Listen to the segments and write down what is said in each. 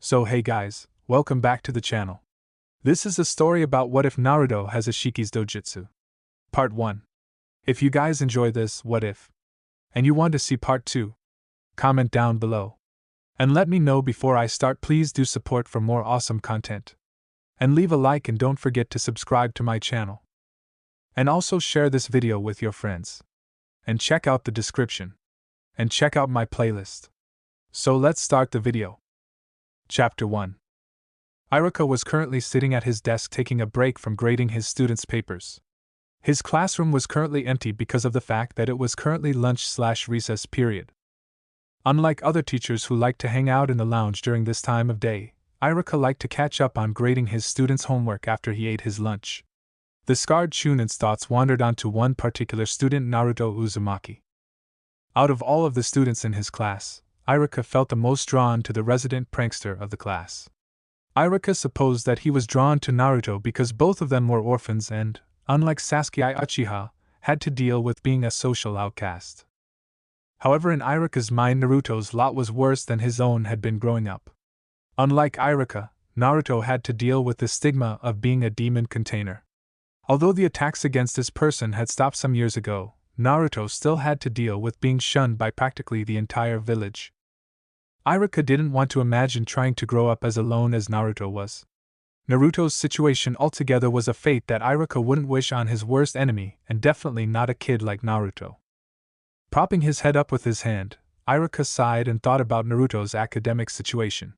So hey guys, welcome back to the channel. This is a story about what if Naruto has ISSHIKI'S Dojutsu. Part 1. If you guys enjoy this what if, and you want to see part 2, comment down below. And let me know before I start. Please do support for more awesome content. And leave a like and don't forget to subscribe to my channel. And also share this video with your friends. And check out the description. And check out my playlist. So let's start the video. Chapter 1. Iruka was currently sitting at his desk taking a break from grading his students' papers. His classroom was currently empty because of the fact that it was currently lunch/recess period. Unlike other teachers who like to hang out in the lounge during this time of day, Iruka liked to catch up on grading his students' homework after he ate his lunch. The scarred Chunin's thoughts wandered onto one particular student, Naruto Uzumaki. Out of all of the students in his class, Iruka felt the most drawn to the resident prankster of the class. Iruka supposed that he was drawn to Naruto because both of them were orphans and, unlike Sasuke Uchiha, had to deal with being a social outcast. However, in Iruka's mind, Naruto's lot was worse than his own had been growing up. Unlike Iruka, Naruto had to deal with the stigma of being a demon container. Although the attacks against his person had stopped some years ago, Naruto still had to deal with being shunned by practically the entire village. Iruka didn't want to imagine trying to grow up as alone as Naruto was. Naruto's situation altogether was a fate that Iruka wouldn't wish on his worst enemy, and definitely not a kid like Naruto. Propping his head up with his hand, Iruka sighed and thought about Naruto's academic situation.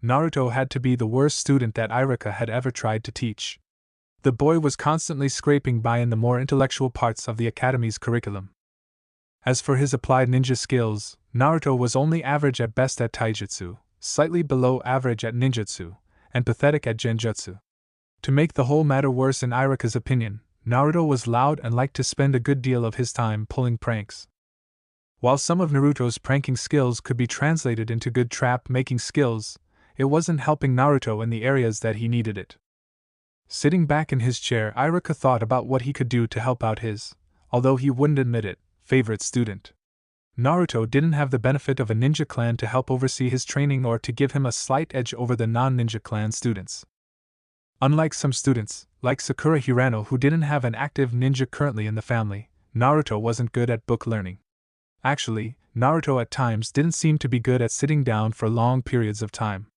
Naruto had to be the worst student that Iruka had ever tried to teach. The boy was constantly scraping by in the more intellectual parts of the academy's curriculum. As for his applied ninja skills, Naruto was only average at best at taijutsu, slightly below average at ninjutsu, and pathetic at genjutsu. To make the whole matter worse, in Iruka's opinion, Naruto was loud and liked to spend a good deal of his time pulling pranks. While some of Naruto's pranking skills could be translated into good trap-making skills, it wasn't helping Naruto in the areas that he needed it. Sitting back in his chair, Iruka thought about what he could do to help out his, although he wouldn't admit it, favorite student. Naruto didn't have the benefit of a ninja clan to help oversee his training or to give him a slight edge over the non-ninja clan students. Unlike some students, like Sakura Hirano, who didn't have an active ninja currently in the family, Naruto wasn't good at book learning. Actually, Naruto at times didn't seem to be good at sitting down for long periods of time.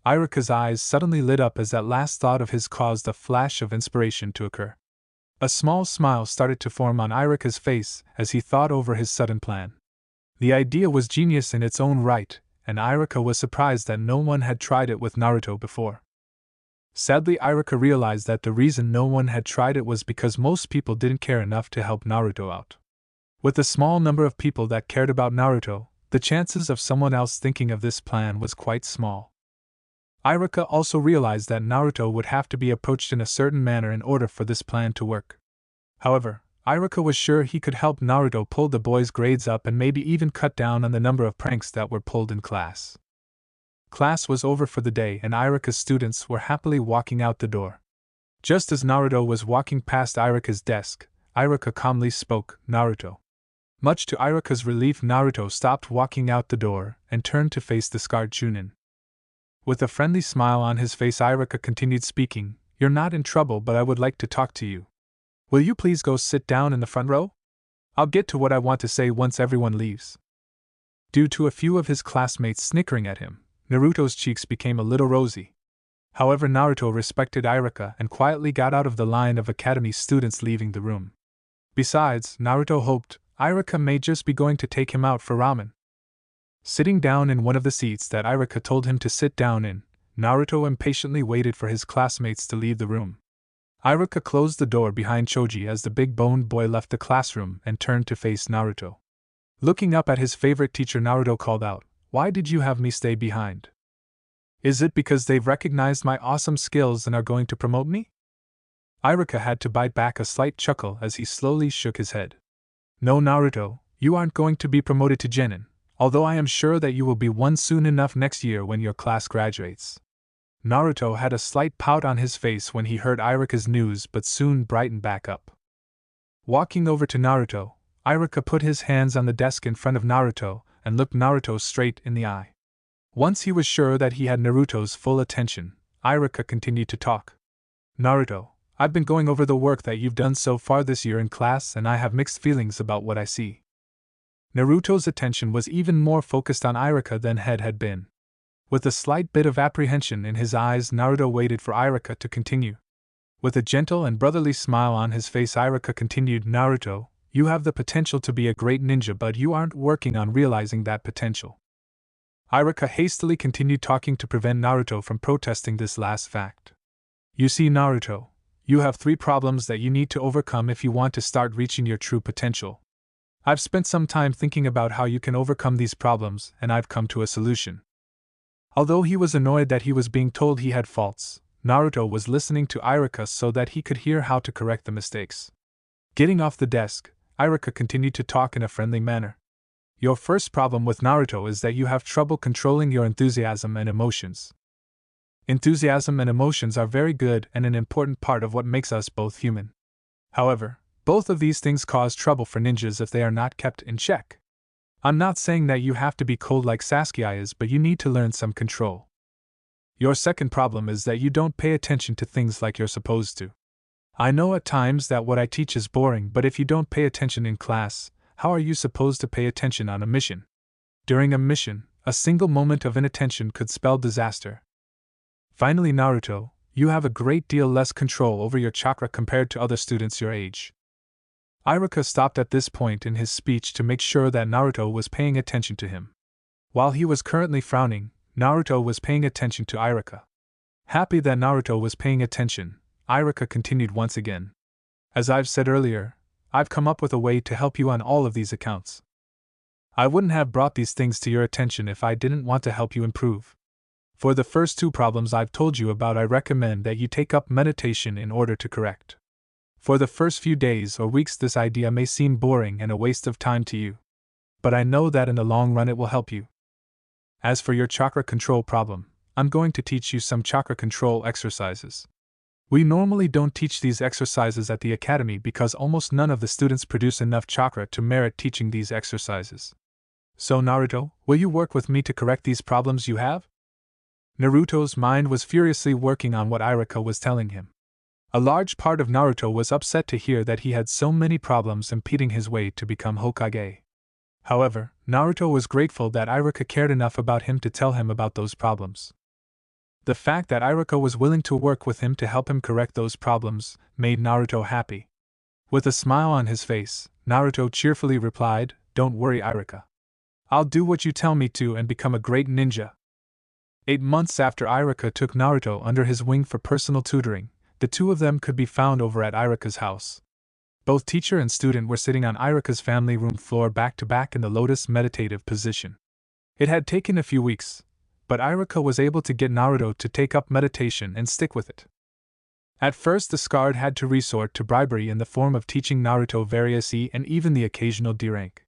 Iruka's eyes suddenly lit up as that last thought of his caused a flash of inspiration to occur. A small smile started to form on Iruka's face as he thought over his sudden plan. The idea was genius in its own right, and Iruka was surprised that no one had tried it with Naruto before. Sadly, Iruka realized that the reason no one had tried it was because most people didn't care enough to help Naruto out. With the small number of people that cared about Naruto, the chances of someone else thinking of this plan was quite small. Iruka also realized that Naruto would have to be approached in a certain manner in order for this plan to work. However, Iruka was sure he could help Naruto pull the boys' grades up and maybe even cut down on the number of pranks that were pulled in class. Class was over for the day and Iruka's students were happily walking out the door. Just as Naruto was walking past Iruka's desk, Iruka calmly spoke, "Naruto." Much to Iruka's relief, Naruto stopped walking out the door and turned to face the scarred Chunin. With a friendly smile on his face, Iruka continued speaking, "You're not in trouble, but I would like to talk to you. Will you please go sit down in the front row? I'll get to what I want to say once everyone leaves." Due to a few of his classmates snickering at him, Naruto's cheeks became a little rosy. However, Naruto respected Iruka and quietly got out of the line of academy students leaving the room. Besides, Naruto hoped Iruka may just be going to take him out for ramen. Sitting down in one of the seats that Iruka told him to sit down in, Naruto impatiently waited for his classmates to leave the room. Iruka closed the door behind Choji as the big-boned boy left the classroom and turned to face Naruto. Looking up at his favorite teacher, Naruto called out, "Why did you have me stay behind? Is it because they've recognized my awesome skills and are going to promote me?" Iruka had to bite back a slight chuckle as he slowly shook his head. "No, Naruto, you aren't going to be promoted to genin, although I am sure that you will be one soon enough next year when your class graduates." Naruto had a slight pout on his face when he heard Iruka's news, but soon brightened back up. Walking over to Naruto, Iruka put his hands on the desk in front of Naruto and looked Naruto straight in the eye. Once he was sure that he had Naruto's full attention, Iruka continued to talk. Naruto, I've been going over the work that you've done so far this year in class and I have mixed feelings about what I see. Naruto's attention was even more focused on Iruka than Head had been. With a slight bit of apprehension in his eyes, Naruto waited for Iruka to continue. With a gentle and brotherly smile on his face, Iruka continued, Naruto, you have the potential to be a great ninja, but you aren't working on realizing that potential. Iruka hastily continued talking to prevent Naruto from protesting this last fact. You see, Naruto, you have 3 problems that you need to overcome if you want to start reaching your true potential. I've spent some time thinking about how you can overcome these problems, and I've come to a solution. Although he was annoyed that he was being told he had faults, Naruto was listening to Iruka so that he could hear how to correct the mistakes. Getting off the desk, Iruka continued to talk in a friendly manner. Your first problem with Naruto is that you have trouble controlling your enthusiasm and emotions. Enthusiasm and emotions are very good and an important part of what makes us both human. However, both of these things cause trouble for ninjas if they are not kept in check. I'm not saying that you have to be cold like Sasuke is, but you need to learn some control. Your second problem is that you don't pay attention to things like you're supposed to. I know at times that what I teach is boring, but if you don't pay attention in class, how are you supposed to pay attention on a mission? During a mission, a single moment of inattention could spell disaster. Finally, Naruto, you have a great deal less control over your chakra compared to other students your age. Iruka stopped at this point in his speech to make sure that Naruto was paying attention to him. While he was currently frowning, Naruto was paying attention to Iruka. Happy that Naruto was paying attention, Iruka continued once again. As I've said earlier, I've come up with a way to help you on all of these accounts. I wouldn't have brought these things to your attention if I didn't want to help you improve. For the first 2 problems I've told you about, I recommend that you take up meditation in order to correct. For the first few days or weeks, this idea may seem boring and a waste of time to you. But I know that in the long run it will help you. As for your chakra control problem, I'm going to teach you some chakra control exercises. We normally don't teach these exercises at the academy because almost none of the students produce enough chakra to merit teaching these exercises. So Naruto, will you work with me to correct these problems you have? Naruto's mind was furiously working on what Iruka was telling him. A large part of Naruto was upset to hear that he had so many problems impeding his way to become Hokage. However, Naruto was grateful that Iruka cared enough about him to tell him about those problems. The fact that Iruka was willing to work with him to help him correct those problems made Naruto happy. With a smile on his face, Naruto cheerfully replied, Don't worry, Iruka. I'll do what you tell me to and become a great ninja. 8 months after Iruka took Naruto under his wing for personal tutoring, the 2 of them could be found over at Iruka's house. Both teacher and student were sitting on Iruka's family room floor back to back in the lotus meditative position. It had taken a few weeks, but Iruka was able to get Naruto to take up meditation and stick with it. At first, the Scarred had to resort to bribery in the form of teaching Naruto various E and even the occasional D rank.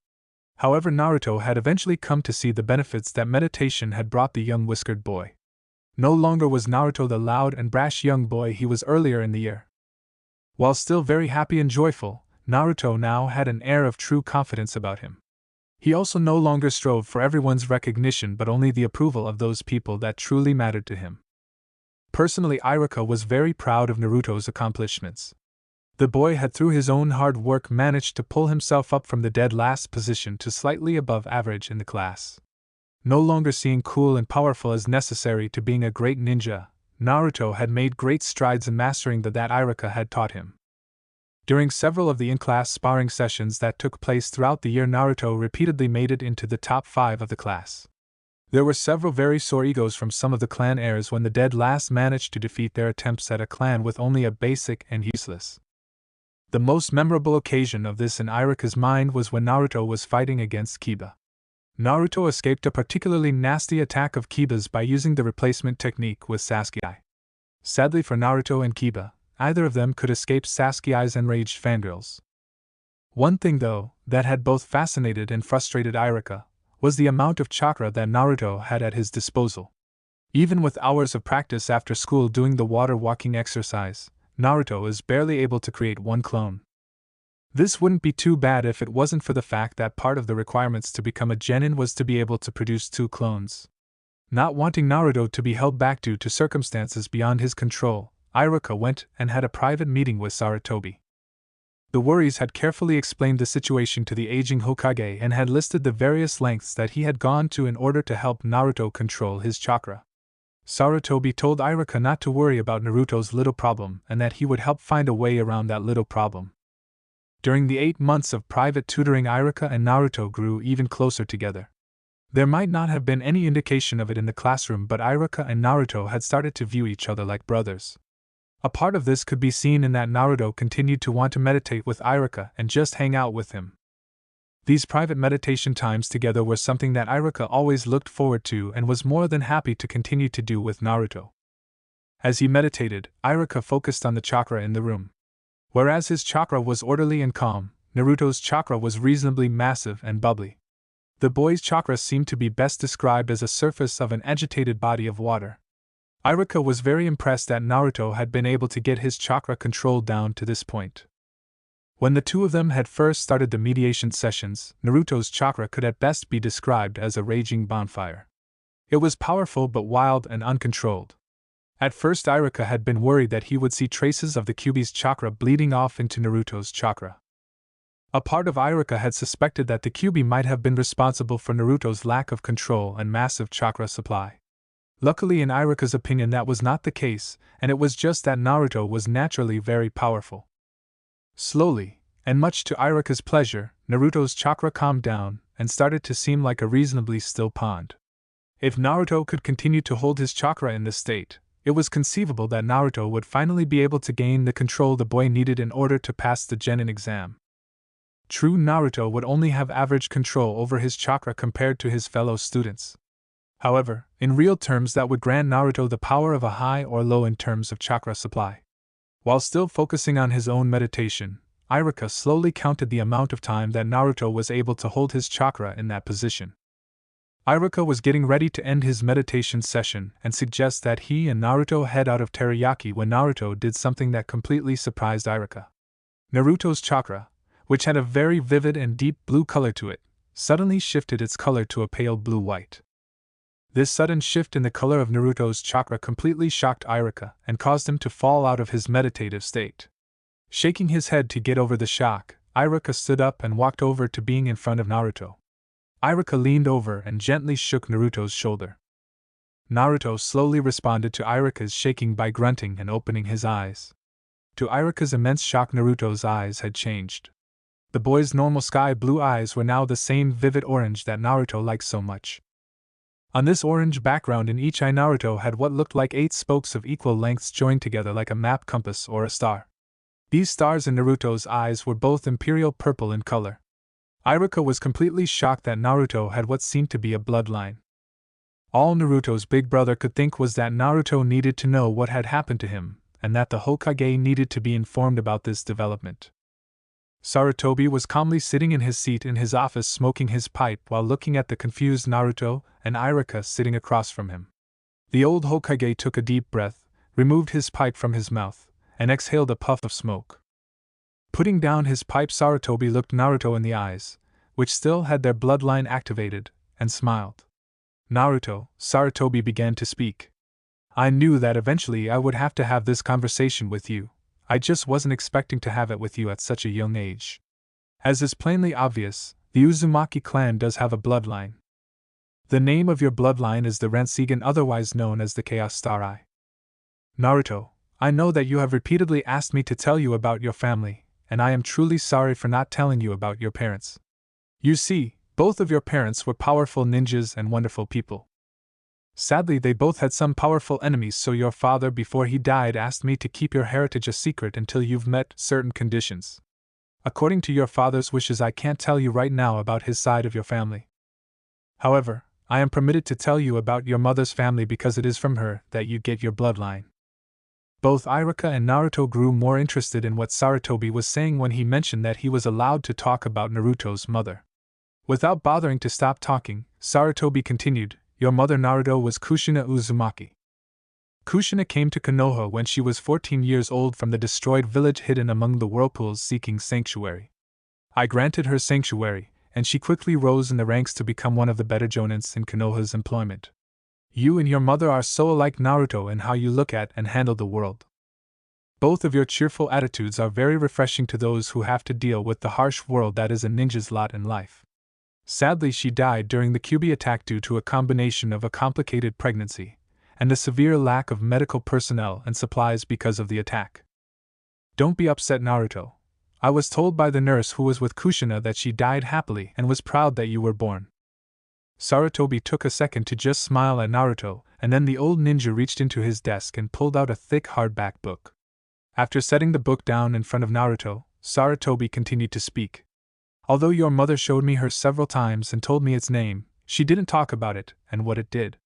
However, Naruto had eventually come to see the benefits that meditation had brought the young whiskered boy. No longer was Naruto the loud and brash young boy he was earlier in the year. While still very happy and joyful, Naruto now had an air of true confidence about him. He also no longer strove for everyone's recognition but only the approval of those people that truly mattered to him. Personally, Iruka was very proud of Naruto's accomplishments. The boy had through his own hard work managed to pull himself up from the dead last position to slightly above average in the class. No longer seeing cool and powerful as necessary to being a great ninja, Naruto had made great strides in mastering that Iruka had taught him. During several of the in-class sparring sessions that took place throughout the year, Naruto repeatedly made it into the top 5 of the class. There were several very sore egos from some of the clan heirs when the dead last managed to defeat their attempts at a clan with only a basic and useless. The most memorable occasion of this in Iruka's mind was when Naruto was fighting against Kiba. Naruto escaped a particularly nasty attack of Kiba's by using the replacement technique with Sasuke. Sadly for Naruto and Kiba, either of them could escape Sasuke's enraged fangirls. One thing, though, that had both fascinated and frustrated Iruka was the amount of chakra that Naruto had at his disposal. Even with hours of practice after school doing the water walking exercise, Naruto is barely able to create one clone. This wouldn't be too bad if it wasn't for the fact that part of the requirements to become a genin was to be able to produce 2 clones. Not wanting Naruto to be held back due to circumstances beyond his control, Iruka went and had a private meeting with Sarutobi. The worries had carefully explained the situation to the aging Hokage and had listed the various lengths that he had gone to in order to help Naruto control his chakra. Sarutobi told Iruka not to worry about Naruto's little problem and that he would help find a way around that little problem. During the 8 months of private tutoring, Iruka and Naruto grew even closer together. There might not have been any indication of it in the classroom, but Iruka and Naruto had started to view each other like brothers. A part of this could be seen in that Naruto continued to want to meditate with Iruka and just hang out with him. These private meditation times together were something that Iruka always looked forward to and was more than happy to continue to do with Naruto. As he meditated, Iruka focused on the chakra in the room. Whereas his chakra was orderly and calm, Naruto's chakra was reasonably massive and bubbly. The boy's chakra seemed to be best described as a surface of an agitated body of water. Iruka was very impressed that Naruto had been able to get his chakra controlled down to this point. When the two of them had first started the mediation sessions, Naruto's chakra could at best be described as a raging bonfire. It was powerful but wild and uncontrolled. At first, Iruka had been worried that he would see traces of the Kyuubi's chakra bleeding off into Naruto's chakra. A part of Iruka had suspected that the Kyuubi might have been responsible for Naruto's lack of control and massive chakra supply. Luckily, in Iruka's opinion, that was not the case, and it was just that Naruto was naturally very powerful. Slowly, and much to Iruka's pleasure, Naruto's chakra calmed down and started to seem like a reasonably still pond. If Naruto could continue to hold his chakra in this state, it was conceivable that Naruto would finally be able to gain the control the boy needed in order to pass the Genin exam. True, Naruto would only have average control over his chakra compared to his fellow students. However, in real terms, that would grant Naruto the power of a high or low in terms of chakra supply. While still focusing on his own meditation, Iruka slowly counted the amount of time that Naruto was able to hold his chakra in that position. Iruka was getting ready to end his meditation session and suggest that he and Naruto head out of teriyaki when Naruto did something that completely surprised Iruka. Naruto's chakra, which had a very vivid and deep blue color to it, suddenly shifted its color to a pale blue-white. This sudden shift in the color of Naruto's chakra completely shocked Iruka and caused him to fall out of his meditative state. Shaking his head to get over the shock, Iruka stood up and walked over to being in front of Naruto. Iruka leaned over and gently shook Naruto's shoulder. Naruto slowly responded to Iruka's shaking by grunting and opening his eyes. To Iruka's immense shock, Naruto's eyes had changed. The boy's normal sky blue eyes were now the same vivid orange that Naruto liked so much. On this orange background, in each eye, Naruto had what looked like 8 spokes of equal lengths joined together like a map compass or a star. These stars in Naruto's eyes were both imperial purple in color. Iruka was completely shocked that Naruto had what seemed to be a bloodline. All Naruto's big brother could think was that Naruto needed to know what had happened to him, and that the Hokage needed to be informed about this development. Sarutobi was calmly sitting in his seat in his office smoking his pipe while looking at the confused Naruto and Iruka sitting across from him. The old Hokage took a deep breath, removed his pipe from his mouth, and exhaled a puff of smoke. Putting down his pipe, Sarutobi looked Naruto in the eyes, which still had their bloodline activated, and smiled. "Naruto," Sarutobi began to speak. "I knew that eventually I would have to have this conversation with you. I just wasn't expecting to have it with you at such a young age. As is plainly obvious, the Uzumaki clan does have a bloodline. The name of your bloodline is the Ransan, otherwise known as the Chaos Star Eye. Naruto, I know that you have repeatedly asked me to tell you about your family, and I am truly sorry for not telling you about your parents. You see, both of your parents were powerful ninjas and wonderful people. Sadly, they both had some powerful enemies, so your father, before he died, asked me to keep your heritage a secret until you've met certain conditions. According to your father's wishes, I can't tell you right now about his side of your family. However, I am permitted to tell you about your mother's family because it is from her that you get your bloodline." Both Iruka and Naruto grew more interested in what Sarutobi was saying when he mentioned that he was allowed to talk about Naruto's mother. Without bothering to stop talking, Sarutobi continued, "Your mother, Naruto, was Kushina Uzumaki. Kushina came to Konoha when she was 14 years old from the destroyed village hidden among the whirlpools seeking sanctuary. I granted her sanctuary, and she quickly rose in the ranks to become one of the better jonins in Konoha's employment. You and your mother are so alike, Naruto, in how you look at and handle the world. Both of your cheerful attitudes are very refreshing to those who have to deal with the harsh world that is a ninja's lot in life. Sadly, she died during the Kyuubi attack due to a combination of a complicated pregnancy and a severe lack of medical personnel and supplies because of the attack. Don't be upset, Naruto. I was told by the nurse who was with Kushina that she died happily and was proud that you were born. Sarutobi took a second to just smile at Naruto, and then the old ninja reached into his desk and pulled out a thick hardback book. After setting the book down in front of Naruto, Sarutobi continued to speak. Although your mother showed me her several times and told me its name, she didn't talk about it and what it did.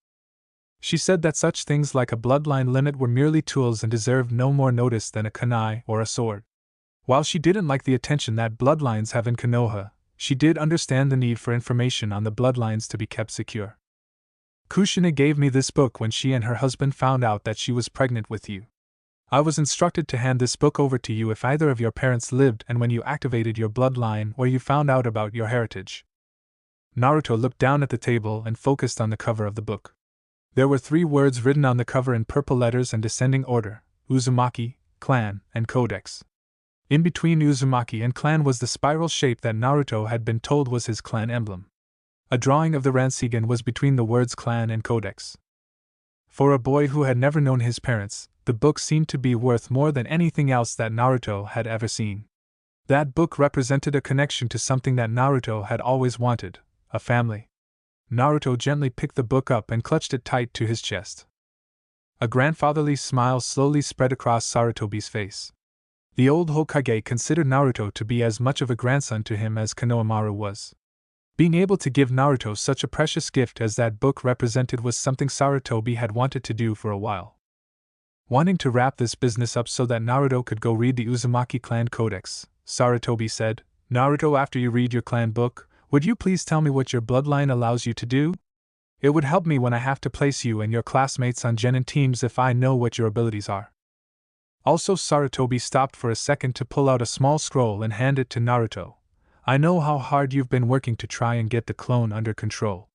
She said that such things like a bloodline limit were merely tools and deserved no more notice than a kunai or a sword. While she didn't like the attention that bloodlines have in Konoha, she did understand the need for information on the bloodlines to be kept secure. Kushina gave me this book when she and her husband found out that she was pregnant with you. I was instructed to hand this book over to you if either of your parents lived and when you activated your bloodline or you found out about your heritage. Naruto looked down at the table and focused on the cover of the book. There were 3 words written on the cover in purple letters and descending order: Uzumaki, Clan, and Codex. In between Uzumaki and Clan was the spiral shape that Naruto had been told was his clan emblem. A drawing of the Ransan was between the words Clan and Codex. For a boy who had never known his parents, the book seemed to be worth more than anything else that Naruto had ever seen. That book represented a connection to something that Naruto had always wanted: a family. Naruto gently picked the book up and clutched it tight to his chest. A grandfatherly smile slowly spread across Sarutobi's face. The old Hokage considered Naruto to be as much of a grandson to him as Konohamaru was. Being able to give Naruto such a precious gift as that book represented was something Sarutobi had wanted to do for a while. Wanting to wrap this business up so that Naruto could go read the Uzumaki clan codex, Sarutobi said, "Naruto, after you read your clan book, would you please tell me what your bloodline allows you to do? It would help me when I have to place you and your classmates on genin teams if I know what your abilities are." Also, Sarutobi stopped for a second to pull out a small scroll and hand it to Naruto. "I know how hard you've been working to try and get the clone under control.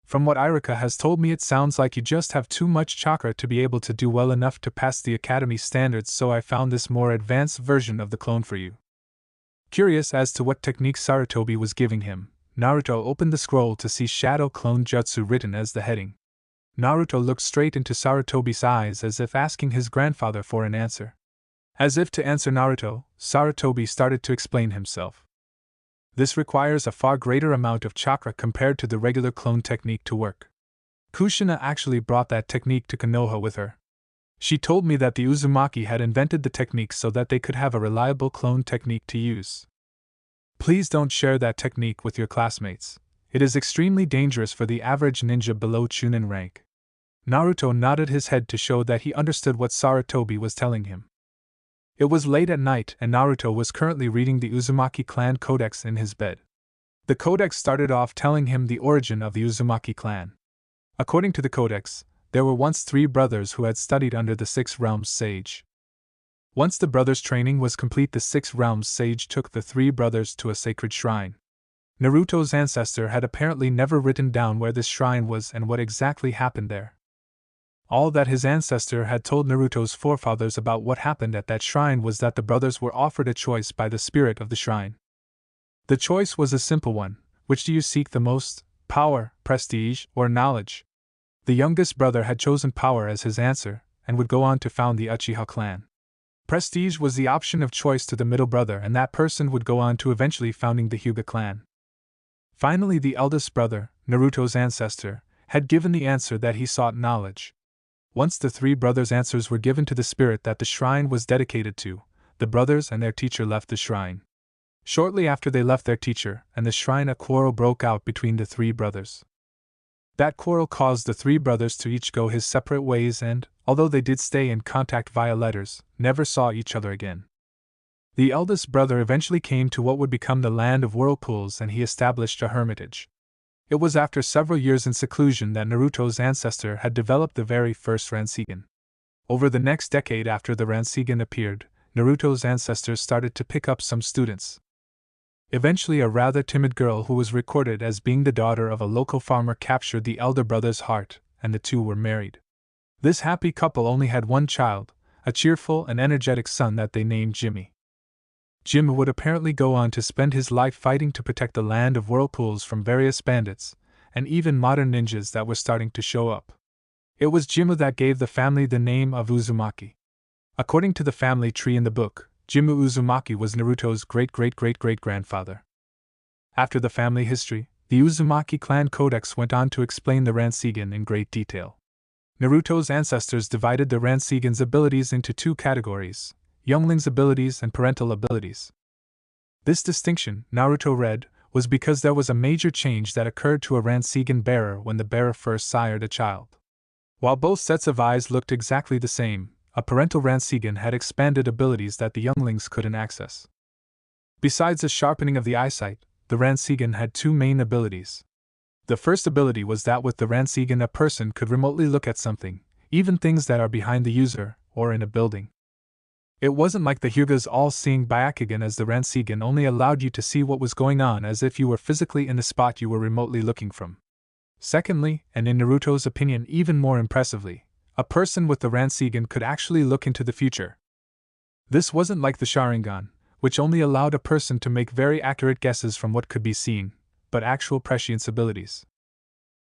From what Iruka has told me, it sounds like you just have too much chakra to be able to do well enough to pass the academy standards, so I found this more advanced version of the clone for you." Curious as to what technique Sarutobi was giving him, Naruto opened the scroll to see Shadow Clone Jutsu written as the heading. Naruto looked straight into Sarutobi's eyes as if asking his grandfather for an answer. As if to answer Naruto, Sarutobi started to explain himself. This requires a far greater amount of chakra compared to the regular clone technique to work. Kushina actually brought that technique to Konoha with her. She told me that the Uzumaki had invented the technique so that they could have a reliable clone technique to use. Please don't share that technique with your classmates. It is extremely dangerous for the average ninja below Chunin rank. Naruto nodded his head to show that he understood what Sarutobi was telling him. It was late at night and Naruto was currently reading the Uzumaki clan codex in his bed. The codex started off telling him the origin of the Uzumaki clan. According to the codex, there were once 3 brothers who had studied under the 6 Realms sage. Once the brothers' training was complete, the 6 Realms sage took the 3 brothers to a sacred shrine. Naruto's ancestor had apparently never written down where this shrine was and what exactly happened there. All that his ancestor had told Naruto's forefathers about what happened at that shrine was that the brothers were offered a choice by the spirit of the shrine. The choice was a simple one: which do you seek the most, power, prestige, or knowledge? The youngest brother had chosen power as his answer, and would go on to found the Uchiha clan. Prestige was the option of choice to the middle brother, and that person would go on to eventually founding the Hyuga clan. Finally, the eldest brother, Naruto's ancestor, had given the answer that he sought knowledge. Once the 3 brothers' answers were given to the spirit that the shrine was dedicated to, the brothers and their teacher left the shrine. Shortly after they left their teacher and the shrine, a quarrel broke out between the 3 brothers. That quarrel caused the 3 brothers to each go his separate ways and, although they did stay in contact via letters, never saw each other again. The eldest brother eventually came to what would become the land of whirlpools, and he established a hermitage. It was after several years in seclusion that Naruto's ancestor had developed the very first Ransan. Over the next decade after the Ransan appeared, Naruto's ancestors started to pick up some students. Eventually, a rather timid girl who was recorded as being the daughter of a local farmer captured the elder brother's heart, and the two were married. This happy couple only had one child, a cheerful and energetic son that they named Jimmy. Jim would apparently go on to spend his life fighting to protect the land of whirlpools from various bandits, and even modern ninjas that were starting to show up. It was Jim that gave the family the name of Uzumaki. According to the family tree in the book, Jim Uzumaki was Naruto's great-great-great-great-grandfather. After the family history, the Uzumaki clan codex went on to explain the Ranseigan in great detail. Naruto's ancestors divided the Ranseigan's abilities into two categories: youngling's abilities and parental abilities. This distinction, Naruto read, was because there was a major change that occurred to a Ranseigan bearer when the bearer first sired a child. While both sets of eyes looked exactly the same, a parental Ranseigan had expanded abilities that the younglings couldn't access. Besides the sharpening of the eyesight, the Ranseigan had two main abilities. The first ability was that with the Ranseigan a person could remotely look at something, even things that are behind the user, or in a building. It wasn't like the Hyuga's all-seeing Byakugan, as the Ranseigan only allowed you to see what was going on as if you were physically in the spot you were remotely looking from. Secondly, and in Naruto's opinion even more impressively, a person with the Ranseigan could actually look into the future. This wasn't like the Sharingan, which only allowed a person to make very accurate guesses from what could be seen, but actual prescience abilities.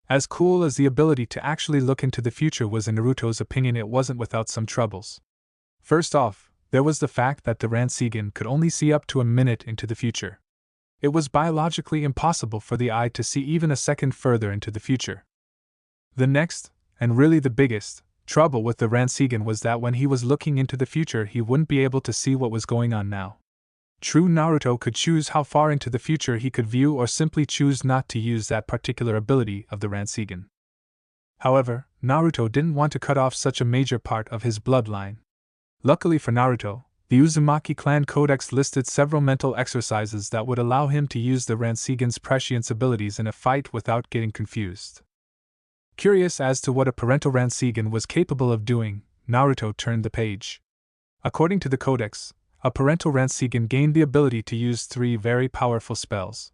As cool as the ability to actually look into the future was in Naruto's opinion, it wasn't without some troubles. First off, there was the fact that the Ranseigan could only see up to a minute into the future. It was biologically impossible for the eye to see even a second further into the future. The next, and really the biggest, trouble with the Ranseigan was that when he was looking into the future he wouldn't be able to see what was going on now. True, Naruto could choose how far into the future he could view or simply choose not to use that particular ability of the Ranseigan. However, Naruto didn't want to cut off such a major part of his bloodline. Luckily for Naruto, the Uzumaki clan codex listed several mental exercises that would allow him to use the Ranseigan's prescience abilities in a fight without getting confused. Curious as to what a parental Ranseigan was capable of doing, Naruto turned the page. According to the codex, a parental Ranseigan gained the ability to use three very powerful spells.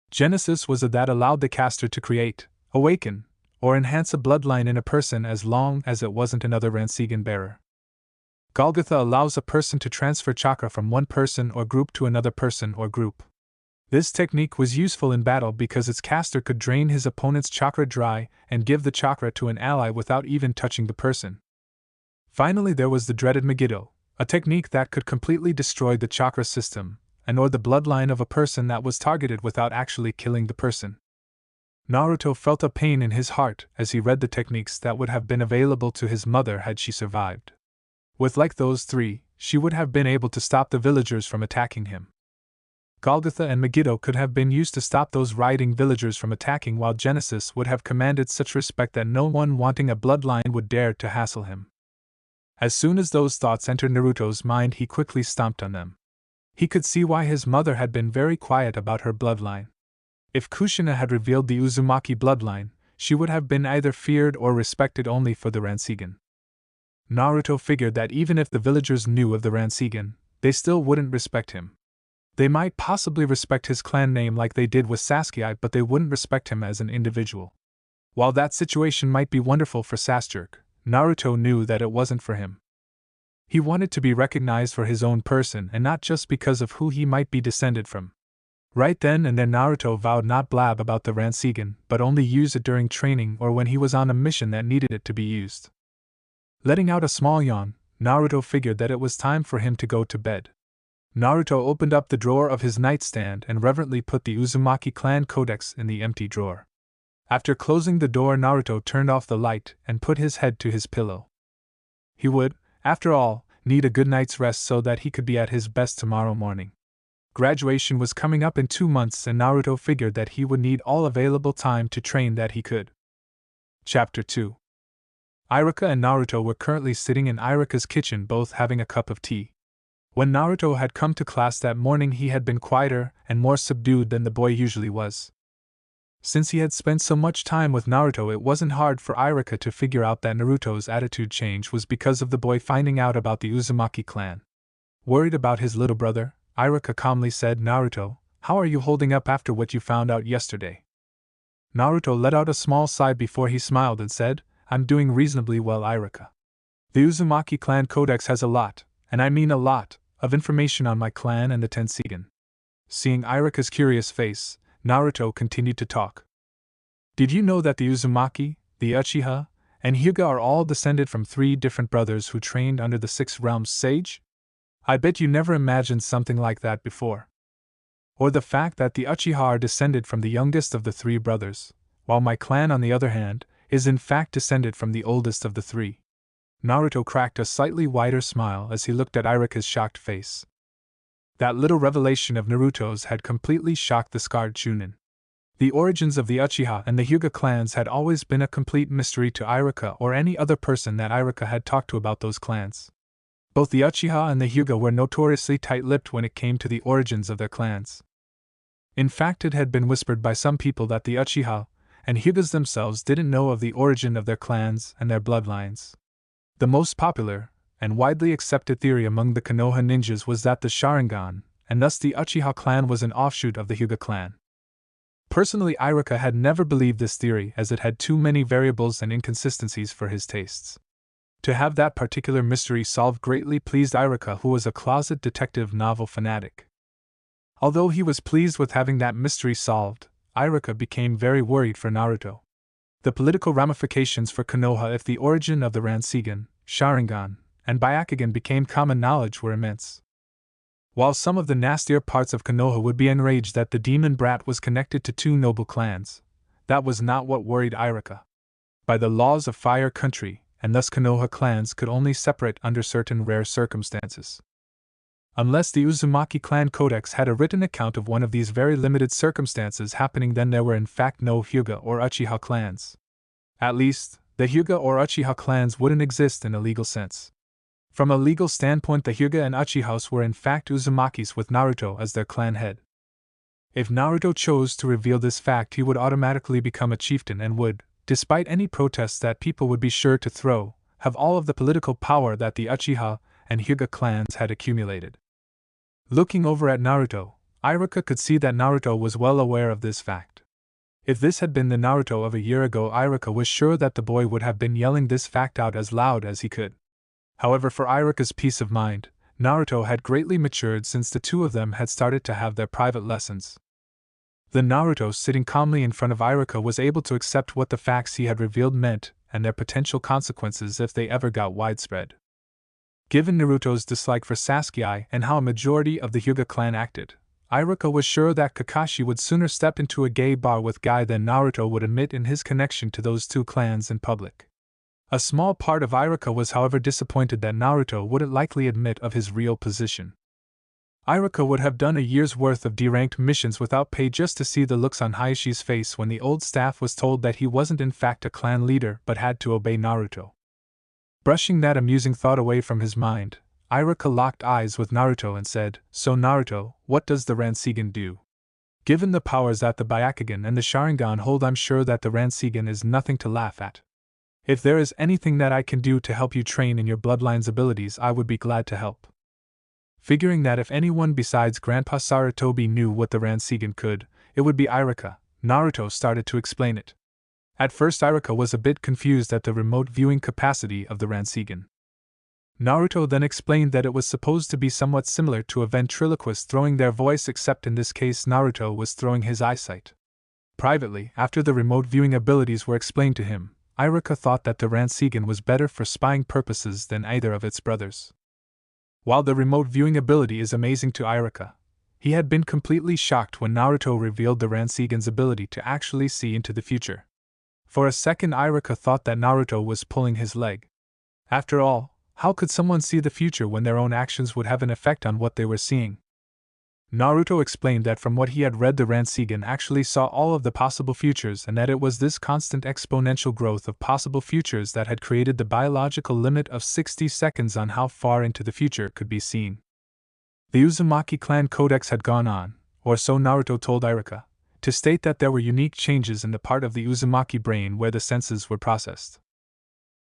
Genesis was that allowed the caster to create, awaken, or enhance a bloodline in a person as long as it wasn't another Ranseigan bearer. Golgotha allows a person to transfer chakra from one person or group to another person or group. This technique was useful in battle because its caster could drain his opponent's chakra dry and give the chakra to an ally without even touching the person. Finally, there was the dreaded Megiddo, a technique that could completely destroy the chakra system, and or the bloodline of a person that was targeted without actually killing the person. Naruto felt a pain in his heart as he read the techniques that would have been available to his mother had she survived. With like those three, she would have been able to stop the villagers from attacking him. Golgotha and Megiddo could have been used to stop those rioting villagers from attacking, while Genesis would have commanded such respect that no one wanting a bloodline would dare to hassle him. As soon as those thoughts entered Naruto's mind, he quickly stomped on them. He could see why his mother had been very quiet about her bloodline. If Kushina had revealed the Uzumaki bloodline, she would have been either feared or respected only for the Ranseigan. Naruto figured that even if the villagers knew of the Ranseigan, they still wouldn't respect him. They might possibly respect his clan name like they did with Sasuke, but they wouldn't respect him as an individual. While that situation might be wonderful for Sasuke, Naruto knew that it wasn't for him. He wanted to be recognized for his own person and not just because of who he might be descended from. Right then and there Naruto vowed not blab about the Ranseigan, but only use it during training or when he was on a mission that needed it to be used. Letting out a small yawn, Naruto figured that it was time for him to go to bed. Naruto opened up the drawer of his nightstand and reverently put the Uzumaki clan codex in the empty drawer. After closing the door, Naruto turned off the light and put his head to his pillow. He would, after all, need a good night's rest so that he could be at his best tomorrow morning. Graduation was coming up in 2 months and Naruto figured that he would need all available time to train that he could. Chapter 2. Iruka and Naruto were currently sitting in Iruka's kitchen, both having a cup of tea. When Naruto had come to class that morning, he had been quieter and more subdued than the boy usually was. Since he had spent so much time with Naruto, it wasn't hard for Iruka to figure out that Naruto's attitude change was because of the boy finding out about the Uzumaki clan. Worried about his little brother, Iruka calmly said, "Naruto, how are you holding up after what you found out yesterday?" Naruto let out a small sigh before he smiled and said, I'm doing reasonably well, Iruka. The Uzumaki clan codex has a lot, and I mean a lot, of information on my clan and the Tenseigan. Seeing Iruka's curious face, Naruto continued to talk. Did you know that the Uzumaki, the Uchiha, and Hyuga are all descended from 3 different brothers who trained under the 6 Realms sage? I bet you never imagined something like that before. Or the fact that the Uchiha are descended from the youngest of the 3 brothers, while my clan, on the other hand, is in fact descended from the oldest of the 3. Naruto cracked a slightly wider smile as he looked at Iruka's shocked face. That little revelation of Naruto's had completely shocked the scarred Chunin. The origins of the Uchiha and the Hyuga clans had always been a complete mystery to Iruka or any other person that Iruka had talked to about those clans. Both the Uchiha and the Hyuga were notoriously tight-lipped when it came to the origins of their clans. In fact, it had been whispered by some people that the Uchiha and Hyugas themselves didn't know of the origin of their clans and their bloodlines. The most popular and widely accepted theory among the Konoha ninjas was that the Sharingan, and thus the Uchiha clan, was an offshoot of the Hyuga clan. Personally, Iruka had never believed this theory as it had too many variables and inconsistencies for his tastes. To have that particular mystery solved greatly pleased Iruka, who was a closet detective novel fanatic. Although he was pleased with having that mystery solved, Iruka became very worried for Naruto. The political ramifications for Konoha if the origin of the Ranseigan, Sharingan, and Byakugan became common knowledge were immense. While some of the nastier parts of Konoha would be enraged that the demon brat was connected to 2 noble clans, that was not what worried Iruka. By the laws of Fire Country, and thus Konoha clans could only separate under certain rare circumstances. Unless the Uzumaki clan codex had a written account of one of these very limited circumstances happening, then there were in fact no Hyuga or Uchiha clans. At least, the Hyuga or Uchiha clans wouldn't exist in a legal sense. From a legal standpoint, the Hyuga and Uchihas were in fact Uzumakis with Naruto as their clan head. If Naruto chose to reveal this fact, he would automatically become a chieftain and would, despite any protests that people would be sure to throw, have all of the political power that the Uchiha and Hyuga clans had accumulated. Looking over at Naruto, Iruka could see that Naruto was well aware of this fact. If this had been the Naruto of a year ago, Iruka was sure that the boy would have been yelling this fact out as loud as he could. However, for Iruka's peace of mind, Naruto had greatly matured since the 2 of them had started to have their private lessons. The Naruto sitting calmly in front of Iruka was able to accept what the facts he had revealed meant and their potential consequences if they ever got widespread. Given Naruto's dislike for Sasuke and how a majority of the Hyuga clan acted, Iruka was sure that Kakashi would sooner step into a gay bar with Guy than Naruto would admit in his connection to those 2 clans in public. A small part of Iruka was however disappointed that Naruto wouldn't likely admit of his real position. Iruka would have done a year's worth of D-ranked missions without pay just to see the looks on Hayashi's face when the old staff was told that he wasn't in fact a clan leader but had to obey Naruto. Brushing that amusing thought away from his mind, Iruka locked eyes with Naruto and said, "So Naruto, what does the Ranseigan do? Given the powers that the Byakugan and the Sharingan hold, I'm sure that the Ranseigan is nothing to laugh at. If there is anything that I can do to help you train in your bloodline's abilities, I would be glad to help." Figuring that if anyone besides Grandpa Sarutobi knew what the Ranseigan could, it would be Iruka, Naruto started to explain it. At first Iruka was a bit confused at the remote viewing capacity of the Ranseigan. Naruto then explained that it was supposed to be somewhat similar to a ventriloquist throwing their voice, except in this case Naruto was throwing his eyesight. Privately, after the remote viewing abilities were explained to him, Iruka thought that the Ranseigan was better for spying purposes than either of its brothers. While the remote viewing ability is amazing to Iruka, he had been completely shocked when Naruto revealed the Ranseigan's ability to actually see into the future. For a second Iruka thought that Naruto was pulling his leg. After all, how could someone see the future when their own actions would have an effect on what they were seeing? Naruto explained that from what he had read, the Ranseigan actually saw all of the possible futures, and that it was this constant exponential growth of possible futures that had created the biological limit of 60 seconds on how far into the future could be seen. The Uzumaki clan codex had gone on, or so Naruto told Iruka, to state that there were unique changes in the part of the Uzumaki brain where the senses were processed.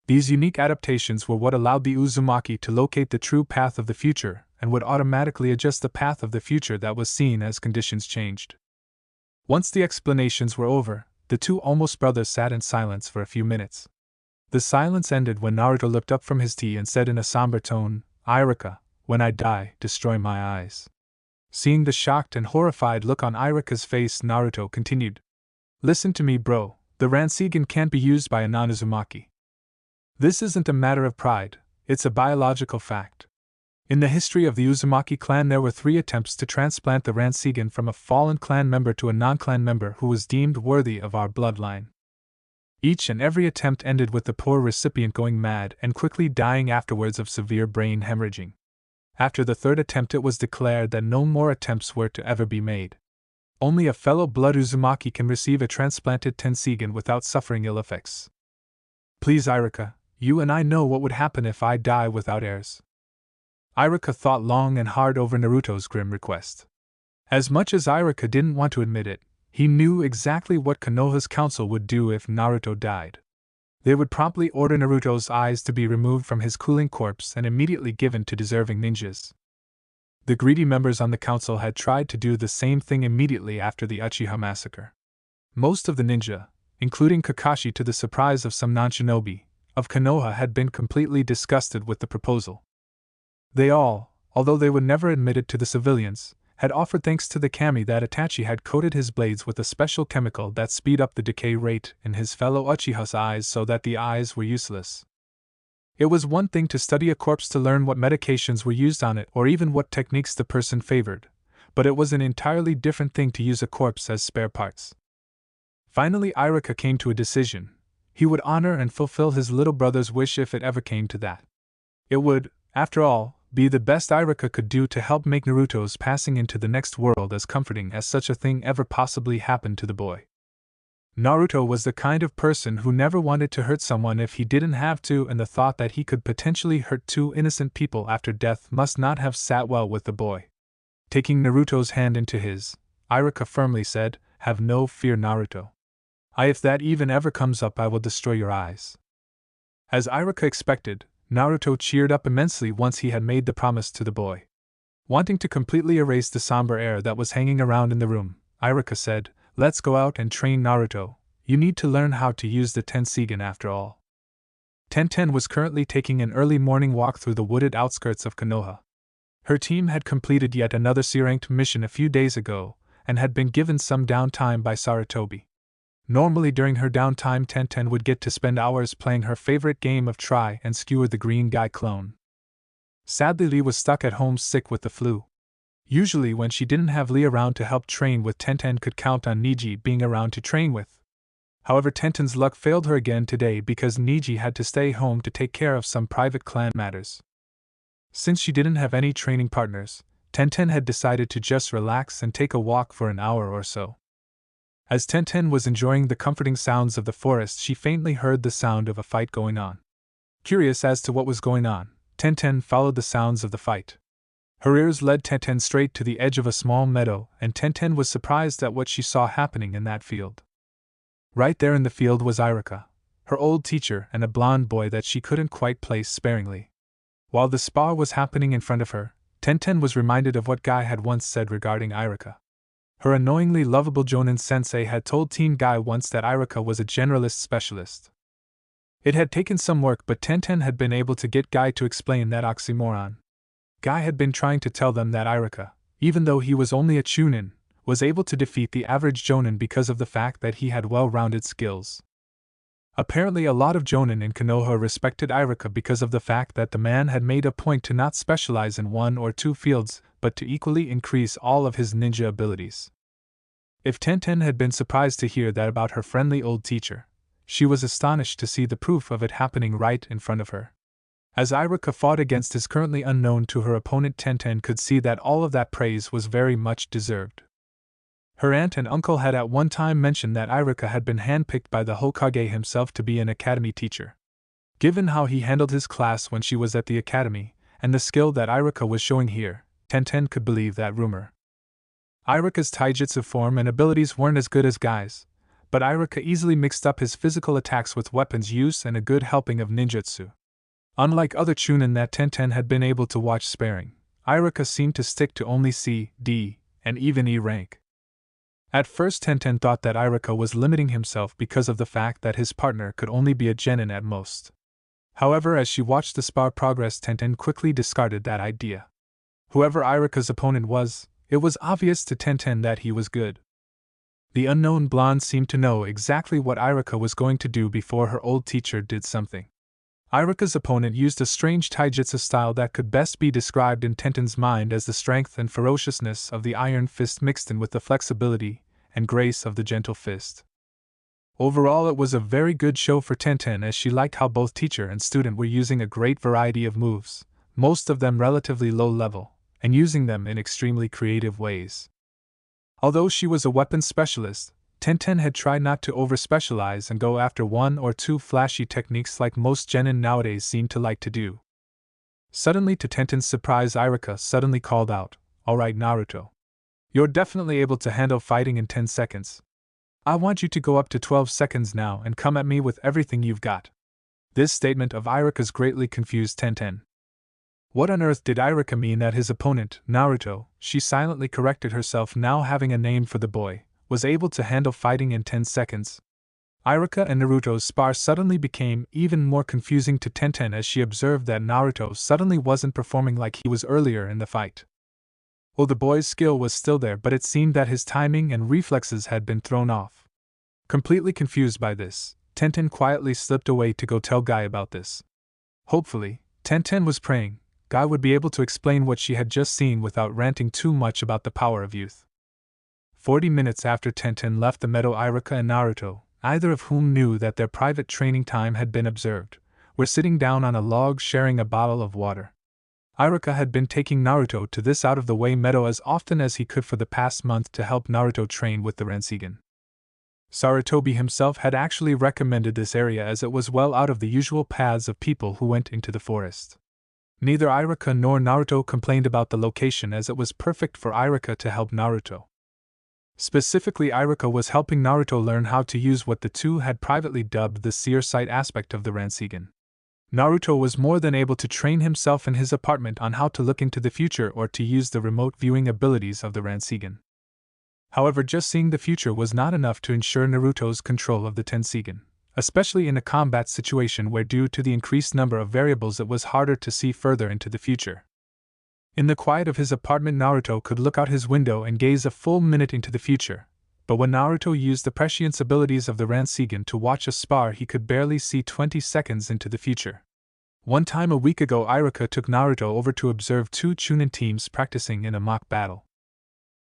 These unique adaptations were what allowed the Uzumaki to locate the true path of the future and would automatically adjust the path of the future that was seen as conditions changed. Once the explanations were over, the 2 almost brothers sat in silence for a few minutes. The silence ended when Naruto looked up from his tea and said in a somber tone, "Iruka, when I die, destroy my eyes." Seeing the shocked and horrified look on Iruka's face, Naruto continued, "Listen to me, bro, the Ranseigan can't be used by a non-Uzumaki. This isn't a matter of pride, it's a biological fact. In the history of the Uzumaki clan there were 3 attempts to transplant the Ranseigan from a fallen clan member to a non-clan member who was deemed worthy of our bloodline. Each and every attempt ended with the poor recipient going mad and quickly dying afterwards of severe brain hemorrhaging. After the 3rd attempt it was declared that no more attempts were to ever be made. Only a fellow blood Uzumaki can receive a transplanted Tenseigan without suffering ill effects. Please Iruka, you and I know what would happen if I die without heirs." Iruka thought long and hard over Naruto's grim request. As much as Iruka didn't want to admit it, he knew exactly what Konoha's council would do if Naruto died. They would promptly order Naruto's eyes to be removed from his cooling corpse and immediately given to deserving ninjas. The greedy members on the council had tried to do the same thing immediately after the Uchiha massacre. Most of the ninja, including Kakashi to the surprise of some non-shinobi, of Konoha had been completely disgusted with the proposal. They all, although they would never admit it to the civilians, had offered thanks to the kami that Itachi had coated his blades with a special chemical that speed up the decay rate in his fellow Uchiha's eyes so that the eyes were useless. It was one thing to study a corpse to learn what medications were used on it or even what techniques the person favored, but it was an entirely different thing to use a corpse as spare parts. Finally Iruka came to a decision. He would honor and fulfill his little brother's wish if it ever came to that. It would, after all, be the best Iruka could do to help make Naruto's passing into the next world as comforting as such a thing ever possibly happened to the boy. Naruto was the kind of person who never wanted to hurt someone if he didn't have to, and the thought that he could potentially hurt 2 innocent people after death must not have sat well with the boy. Taking Naruto's hand into his, Iruka firmly said, "Have no fear, Naruto. If that even ever comes up, I will destroy your eyes." As Iruka expected, Naruto cheered up immensely once he had made the promise to the boy. Wanting to completely erase the somber air that was hanging around in the room, Iruka said, "Let's go out and train, Naruto. You need to learn how to use the Tenseigan after all." Tenten was currently taking an early morning walk through the wooded outskirts of Konoha. Her team had completed yet another C-ranked mission a few days ago, and had been given some downtime by Sarutobi. Normally during her downtime Tenten would get to spend hours playing her favorite game of try and skewer the green guy clone. Sadly Lee was stuck at home sick with the flu. Usually when she didn't have Lee around to help train with, Tenten could count on Niji being around to train with. However, Tenten's luck failed her again today because Niji had to stay home to take care of some private clan matters. Since she didn't have any training partners, Tenten had decided to just relax and take a walk for an hour or so. As Tenten was enjoying the comforting sounds of the forest, she faintly heard the sound of a fight going on. Curious as to what was going on, Tenten followed the sounds of the fight. Her ears led Tenten straight to the edge of a small meadow, and Tenten was surprised at what she saw happening in that field. Right there in the field was Iruka, her old teacher, and a blonde boy that she couldn't quite place sparingly. While the spar was happening in front of her, Tenten was reminded of what Guy had once said regarding Iruka. Her annoyingly lovable Jonin sensei had told Teen Guy once that Iruka was a generalist specialist. It had taken some work, but Tenten had been able to get Guy to explain that oxymoron. Guy had been trying to tell them that Iruka, even though he was only a Chunin, was able to defeat the average Jonin because of the fact that he had well-rounded skills. Apparently a lot of Jonin in Konoha respected Iruka because of the fact that the man had made a point to not specialize in 1 or 2 fields, but to equally increase all of his ninja abilities. If Tenten had been surprised to hear that about her friendly old teacher, she was astonished to see the proof of it happening right in front of her. As Iruka fought against his currently unknown to her opponent, Tenten could see that all of that praise was very much deserved. Her aunt and uncle had at one time mentioned that Iruka had been handpicked by the Hokage himself to be an academy teacher. Given how he handled his class when she was at the academy, and the skill that Iruka was showing here, Tenten could believe that rumor. Iruka's taijutsu form and abilities weren't as good as Guy's, but Iruka easily mixed up his physical attacks with weapons use and a good helping of ninjutsu. Unlike other Chunin that Tenten had been able to watch sparing, Iruka seemed to stick to only C, D, and even E rank. At first Tenten thought that Iruka was limiting himself because of the fact that his partner could only be a genin at most. However, as she watched the spar progress, Tenten quickly discarded that idea. Whoever Iruka's opponent was, it was obvious to Tenten that he was good. The unknown blonde seemed to know exactly what Iruka was going to do before her old teacher did something. Iruka's opponent used a strange taijutsu style that could best be described in Tenten's mind as the strength and ferociousness of the iron fist mixed in with the flexibility and grace of the gentle fist. Overall, it was a very good show for Tenten, as she liked how both teacher and student were using a great variety of moves, most of them relatively low level, and using them in extremely creative ways. Although she was a weapons specialist, Tenten had tried not to over-specialize and go after one or two flashy techniques like most genin nowadays seem to like to do. Suddenly, to Tenten's surprise, Iruka suddenly called out, "Alright, Naruto. You're definitely able to handle fighting in 10 seconds. I want you to go up to 12 seconds now and come at me with everything you've got." This statement of Iruka's greatly confused Tenten. What on earth did Iruka mean that his opponent, Naruto, she silently corrected herself now having a name for the boy, was able to handle fighting in 10 seconds? Iruka and Naruto's spar suddenly became even more confusing to Tenten as she observed that Naruto suddenly wasn't performing like he was earlier in the fight. Well, the boy's skill was still there, but it seemed that his timing and reflexes had been thrown off. Completely confused by this, Tenten quietly slipped away to go tell Guy about this. Hopefully, Tenten was praying, Guy would be able to explain what she had just seen without ranting too much about the power of youth. 40 minutes after Tenten left the meadow, Iruka and Naruto, either of whom knew that their private training time had been observed, were sitting down on a log sharing a bottle of water. Iruka had been taking Naruto to this out-of-the-way meadow as often as he could for the past month to help Naruto train with the Ranseigan. Sarutobi himself had actually recommended this area as it was well out of the usual paths of people who went into the forest. Neither Iruka nor Naruto complained about the location as it was perfect for Iruka to help Naruto. Specifically, Iruka was helping Naruto learn how to use what the two had privately dubbed the seer sight aspect of the Ranseigan. Naruto was more than able to train himself in his apartment on how to look into the future or to use the remote viewing abilities of the Ranseigan. However, just seeing the future was not enough to ensure Naruto's control of the Tenseigan, especially in a combat situation where due to the increased number of variables it was harder to see further into the future. In the quiet of his apartment, Naruto could look out his window and gaze a full minute into the future, but when Naruto used the prescience abilities of the Ranseigan to watch a spar, he could barely see 20 seconds into the future. One time a week ago, Iruka took Naruto over to observe two Chunin teams practicing in a mock battle.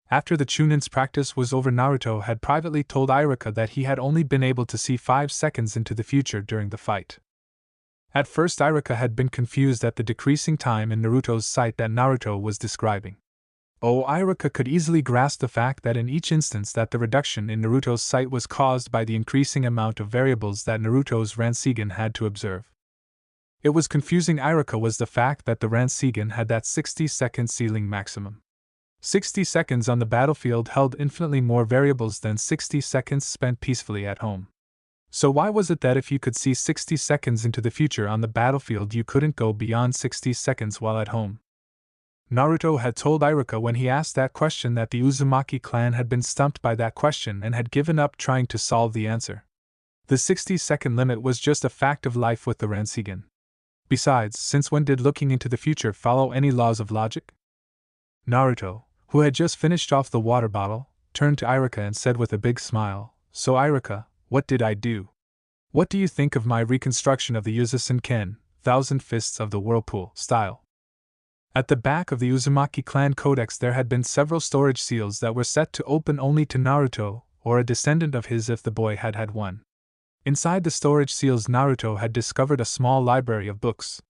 After the Chunin's practice was over, Naruto had privately told Iruka that he had only been able to see 5 seconds into the future during the fight. At first, Iruka had been confused at the decreasing time in Naruto's sight that Naruto was describing. Iruka could easily grasp the fact that in each instance that the reduction in Naruto's sight was caused by the increasing amount of variables that Naruto's Ranseigan had to observe. It was confusing Iruka was the fact that the Ranseigan had that 60-second ceiling maximum. 60 seconds on the battlefield held infinitely more variables than 60 seconds spent peacefully at home. So why was it that if you could see 60 seconds into the future on the battlefield, you couldn't go beyond 60 seconds while at home? Naruto had told Iruka when he asked that question that the Uzumaki clan had been stumped by that question and had given up trying to solve the answer. The 60-second limit was just a fact of life with the Ranseigan. Besides, since when did looking into the future follow any laws of logic? Naruto, who had just finished off the water bottle, turned to Iruka and said with a big smile, "So Iruka, what did I do? What do you think of my reconstruction of the Uzusen-ken, Thousand Fists of the Whirlpool, style?" At the back of the Uzumaki clan codex there had been several storage seals that were set to open only to Naruto, or a descendant of his if the boy had had one. Inside the storage seals, Naruto had discovered a small library of books.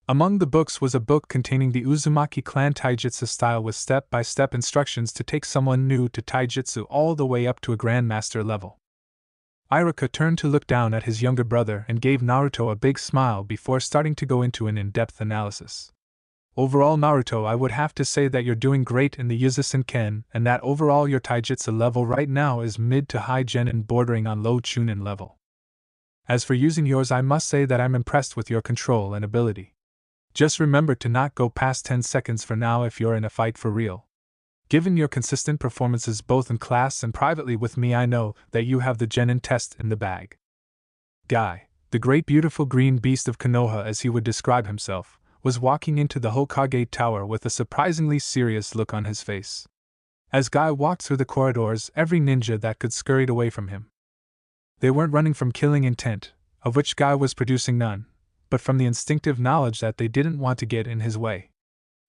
Among the books was a book containing the Uzumaki clan taijutsu style with step-by-step instructions to take someone new to taijutsu all the way up to a grandmaster level. Iruka turned to look down at his younger brother and gave Naruto a big smile before starting to go into an in-depth analysis. Overall, Naruto, I would have to say that you're doing great in the Uzusen-ken, and that overall your taijutsu level right now is mid to high genin bordering on low chunin level. As for using yours, I must say that I'm impressed with your control and ability. Just remember to not go past 10 seconds for now if you're in a fight for real. Given your consistent performances both in class and privately with me, I know that you have the genin test in the bag. Guy, the great beautiful green beast of Konoha as he would describe himself, was walking into the Hokage tower with a surprisingly serious look on his face. As Guy walked through the corridors, every ninja that could scurried away from him. They weren't running from killing intent, of which Guy was producing none, but from the instinctive knowledge that they didn't want to get in his way.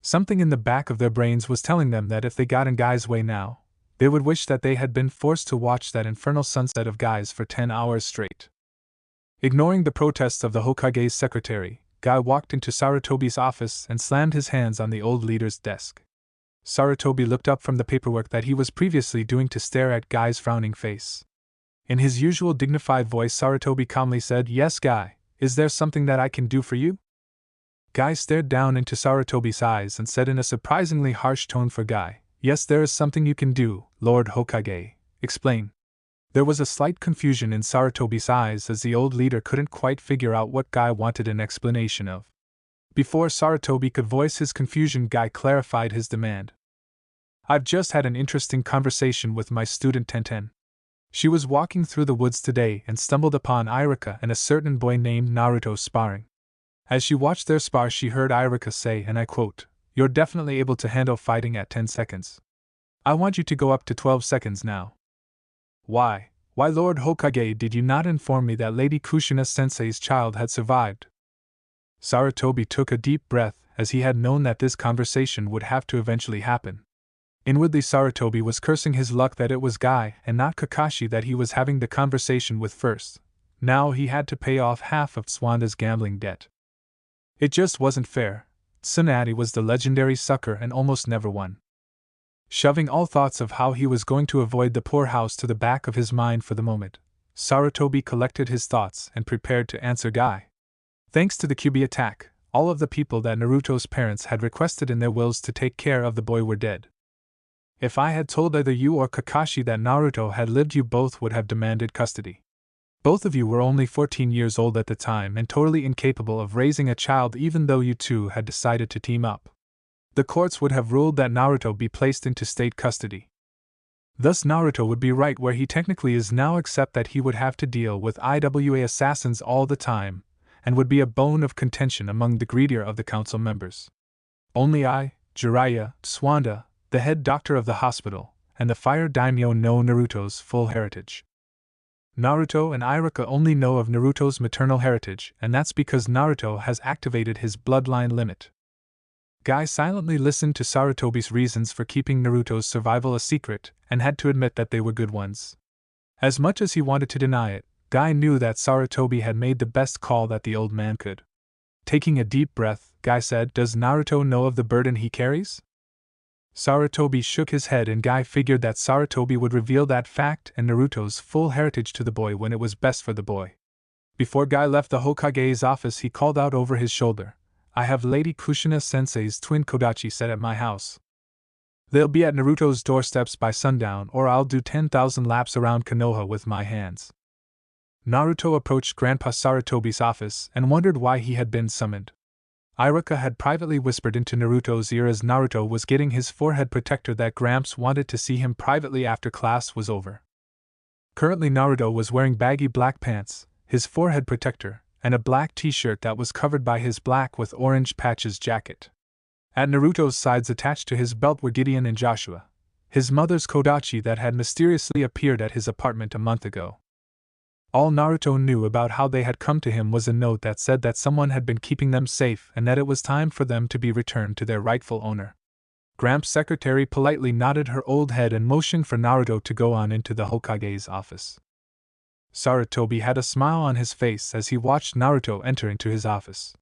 Something in the back of their brains was telling them that if they got in Guy's way now, they would wish that they had been forced to watch that infernal sunset of Guy's for 10 hours straight. Ignoring the protests of the Hokage's secretary, Guy walked into Sarutobi's office and slammed his hands on the old leader's desk. Sarutobi looked up from the paperwork that he was previously doing to stare at Guy's frowning face. In his usual dignified voice, Sarutobi calmly said, "Yes, Guy, is there something that I can do for you?" Guy stared down into Sarutobi's eyes and said in a surprisingly harsh tone for Guy, "Yes, there is something you can do, Lord Hokage. Explain." There was a slight confusion in Sarutobi's eyes as the old leader couldn't quite figure out what Guy wanted an explanation of. Before Sarutobi could voice his confusion, Guy clarified his demand. "I've just had an interesting conversation with my student Tenten. She was walking through the woods today and stumbled upon Iruka and a certain boy named Naruto sparring. As she watched their spar, she heard Iruka say, and I quote, 'You're definitely able to handle fighting at 10 seconds. I want you to go up to 12 seconds now.' Why, Lord Hokage, did you not inform me that Lady Kushina-sensei's child had survived?" Sarutobi took a deep breath, as he had known that this conversation would have to eventually happen. Inwardly, Sarutobi was cursing his luck that it was Guy and not Kakashi that he was having the conversation with first. Now he had to pay off half of Swanda's gambling debt. It just wasn't fair. Tsunade was the legendary sucker and almost never won. Shoving all thoughts of how he was going to avoid the poorhouse to the back of his mind for the moment, Sarutobi collected his thoughts and prepared to answer Guy. Thanks to the Kyuubi attack, all of the people that Naruto's parents had requested in their wills to take care of the boy were dead. If I had told either you or Kakashi that Naruto had lived, you both would have demanded custody. Both of you were only 14 years old at the time and totally incapable of raising a child, even though you two had decided to team up. The courts would have ruled that Naruto be placed into state custody. Thus Naruto would be right where he technically is now, except that he would have to deal with IWA assassins all the time, and would be a bone of contention among the greedier of the council members. Only I, Jiraiya, Swanda, the head doctor of the hospital, and the fire daimyo know Naruto's full heritage. Naruto and Iruka only know of Naruto's maternal heritage, and that's because Naruto has activated his bloodline limit. Guy silently listened to Sarutobi's reasons for keeping Naruto's survival a secret, and had to admit that they were good ones. As much as he wanted to deny it, Guy knew that Sarutobi had made the best call that the old man could. Taking a deep breath, Guy said, "Does Naruto know of the burden he carries?" Sarutobi shook his head, and Guy figured that Sarutobi would reveal that fact and Naruto's full heritage to the boy when it was best for the boy. Before Guy left the Hokage's office, he called out over his shoulder, "I have Lady Kushina-sensei's twin Kodachi set at my house. They'll be at Naruto's doorsteps by sundown, or I'll do 10,000 laps around Konoha with my hands." Naruto approached Grandpa Sarutobi's office and wondered why he had been summoned. Iruka had privately whispered into Naruto's ear as Naruto was getting his forehead protector that Gramps wanted to see him privately after class was over. Currently Naruto was wearing baggy black pants, his forehead protector, and a black t-shirt that was covered by his black with orange patches jacket. At Naruto's sides attached to his belt were Gideon and Joshua, his mother's Kodachi that had mysteriously appeared at his apartment a month ago. All Naruto knew about how they had come to him was a note that said that someone had been keeping them safe and that it was time for them to be returned to their rightful owner. Gramps' secretary politely nodded her old head and motioned for Naruto to go on into the Hokage's office. Sarutobi had a smile on his face as he watched Naruto enter into his office.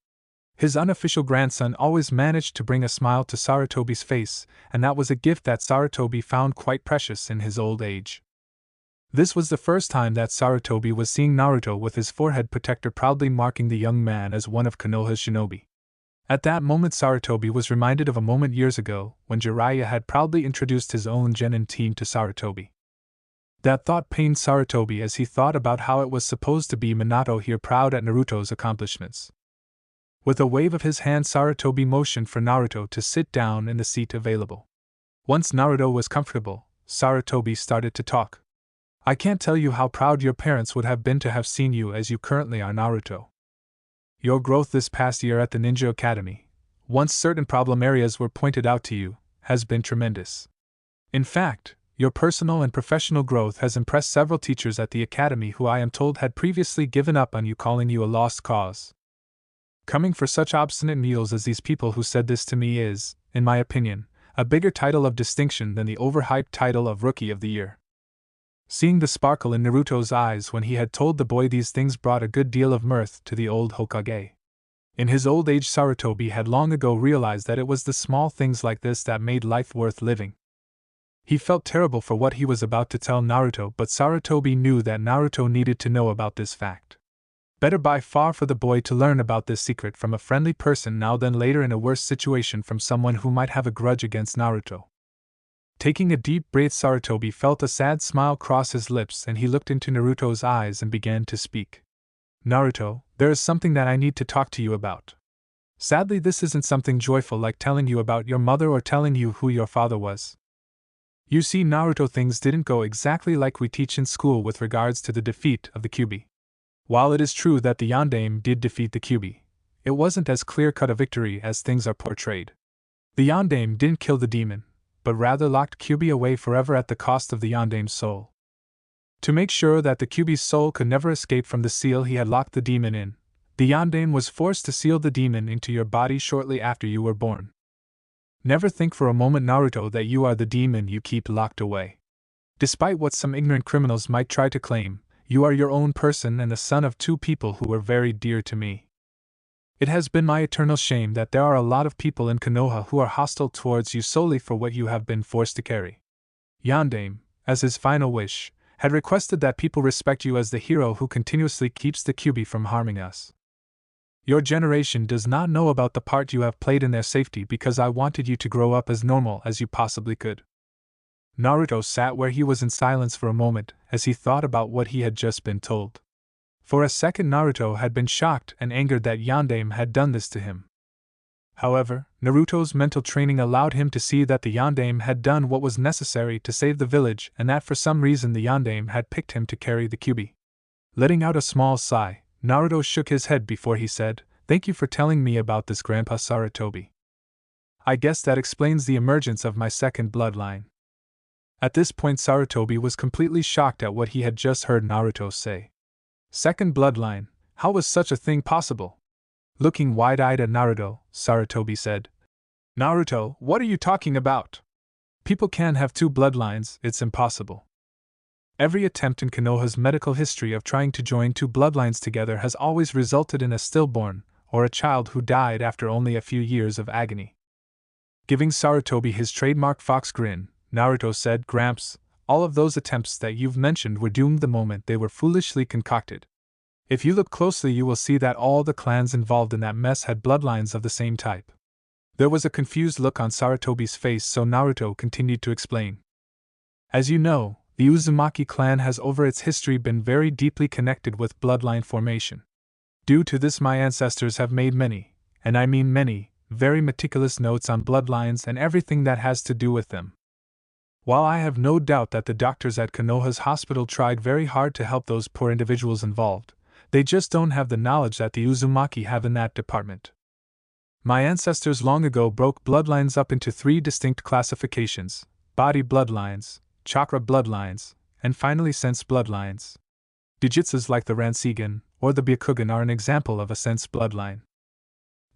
His unofficial grandson always managed to bring a smile to Sarutobi's face, and that was a gift that Sarutobi found quite precious in his old age. This was the first time that Sarutobi was seeing Naruto with his forehead protector proudly marking the young man as one of Konoha's shinobi. At that moment Sarutobi was reminded of a moment years ago when Jiraiya had proudly introduced his own genin team to Sarutobi. That thought pained Sarutobi as he thought about how it was supposed to be Minato here proud at Naruto's accomplishments. With a wave of his hand Sarutobi motioned for Naruto to sit down in the seat available. Once Naruto was comfortable, Sarutobi started to talk. I can't tell you how proud your parents would have been to have seen you as you currently are, Naruto. Your growth this past year at the Ninja Academy, once certain problem areas were pointed out to you, has been tremendous. In fact, your personal and professional growth has impressed several teachers at the academy who I am told had previously given up on you, calling you a lost cause. Coming for such obstinate mules as these people who said this to me is, in my opinion, a bigger title of distinction than the overhyped title of Rookie of the Year. Seeing the sparkle in Naruto's eyes when he had told the boy these things brought a good deal of mirth to the old Hokage. In his old age, Sarutobi had long ago realized that it was the small things like this that made life worth living. He felt terrible for what he was about to tell Naruto, but Sarutobi knew that Naruto needed to know about this fact. Better by far for the boy to learn about this secret from a friendly person now than later in a worse situation from someone who might have a grudge against Naruto. Taking a deep breath, Sarutobi felt a sad smile cross his lips and he looked into Naruto's eyes and began to speak. Naruto, there is something that I need to talk to you about. Sadly, this isn't something joyful like telling you about your mother or telling you who your father was. You see, Naruto, things didn't go exactly like we teach in school with regards to the defeat of the Kyuubi. While it is true that the Yondaime did defeat the Kyuubi, it wasn't as clear-cut a victory as things are portrayed. The Yondaime didn't kill the demon, but rather locked Kyuubi away forever at the cost of the Yondaime's soul. To make sure that the Kyuubi's soul could never escape from the seal he had locked the demon in, the Yondaime was forced to seal the demon into your body shortly after you were born. Never think for a moment, Naruto, that you are the demon you keep locked away. Despite what some ignorant criminals might try to claim, you are your own person and the son of two people who were very dear to me. It has been my eternal shame that there are a lot of people in Konoha who are hostile towards you solely for what you have been forced to carry. Yondaime, as his final wish, had requested that people respect you as the hero who continuously keeps the Kyuubi from harming us. Your generation does not know about the part you have played in their safety because I wanted you to grow up as normal as you possibly could. Naruto sat where he was in silence for a moment as he thought about what he had just been told. For a second, Naruto had been shocked and angered that Yondaime had done this to him. However, Naruto's mental training allowed him to see that the Yondaime had done what was necessary to save the village and that for some reason the Yondaime had picked him to carry the Kyuubi. Letting out a small sigh, Naruto shook his head before he said, "Thank you for telling me about this, Grandpa Sarutobi. I guess that explains the emergence of my second bloodline." At this point, Sarutobi was completely shocked at what he had just heard Naruto say. Second bloodline, how was such a thing possible? Looking wide-eyed at Naruto, Sarutobi said, "Naruto, what are you talking about? People can't have two bloodlines, it's impossible. Every attempt in Konoha's medical history of trying to join two bloodlines together has always resulted in a stillborn, or a child who died after only a few years of agony." Giving Sarutobi his trademark fox grin, Naruto said, "Gramps, all of those attempts that you've mentioned were doomed the moment they were foolishly concocted. If you look closely, you will see that all the clans involved in that mess had bloodlines of the same type." There was a confused look on Sarutobi's face, so Naruto continued to explain. "As you know, the Uzumaki clan has over its history been very deeply connected with bloodline formation. Due to this, my ancestors have made many, and I mean many, very meticulous notes on bloodlines and everything that has to do with them. While I have no doubt that the doctors at Konoha's hospital tried very hard to help those poor individuals involved, they just don't have the knowledge that the Uzumaki have in that department. My ancestors long ago broke bloodlines up into 3 distinct classifications: body bloodlines, chakra bloodlines, and finally sense bloodlines. Dojutsus like the Ransan or the Byakugan are an example of a sense bloodline.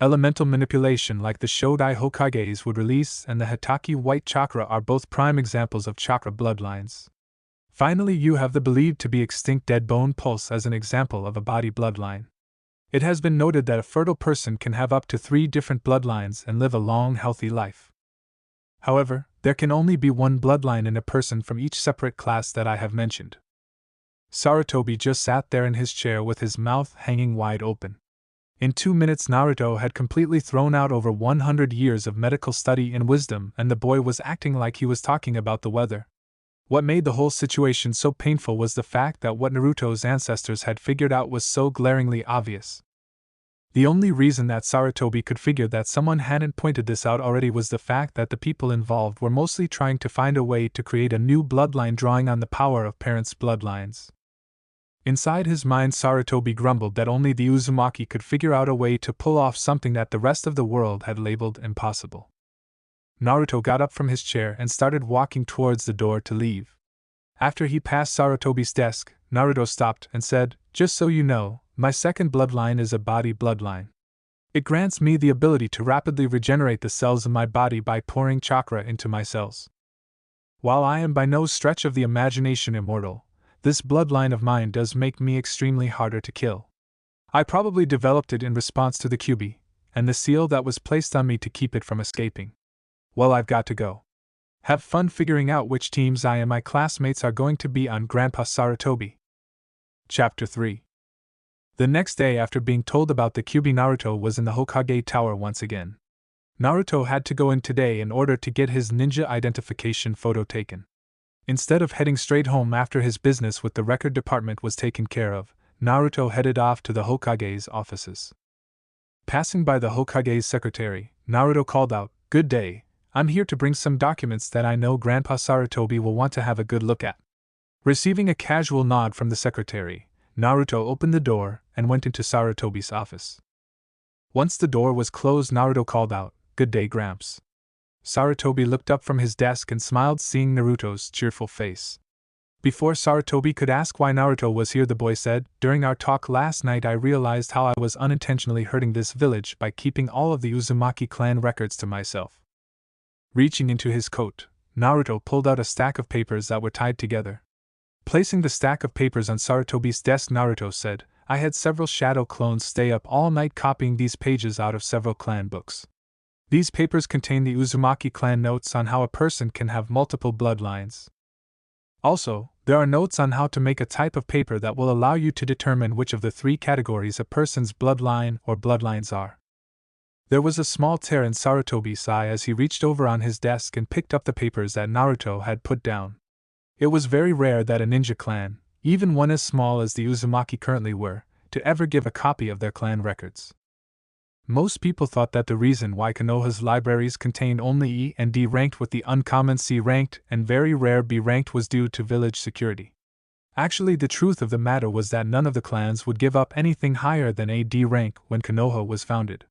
Elemental manipulation like the Shodai Hokages would release and the Hitaki white chakra are both prime examples of chakra bloodlines. Finally, you have the believed to be extinct dead bone pulse as an example of a body bloodline. It has been noted that a fertile person can have up to 3 different bloodlines and live a long, healthy life. However, there can only be one bloodline in a person from each separate class that I have mentioned." Sarutobi just sat there in his chair with his mouth hanging wide open. In 2 minutes, Naruto had completely thrown out over 100 years of medical study and wisdom, and the boy was acting like he was talking about the weather. What made the whole situation so painful was the fact that what Naruto's ancestors had figured out was so glaringly obvious. The only reason that Sarutobi could figure that someone hadn't pointed this out already was the fact that the people involved were mostly trying to find a way to create a new bloodline drawing on the power of parents' bloodlines. Inside his mind, Sarutobi grumbled that only the Uzumaki could figure out a way to pull off something that the rest of the world had labeled impossible. Naruto got up from his chair and started walking towards the door to leave. After he passed Sarutobi's desk, Naruto stopped and said, "Just so you know, my second bloodline is a body bloodline. It grants me the ability to rapidly regenerate the cells in my body by pouring chakra into my cells. While I am by no stretch of the imagination immortal, this bloodline of mine does make me extremely harder to kill. I probably developed it in response to the Kyuubi, and the seal that was placed on me to keep it from escaping. Well, I've got to go. Have fun figuring out which teams I and my classmates are going to be on, Grandpa Sarutobi." Chapter 3. The next day, after being told about the Kyuubi, Naruto was in the Hokage Tower once again. Naruto had to go in today in order to get his ninja identification photo taken. Instead of heading straight home after his business with the record department was taken care of, Naruto headed off to the Hokage's offices. Passing by the Hokage's secretary, Naruto called out, "Good day, I'm here to bring some documents that I know Grandpa Sarutobi will want to have a good look at." Receiving a casual nod from the secretary, Naruto opened the door and went into Sarutobi's office. Once the door was closed, Naruto called out, "Good day, Gramps." Sarutobi looked up from his desk and smiled, seeing Naruto's cheerful face. Before Sarutobi could ask why Naruto was here, the boy said, "During our talk last night I realized how I was unintentionally hurting this village by keeping all of the Uzumaki clan records to myself." Reaching into his coat, Naruto pulled out a stack of papers that were tied together. Placing the stack of papers on Sarutobi's desk, Naruto said, "I had several shadow clones stay up all night copying these pages out of several clan books. These papers contain the Uzumaki clan notes on how a person can have multiple bloodlines. Also, there are notes on how to make a type of paper that will allow you to determine which of the three categories a person's bloodline or bloodlines are." There was a small tear in Sarutobi's eye as he reached over on his desk and picked up the papers that Naruto had put down. It was very rare that a ninja clan, even one as small as the Uzumaki currently were, to ever give a copy of their clan records. Most people thought that the reason why Konoha's libraries contained only E and D ranked with the uncommon C ranked and very rare B ranked was due to village security. Actually, the truth of the matter was that none of the clans would give up anything higher than a D rank when Konoha was founded.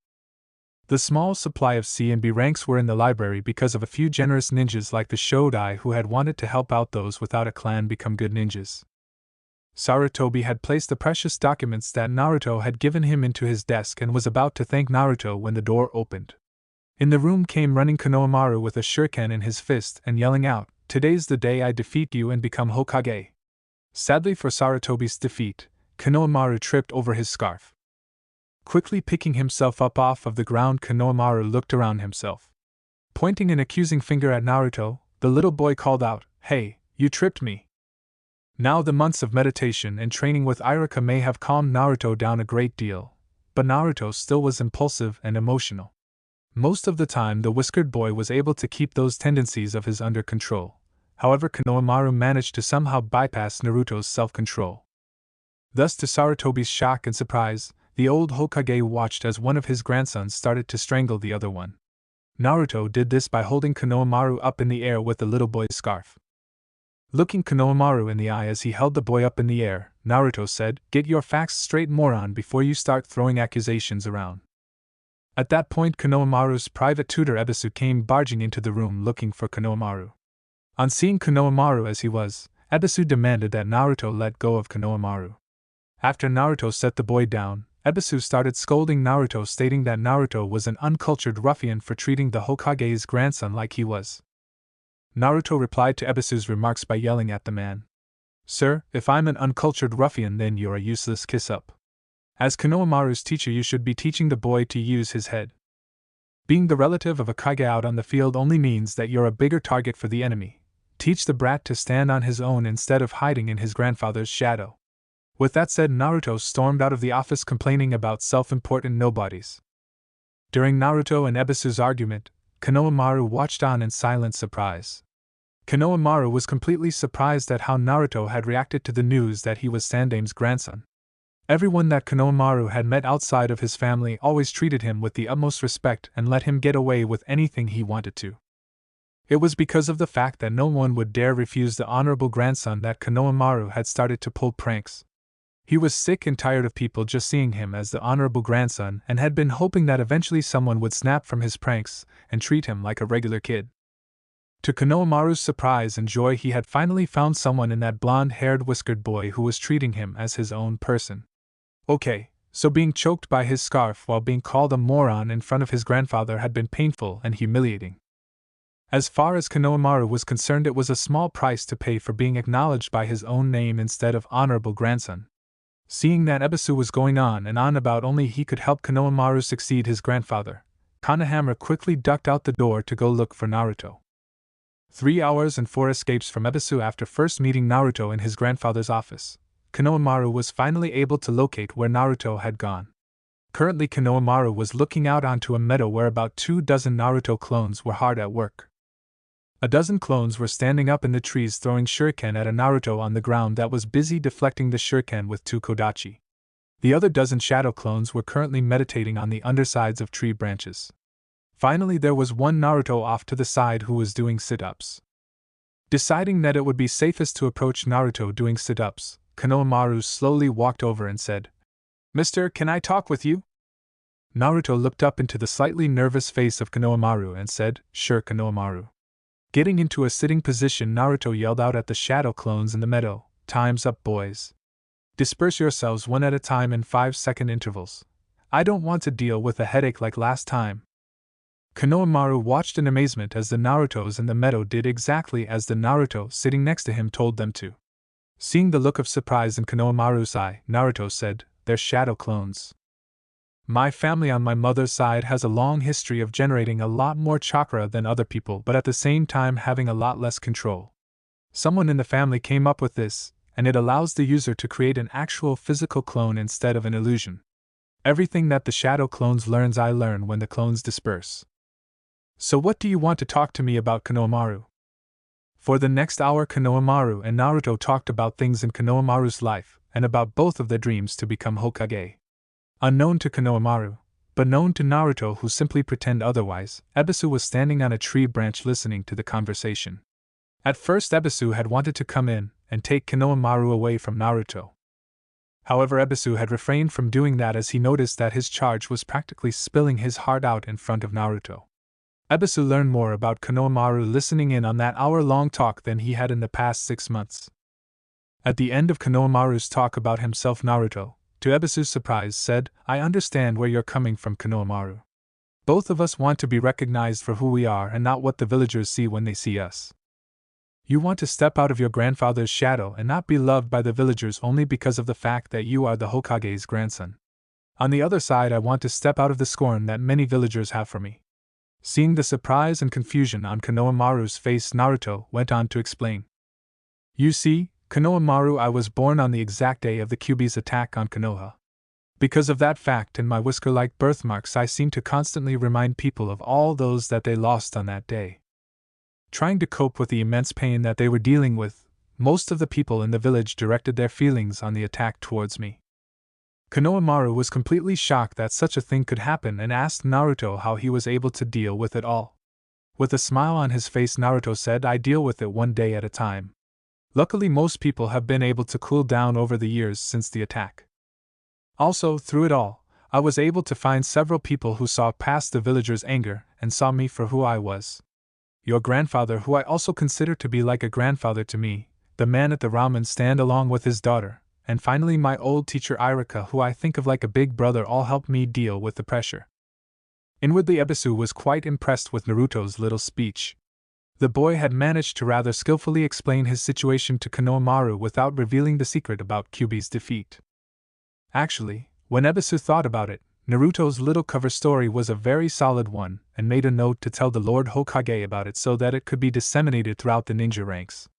The small supply of C and B ranks were in the library because of a few generous ninjas like the Shodai who had wanted to help out those without a clan become good ninjas. Sarutobi had placed the precious documents that Naruto had given him into his desk and was about to thank Naruto when the door opened. In the room came running Konohamaru with a shuriken in his fist and yelling out, "Today's the day I defeat you and become Hokage." Sadly for Sarutobi's defeat, Konohamaru tripped over his scarf. Quickly picking himself up off of the ground, Konohamaru looked around himself. Pointing an accusing finger at Naruto, the little boy called out, "Hey, you tripped me." Now the months of meditation and training with Iruka may have calmed Naruto down a great deal, but Naruto still was impulsive and emotional. Most of the time the whiskered boy was able to keep those tendencies of his under control. However, Konohamaru managed to somehow bypass Naruto's self-control. Thus, to Sarutobi's shock and surprise, the old Hokage watched as one of his grandsons started to strangle the other one. Naruto did this by holding Konohamaru up in the air with the little boy's scarf. Looking Konohamaru in the eye as he held the boy up in the air, Naruto said, "Get your facts straight, moron, before you start throwing accusations around." At that point, Konohamaru's private tutor Ebisu came barging into the room looking for Konohamaru. On seeing Konohamaru as he was, Ebisu demanded that Naruto let go of Konohamaru. After Naruto set the boy down, Ebisu started scolding Naruto, stating that Naruto was an uncultured ruffian for treating the Hokage's grandson like he was. Naruto replied to Ebisu's remarks by yelling at the man, "Sir, if I'm an uncultured ruffian, then you're a useless kiss-up. As Konohamaru's teacher, you should be teaching the boy to use his head. Being the relative of a Kage out on the field only means that you're a bigger target for the enemy. Teach the brat to stand on his own instead of hiding in his grandfather's shadow." With that said, Naruto stormed out of the office complaining about self-important nobodies. During Naruto and Ebisu's argument, Konohamaru watched on in silent surprise. Konohamaru was completely surprised at how Naruto had reacted to the news that he was Sandame's grandson. Everyone that Konohamaru had met outside of his family always treated him with the utmost respect and let him get away with anything he wanted to. It was because of the fact that no one would dare refuse the honorable grandson that Konohamaru had started to pull pranks. He was sick and tired of people just seeing him as the honorable grandson and had been hoping that eventually someone would snap from his pranks and treat him like a regular kid. To Konohamaru's surprise and joy, he had finally found someone in that blonde-haired whiskered boy who was treating him as his own person. Okay, so being choked by his scarf while being called a moron in front of his grandfather had been painful and humiliating. As far as Konohamaru was concerned, it was a small price to pay for being acknowledged by his own name instead of honorable grandson. Seeing that Ebisu was going on and on about only he could help Konohamaru succeed his grandfather, Konohamaru quickly ducked out the door to go look for Naruto. 3 hours and 4 escapes from Ebisu after first meeting Naruto in his grandfather's office, Konohamaru was finally able to locate where Naruto had gone. Currently, Konohamaru was looking out onto a meadow where about 24 Naruto clones were hard at work. 12 clones were standing up in the trees throwing shuriken at a Naruto on the ground that was busy deflecting the shuriken with 2 kodachi. The other 12 shadow clones were currently meditating on the undersides of tree branches. Finally, there was one Naruto off to the side who was doing sit-ups. Deciding that it would be safest to approach Naruto doing sit-ups, Konohamaru slowly walked over and said, "Mister, can I talk with you?" Naruto looked up into the slightly nervous face of Konohamaru and said, "Sure, Konohamaru." Getting into a sitting position, Naruto yelled out at the shadow clones in the meadow, "Time's up, boys. Disperse yourselves one at a time in 5-second intervals. I don't want to deal with a headache like last time." Konohamaru watched in amazement as the Narutos in the meadow did exactly as the Naruto sitting next to him told them to. Seeing the look of surprise in Konohamaru's eye, Naruto said, "They're shadow clones. My family on my mother's side has a long history of generating a lot more chakra than other people, but at the same time having a lot less control. Someone in the family came up with this, and it allows the user to create an actual physical clone instead of an illusion. Everything that the shadow clones learns I learn when the clones disperse. So what do you want to talk to me about, Konohamaru?" For the next hour, Konohamaru and Naruto talked about things in Konohamaru's life, and about both of their dreams to become Hokage. Unknown to Konohamaru, but known to Naruto who simply pretend otherwise, Ebisu was standing on a tree branch listening to the conversation. At first, Ebisu had wanted to come in and take Konohamaru away from Naruto. However, Ebisu had refrained from doing that as he noticed that his charge was practically spilling his heart out in front of Naruto. Ebisu learned more about Konohamaru listening in on that hour-long talk than he had in the past 6 months. At the end of Konohamaru's talk about himself, Naruto, to Ebisu's surprise, said, "I understand where you're coming from, Konohamaru. Both of us want to be recognized for who we are and not what the villagers see when they see us. You want to step out of your grandfather's shadow and not be loved by the villagers only because of the fact that you are the Hokage's grandson. On the other side, I want to step out of the scorn that many villagers have for me." Seeing the surprise and confusion on Konohamaru's face, Naruto went on to explain. "You see, Konohamaru, I was born on the exact day of the Kyuubi's attack on Konoha. Because of that fact and my whisker-like birthmarks, I seem to constantly remind people of all those that they lost on that day. Trying to cope with the immense pain that they were dealing with, most of the people in the village directed their feelings on the attack towards me." Konohamaru was completely shocked that such a thing could happen and asked Naruto how he was able to deal with it all. With a smile on his face, Naruto said, "I deal with it one day at a time. Luckily, most people have been able to cool down over the years since the attack. Also, through it all, I was able to find several people who saw past the villagers' anger and saw me for who I was. Your grandfather, who I also consider to be like a grandfather to me, the man at the ramen stand along with his daughter, and finally my old teacher Iruka, who I think of like a big brother, all helped me deal with the pressure." Inwardly, Ebisu was quite impressed with Naruto's little speech. The boy had managed to rather skillfully explain his situation to Konohamaru without revealing the secret about Kyuubi's defeat. Actually, when Ebisu thought about it, Naruto's little cover story was a very solid one, and made a note to tell the Lord Hokage about it so that it could be disseminated throughout the ninja ranks.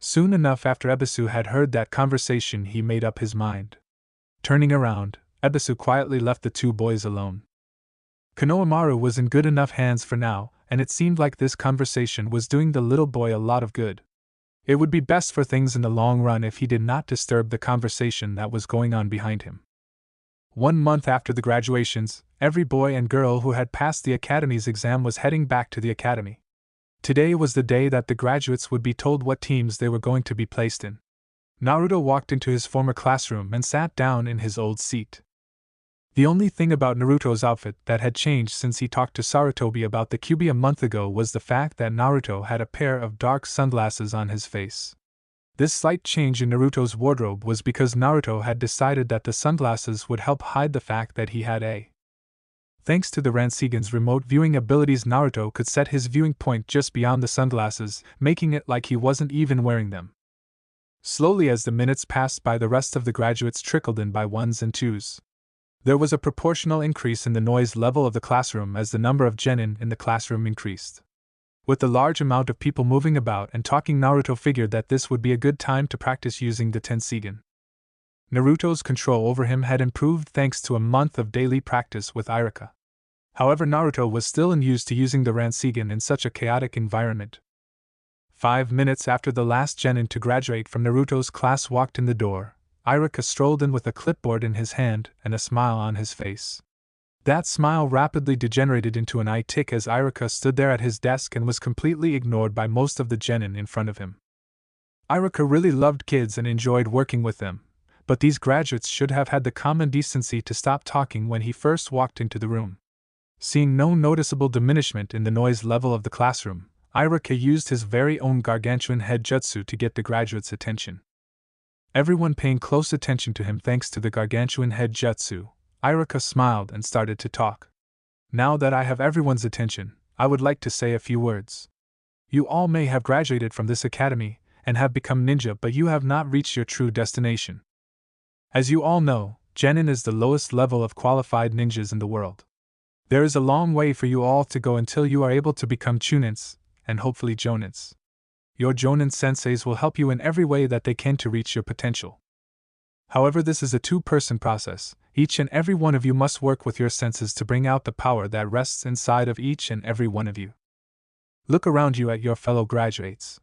Soon enough after Ebisu had heard that conversation, he made up his mind. Turning around, Ebisu quietly left the 2 boys alone. Konohamaru was in good enough hands for now, and it seemed like this conversation was doing the little boy a lot of good. It would be best for things in the long run if he did not disturb the conversation that was going on behind him. 1 month after the graduations, every boy and girl who had passed the academy's exam was heading back to the academy. Today was the day that the graduates would be told what teams they were going to be placed in. Naruto walked into his former classroom and sat down in his old seat. The only thing about Naruto's outfit that had changed since he talked to Sarutobi about the Kyuubi a month ago was the fact that Naruto had a pair of dark sunglasses on his face. This slight change in Naruto's wardrobe was because Naruto had decided that the sunglasses would help hide the fact that he had a. Thanks to the Ransan's remote viewing abilities, Naruto could set his viewing point just beyond the sunglasses, making it like he wasn't even wearing them. Slowly, as the minutes passed by, the rest of the graduates trickled in by ones and twos. There was a proportional increase in the noise level of the classroom as the number of genin in the classroom increased. With the large amount of people moving about and talking, Naruto figured that this would be a good time to practice using the Tensigen. Naruto's control over him had improved thanks to a month of daily practice with Iruka. However, Naruto was still unused to using the Ransan in such a chaotic environment. 5 minutes after the last genin to graduate from Naruto's class walked in the door, Iruka strolled in with a clipboard in his hand and a smile on his face. That smile rapidly degenerated into an eye tick as Iruka stood there at his desk and was completely ignored by most of the genin in front of him. Iruka really loved kids and enjoyed working with them, but these graduates should have had the common decency to stop talking when he first walked into the room. Seeing no noticeable diminishment in the noise level of the classroom, Iruka used his very own gargantuan head jutsu to get the graduates' attention. Everyone paying close attention to him thanks to the gargantuan head jutsu, Iruka smiled and started to talk. Now that I have everyone's attention, I would like to say a few words. You all may have graduated from this academy and have become ninja, but you have not reached your true destination. As you all know, genin is the lowest level of qualified ninjas in the world. There is a long way for you all to go until you are able to become chunins, and hopefully jonins. Your jonin senseis will help you in every way that they can to reach your potential. However, this is a two-person process. Each and every one of you must work with your senses to bring out the power that rests inside of each and every one of you. Look around you at your fellow graduates.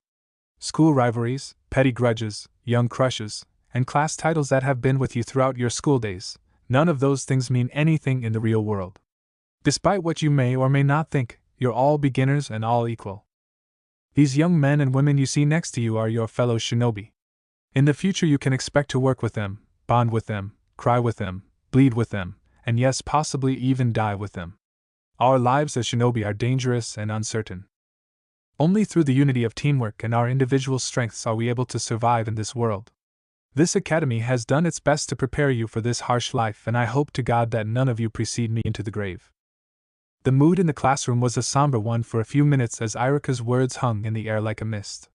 School rivalries, petty grudges, young crushes, and class titles that have been with you throughout your school days, none of those things mean anything in the real world. Despite what you may or may not think, you're all beginners and all equal. These young men and women you see next to you are your fellow shinobi. In the future you can expect to work with them, bond with them, cry with them, bleed with them, and yes, possibly even die with them. Our lives as shinobi are dangerous and uncertain. Only through the unity of teamwork and our individual strengths are we able to survive in this world. This academy has done its best to prepare you for this harsh life, and I hope to God that none of you precede me into the grave. The mood in the classroom was a somber one for a few minutes as Iruka's words hung in the air like a mist.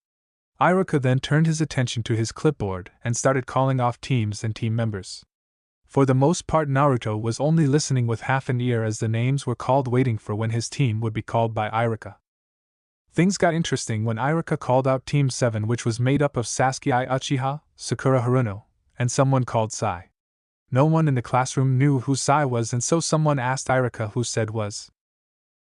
Iruka then turned his attention to his clipboard and started calling off teams and team members. For the most part, Naruto was only listening with half an ear as the names were called, waiting for when his team would be called by Iruka. Things got interesting when Iruka called out Team 7, which was made up of Sasuke Uchiha, Sakura Haruno, and someone called Sai. No one in the classroom knew who Sai was, and so someone asked Iruka who said was.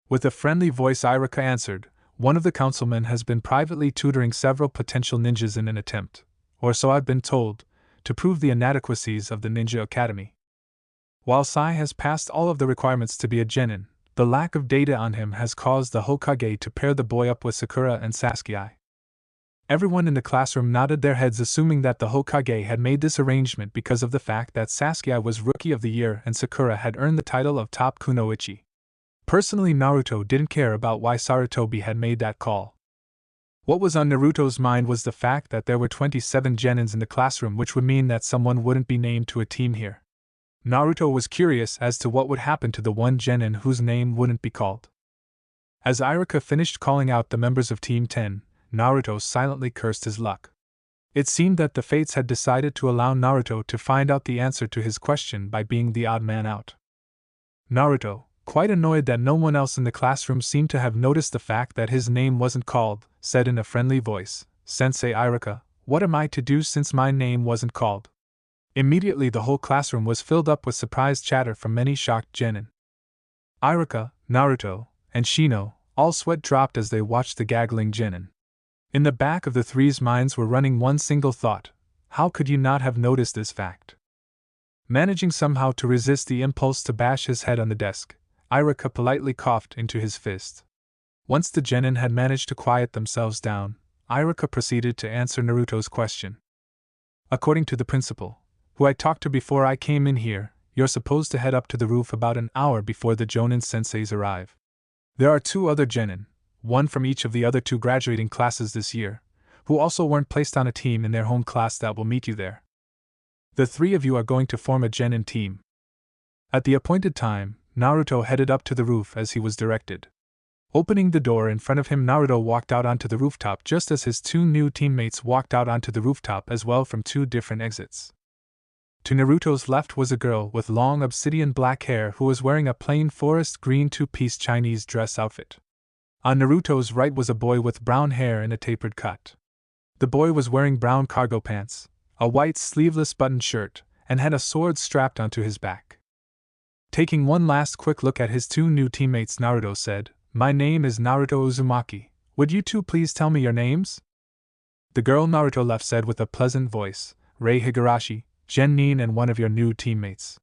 With a friendly voice, Iruka answered, "One of the councilmen has been privately tutoring several potential ninjas in an attempt, or so I've been told, to prove the inadequacies of the Ninja Academy. While Sai has passed all of the requirements to be a genin, the lack of data on him has caused the Hokage to pair the boy up with Sakura and Sasuke." Everyone in the classroom nodded their heads, assuming that the Hokage had made this arrangement because of the fact that Sasuke was Rookie of the Year and Sakura had earned the title of Top Kunoichi. Personally, Naruto didn't care about why Sarutobi had made that call. What was on Naruto's mind was the fact that there were 27 genins in the classroom, which would mean that someone wouldn't be named to a team here. Naruto was curious as to what would happen to the one genin whose name wouldn't be called. As Iruka finished calling out the members of Team 10, Naruto silently cursed his luck. It seemed that the fates had decided to allow Naruto to find out the answer to his question by being the odd man out. Naruto, quite annoyed that no one else in the classroom seemed to have noticed the fact that his name wasn't called, said in a friendly voice, "Sensei Iruka, what am I to do since my name wasn't called?" Immediately the whole classroom was filled up with surprised chatter from many shocked genin. Iruka, Naruto, and Shino, all sweat dropped as they watched the gaggling genin. In the back of the three's minds were running one single thought: how could you not have noticed this fact? Managing somehow to resist the impulse to bash his head on the desk, Iruka politely coughed into his fist. Once the genin had managed to quiet themselves down, Iruka proceeded to answer Naruto's question. According to the principal, who I talked to before I came in here, you're supposed to head up to the roof about an hour before the Jonin senseis arrive. There are 2 other genin, one from each of the other 2 graduating classes this year, who also weren't placed on a team in their home class that will meet you there. The 3 of you are going to form a genin team. At the appointed time, Naruto headed up to the roof as he was directed. Opening the door in front of him, Naruto walked out onto the rooftop just as his 2 new teammates walked out onto the rooftop as well from 2 different exits. To Naruto's left was a girl with long obsidian black hair who was wearing a plain forest green 2-piece Chinese dress outfit. On Naruto's right was a boy with brown hair and a tapered cut. The boy was wearing brown cargo pants, a white sleeveless button shirt, and had a sword strapped onto his back. Taking one last quick look at his 2 new teammates, Naruto said, "My name is Naruto Uzumaki. Would you 2 please tell me your names?" The girl Naruto left said with a pleasant voice, "Rei Higurashi, Genin, and one of your new teammates."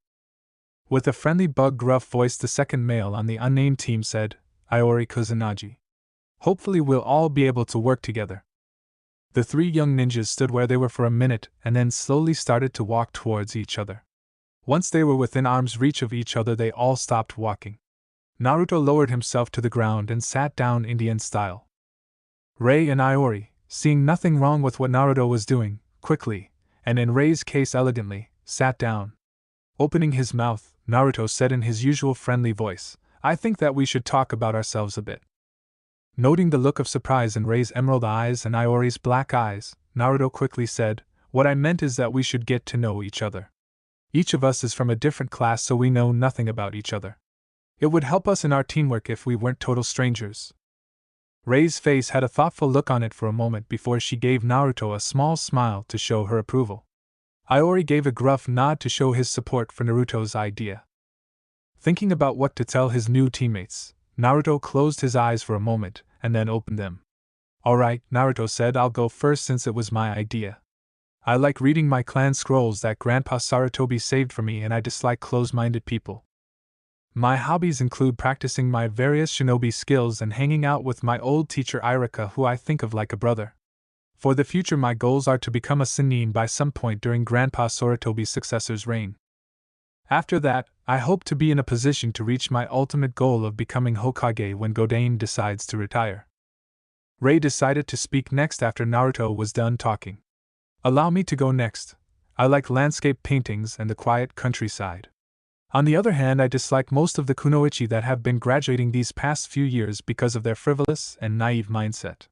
With a friendly bug gruff voice, the second male on the unnamed team said, "Iori Kusanagi. Hopefully we'll all be able to work together." The 3 young ninjas stood where they were for a minute and then slowly started to walk towards each other. Once they were within arm's reach of each other, they all stopped walking. Naruto lowered himself to the ground and sat down Indian style. Rei and Iori, seeing nothing wrong with what Naruto was doing, quickly, and in Rei's case elegantly, sat down. Opening his mouth, Naruto said in his usual friendly voice, "I think that we should talk about ourselves a bit." Noting the look of surprise in Rei's emerald eyes and Iori's black eyes, Naruto quickly said, "What I meant is that we should get to know each other. Each of us is from a different class, so we know nothing about each other. It would help us in our teamwork if we weren't total strangers." Rei's face had a thoughtful look on it for a moment before she gave Naruto a small smile to show her approval. Iori gave a gruff nod to show his support for Naruto's idea. Thinking about what to tell his new teammates, Naruto closed his eyes for a moment and then opened them. "Alright," Naruto said, "I'll go first since it was my idea. I like reading my clan scrolls that Grandpa Sarutobi saved for me, and I dislike close-minded people. My hobbies include practicing my various shinobi skills and hanging out with my old teacher Iruka, who I think of like a brother. For the future, my goals are to become a Sannin by some point during Grandpa Sarutobi's successor's reign. After that, I hope to be in a position to reach my ultimate goal of becoming Hokage when Godain decides to retire." Rei decided to speak next after Naruto was done talking. "Allow me to go next. I like landscape paintings and the quiet countryside. On the other hand, I dislike most of the kunoichi that have been graduating these past few years because of their frivolous and naive mindset.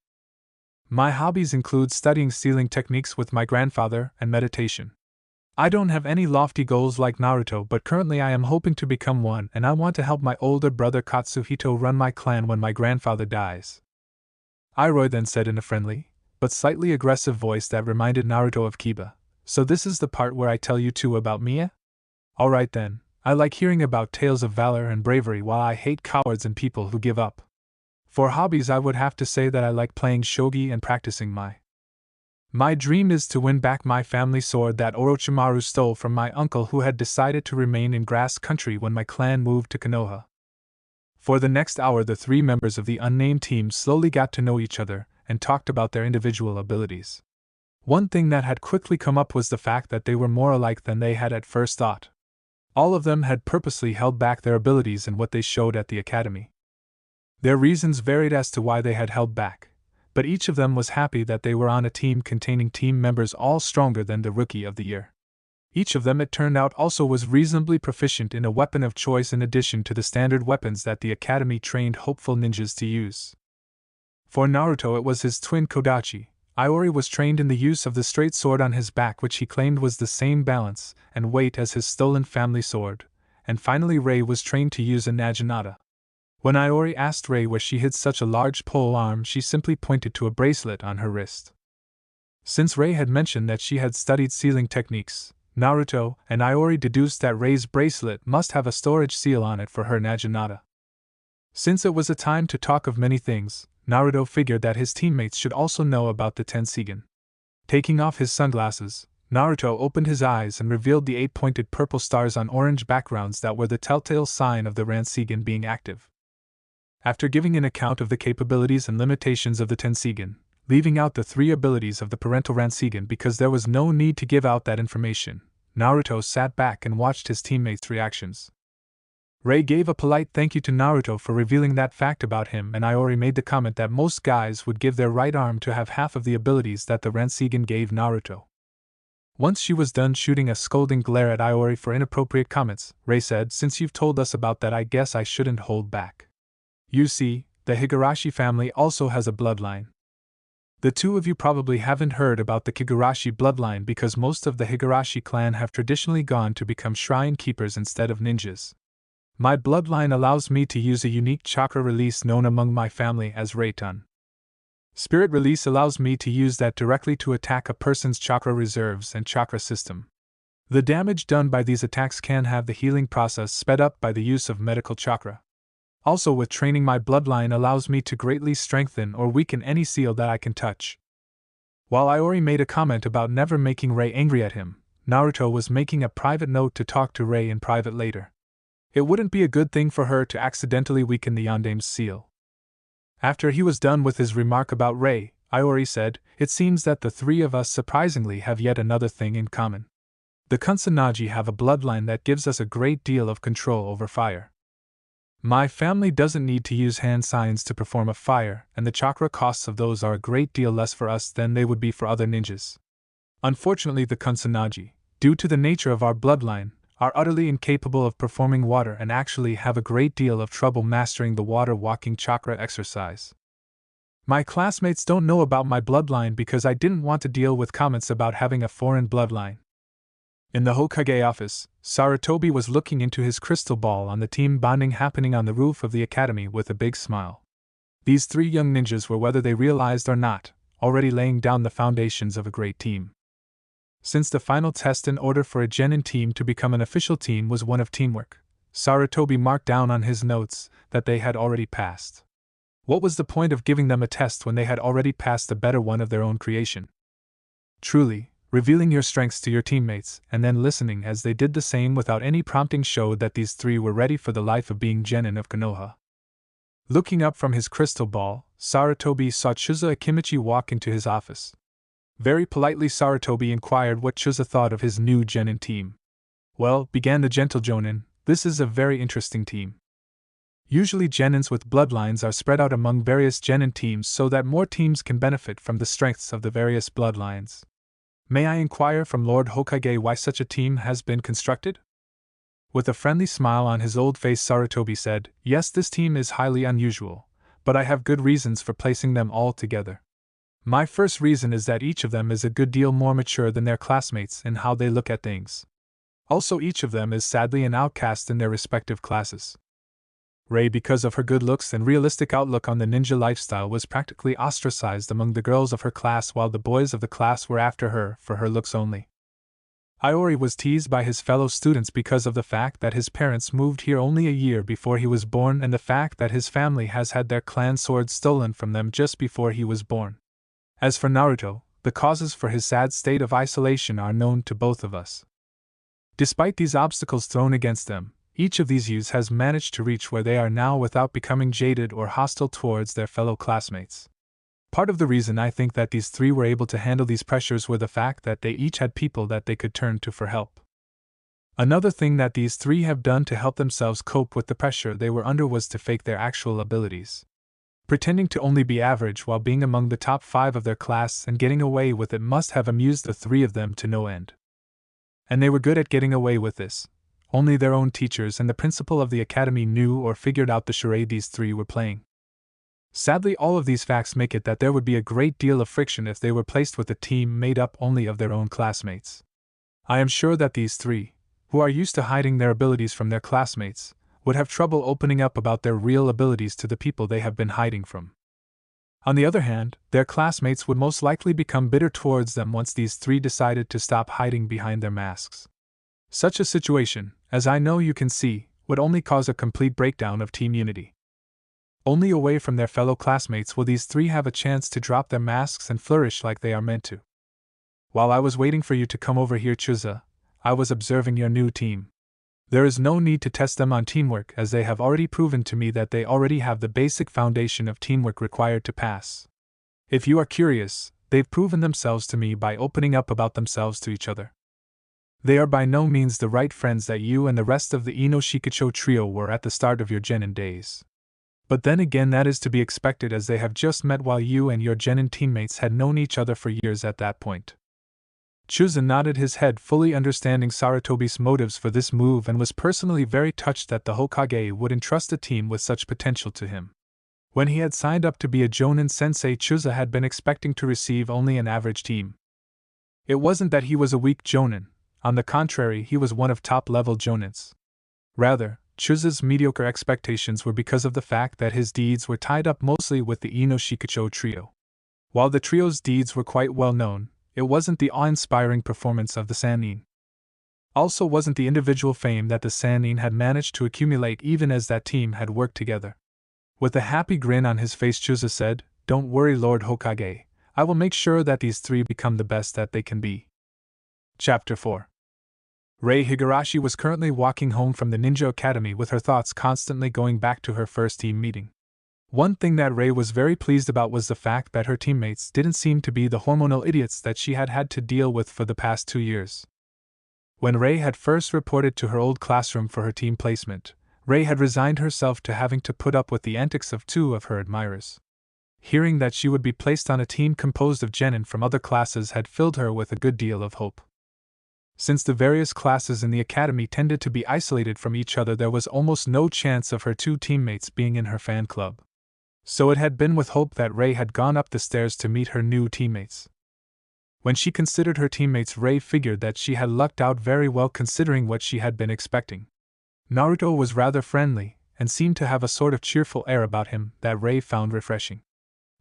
My hobbies include studying sealing techniques with my grandfather and meditation. I don't have any lofty goals like Naruto, but currently I am hoping to become one, and I want to help my older brother Katsuhito run my clan when my grandfather dies." Iroh then said in a friendly, but slightly aggressive voice that reminded Naruto of Kiba, "So this is the part where I tell you 2 about me? Alright then. I like hearing about tales of valor and bravery, while I hate cowards and people who give up. For hobbies, I would have to say that I like playing shogi and practicing my dream is to win back my family sword that Orochimaru stole from my uncle, who had decided to remain in grass country when my clan moved to Konoha." For the next hour, the 3 members of the unnamed team slowly got to know each other and talked about their individual abilities. One thing that had quickly come up was the fact that they were more alike than they had at first thought. All of them had purposely held back their abilities in what they showed at the academy. Their reasons varied as to why they had held back, but each of them was happy that they were on a team containing team members all stronger than the Rookie of the Year. Each of them, it turned out, also was reasonably proficient in a weapon of choice in addition to the standard weapons that the academy trained hopeful ninjas to use. For Naruto, it was his twin Kodachi. Iori was trained in the use of the straight sword on his back, which he claimed was the same balance and weight as his stolen family sword, and finally Rei was trained to use a naginata. When Iori asked Rei where she hid such a large pole arm, she simply pointed to a bracelet on her wrist. Since Rei had mentioned that she had studied sealing techniques, Naruto and Iori deduced that Rei's bracelet must have a storage seal on it for her naginata. Since it was a time to talk of many things, Naruto figured that his teammates should also know about the Tensigen. Taking off his sunglasses, Naruto opened his eyes and revealed the 8-pointed purple stars on orange backgrounds that were the telltale sign of the Ransan being active. After giving an account of the capabilities and limitations of the Tenseigan, leaving out the 3 abilities of the parental Ransan because there was no need to give out that information, Naruto sat back and watched his teammates' reactions. Ray gave a polite thank you to Naruto for revealing that fact about him, and Iori made the comment that most guys would give their right arm to have half of the abilities that the Ransan gave Naruto. Once she was done shooting a scolding glare at Iori for inappropriate comments, Ray said, "Since you've told us about that, I guess I shouldn't hold back. You see, the Higurashi family also has a bloodline. The 2 of you probably haven't heard about the Higurashi bloodline because most of the Higurashi clan have traditionally gone to become shrine keepers instead of ninjas. My bloodline allows me to use a unique chakra release known among my family as Reitan. Spirit release allows me to use that directly to attack a person's chakra reserves and chakra system. The damage done by these attacks can have the healing process sped up by the use of medical chakra. Also, with training, my bloodline allows me to greatly strengthen or weaken any seal that I can touch." While Iori made a comment about never making Ray angry at him, Naruto was making a private note to talk to Ray in private later. It wouldn't be a good thing for her to accidentally weaken the Yandame's seal. After he was done with his remark about Ray, Iori said, "It seems that the 3 of us surprisingly have yet another thing in common. The Kusanagi have a bloodline that gives us a great deal of control over fire. My family doesn't need to use hand signs to perform a fire, and the chakra costs of those are a great deal less for us than they would be for other ninjas. Unfortunately, the Kusanagi, due to the nature of our bloodline, are utterly incapable of performing water and actually have a great deal of trouble mastering the water walking chakra exercise. My classmates don't know about my bloodline because I didn't want to deal with comments about having a foreign bloodline." In the Hokage office, Sarutobi was looking into his crystal ball on the team bonding happening on the roof of the academy with a big smile. These 3 young ninjas were, whether they realized or not, already laying down the foundations of a great team. Since the final test in order for a genin team to become an official team was one of teamwork, Sarutobi marked down on his notes that they had already passed. What was the point of giving them a test when they had already passed a better one of their own creation? Truly, revealing your strengths to your teammates and then listening as they did the same without any prompting showed that these 3 were ready for the life of being genin of Konoha. Looking up from his crystal ball, Sarutobi saw Chusa Akimichi walk into his office. Very politely, Sarutobi inquired what Chusa thought of his new genin team. "Well," began the gentle jonin, "this is a very interesting team. Usually genins with bloodlines are spread out among various genin teams so that more teams can benefit from the strengths of the various bloodlines. May I inquire from Lord Hokage why such a team has been constructed?" With a friendly smile on his old face, Sarutobi said, "Yes, this team is highly unusual, but I have good reasons for placing them all together. My first reason is that each of them is a good deal more mature than their classmates in how they look at things. Also, each of them is sadly an outcast in their respective classes. Ray, because of her good looks and realistic outlook on the ninja lifestyle, was practically ostracized among the girls of her class, while the boys of the class were after her for her looks only. Iori was teased by his fellow students because of the fact that his parents moved here only a year before he was born and the fact that his family has had their clan swords stolen from them just before he was born. As for Naruto, the causes for his sad state of isolation are known to both of us. Despite these obstacles thrown against them, each of these youths has managed to reach where they are now without becoming jaded or hostile towards their fellow classmates. Part of the reason I think that these 3 were able to handle these pressures were the fact that they each had people that they could turn to for help. Another thing that these 3 have done to help themselves cope with the pressure they were under was to fake their actual abilities. Pretending to only be average while being among the top 5 of their class and getting away with it must have amused the 3 of them to no end. And they were good at getting away with this. Only their own teachers and the principal of the academy knew or figured out the charade these 3 were playing. Sadly, all of these facts make it that there would be a great deal of friction if they were placed with a team made up only of their own classmates. I am sure that these 3, who are used to hiding their abilities from their classmates, would have trouble opening up about their real abilities to the people they have been hiding from. On the other hand, their classmates would most likely become bitter towards them once these 3 decided to stop hiding behind their masks. Such a situation, as I know you can see, would only cause a complete breakdown of team unity. Only away from their fellow classmates will these 3 have a chance to drop their masks and flourish like they are meant to. While I was waiting for you to come over here, Chuza, I was observing your new team. There is no need to test them on teamwork, as they have already proven to me that they already have the basic foundation of teamwork required to pass. If you are curious, they've proven themselves to me by opening up about themselves to each other. They are by no means the right friends that you and the rest of the Ino-Shikicho trio were at the start of your genin days. But then again, that is to be expected, as they have just met while you and your genin teammates had known each other for years at that point. Chuza nodded his head, fully understanding Sarutobi's motives for this move, and was personally very touched that the Hokage would entrust a team with such potential to him. When he had signed up to be a Jonin sensei, Chuza had been expecting to receive only an average team. It wasn't that he was a weak Jonin, on the contrary, he was one of top-level Jonins. Rather, Chuza's mediocre expectations were because of the fact that his deeds were tied up mostly with the Ino-Shikicho trio. While the trio's deeds were quite well known, it wasn't the awe-inspiring performance of the Sannin. Also wasn't the individual fame that the Sannin had managed to accumulate even as that team had worked together. With a happy grin on his face, Chuza said, "Don't worry, Lord Hokage, I will make sure that these three become the best that they can be." Chapter 4. Rei Higurashi was currently walking home from the Ninja Academy with her thoughts constantly going back to her first team meeting. One thing that Rei was very pleased about was the fact that her teammates didn't seem to be the hormonal idiots that she had had to deal with for the past 2 years. When Rei had first reported to her old classroom for her team placement, Rei had resigned herself to having to put up with the antics of 2 of her admirers. Hearing that she would be placed on a team composed of genin from other classes had filled her with a good deal of hope. Since the various classes in the academy tended to be isolated from each other, there was almost no chance of her 2 teammates being in her fan club. So it had been with hope that Rei had gone up the stairs to meet her new teammates. When she considered her teammates, Rei figured that she had lucked out very well considering what she had been expecting. Naruto was rather friendly, and seemed to have a sort of cheerful air about him that Rei found refreshing.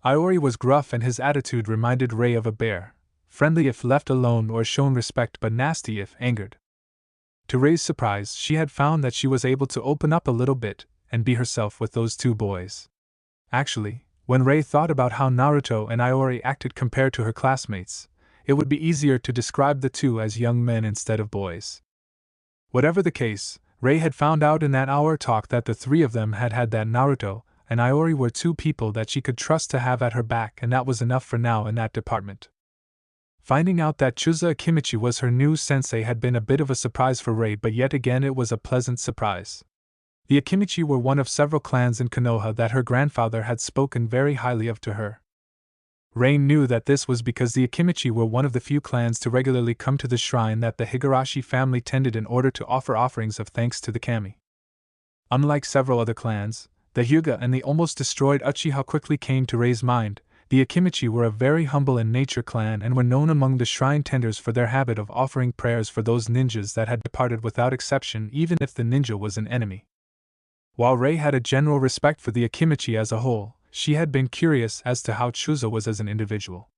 Iori was gruff, and his attitude reminded Rei of a bear, friendly if left alone or shown respect, but nasty if angered. To Rei's surprise, she had found that she was able to open up a little bit and be herself with those 2 boys. Actually, when Rei thought about how Naruto and Iori acted compared to her classmates, it would be easier to describe the 2 as young men instead of boys. Whatever the case, Rei had found out in that hour talk that the 3 of them had that Naruto and Iori were 2 people that she could trust to have at her back, and that was enough for now in that department. Finding out that Chuza Akimichi was her new sensei had been a bit of a surprise for Rei, but yet again it was a pleasant surprise. The Akimichi were one of several clans in Konoha that her grandfather had spoken very highly of to her. Rei knew that this was because the Akimichi were one of the few clans to regularly come to the shrine that the Higurashi family tended in order to offer offerings of thanks to the kami. Unlike several other clans, the Hyuga and the almost destroyed Uchiha quickly came to Rei's mind. The Akimichi were a very humble in nature clan and were known among the shrine tenders for their habit of offering prayers for those ninjas that had departed without exception, even if the ninja was an enemy. While Rei had a general respect for the Akimichi as a whole, she had been curious as to how Chuza was as an individual.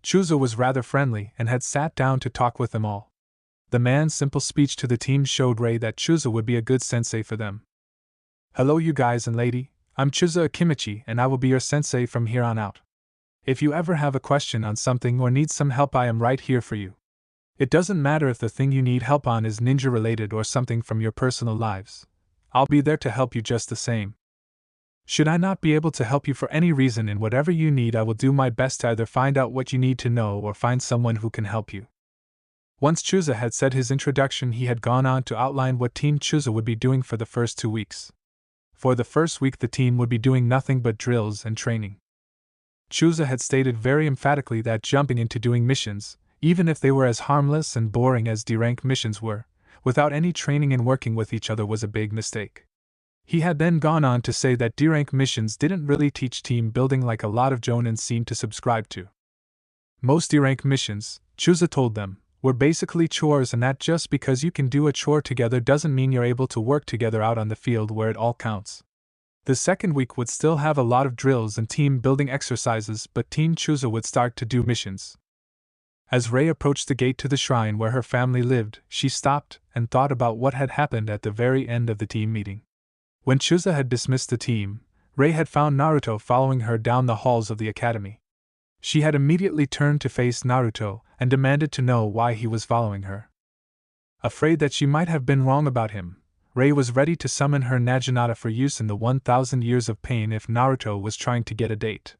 Chuza was rather friendly and had sat down to talk with them all. The man's simple speech to the team showed Rei that Chuza would be a good sensei for them. "Hello you guys and lady, I'm Chuza Akimichi and I will be your sensei from here on out. If you ever have a question on something or need some help, I am right here for you. It doesn't matter if the thing you need help on is ninja related or something from your personal lives. I'll be there to help you just the same. Should I not be able to help you for any reason in whatever you need, I will do my best to either find out what you need to know or find someone who can help you." Once Chuza had said his introduction, he had gone on to outline what Team Chuza would be doing for the first 2 weeks. For the first week, the team would be doing nothing but drills and training. Chuza had stated very emphatically that jumping into doing missions, even if they were as harmless and boring as D-rank missions were, without any training and working with each other was a big mistake. He had then gone on to say that D-rank missions didn't really teach team building like a lot of Jonins seemed to subscribe to. Most D-rank missions, Chuza told them, were basically chores, and that just because you can do a chore together doesn't mean you're able to work together out on the field where it all counts. The second week would still have a lot of drills and team building exercises, but Team Chuza would start to do missions. As Rei approached the gate to the shrine where her family lived, she stopped and thought about what had happened at the very end of the team meeting. When Chuza had dismissed the team, Rei had found Naruto following her down the halls of the academy. She had immediately turned to face Naruto and demanded to know why he was following her. Afraid that she might have been wrong about him, Rei was ready to summon her Naginata for use in the 1,000 years of pain if Naruto was trying to get a date.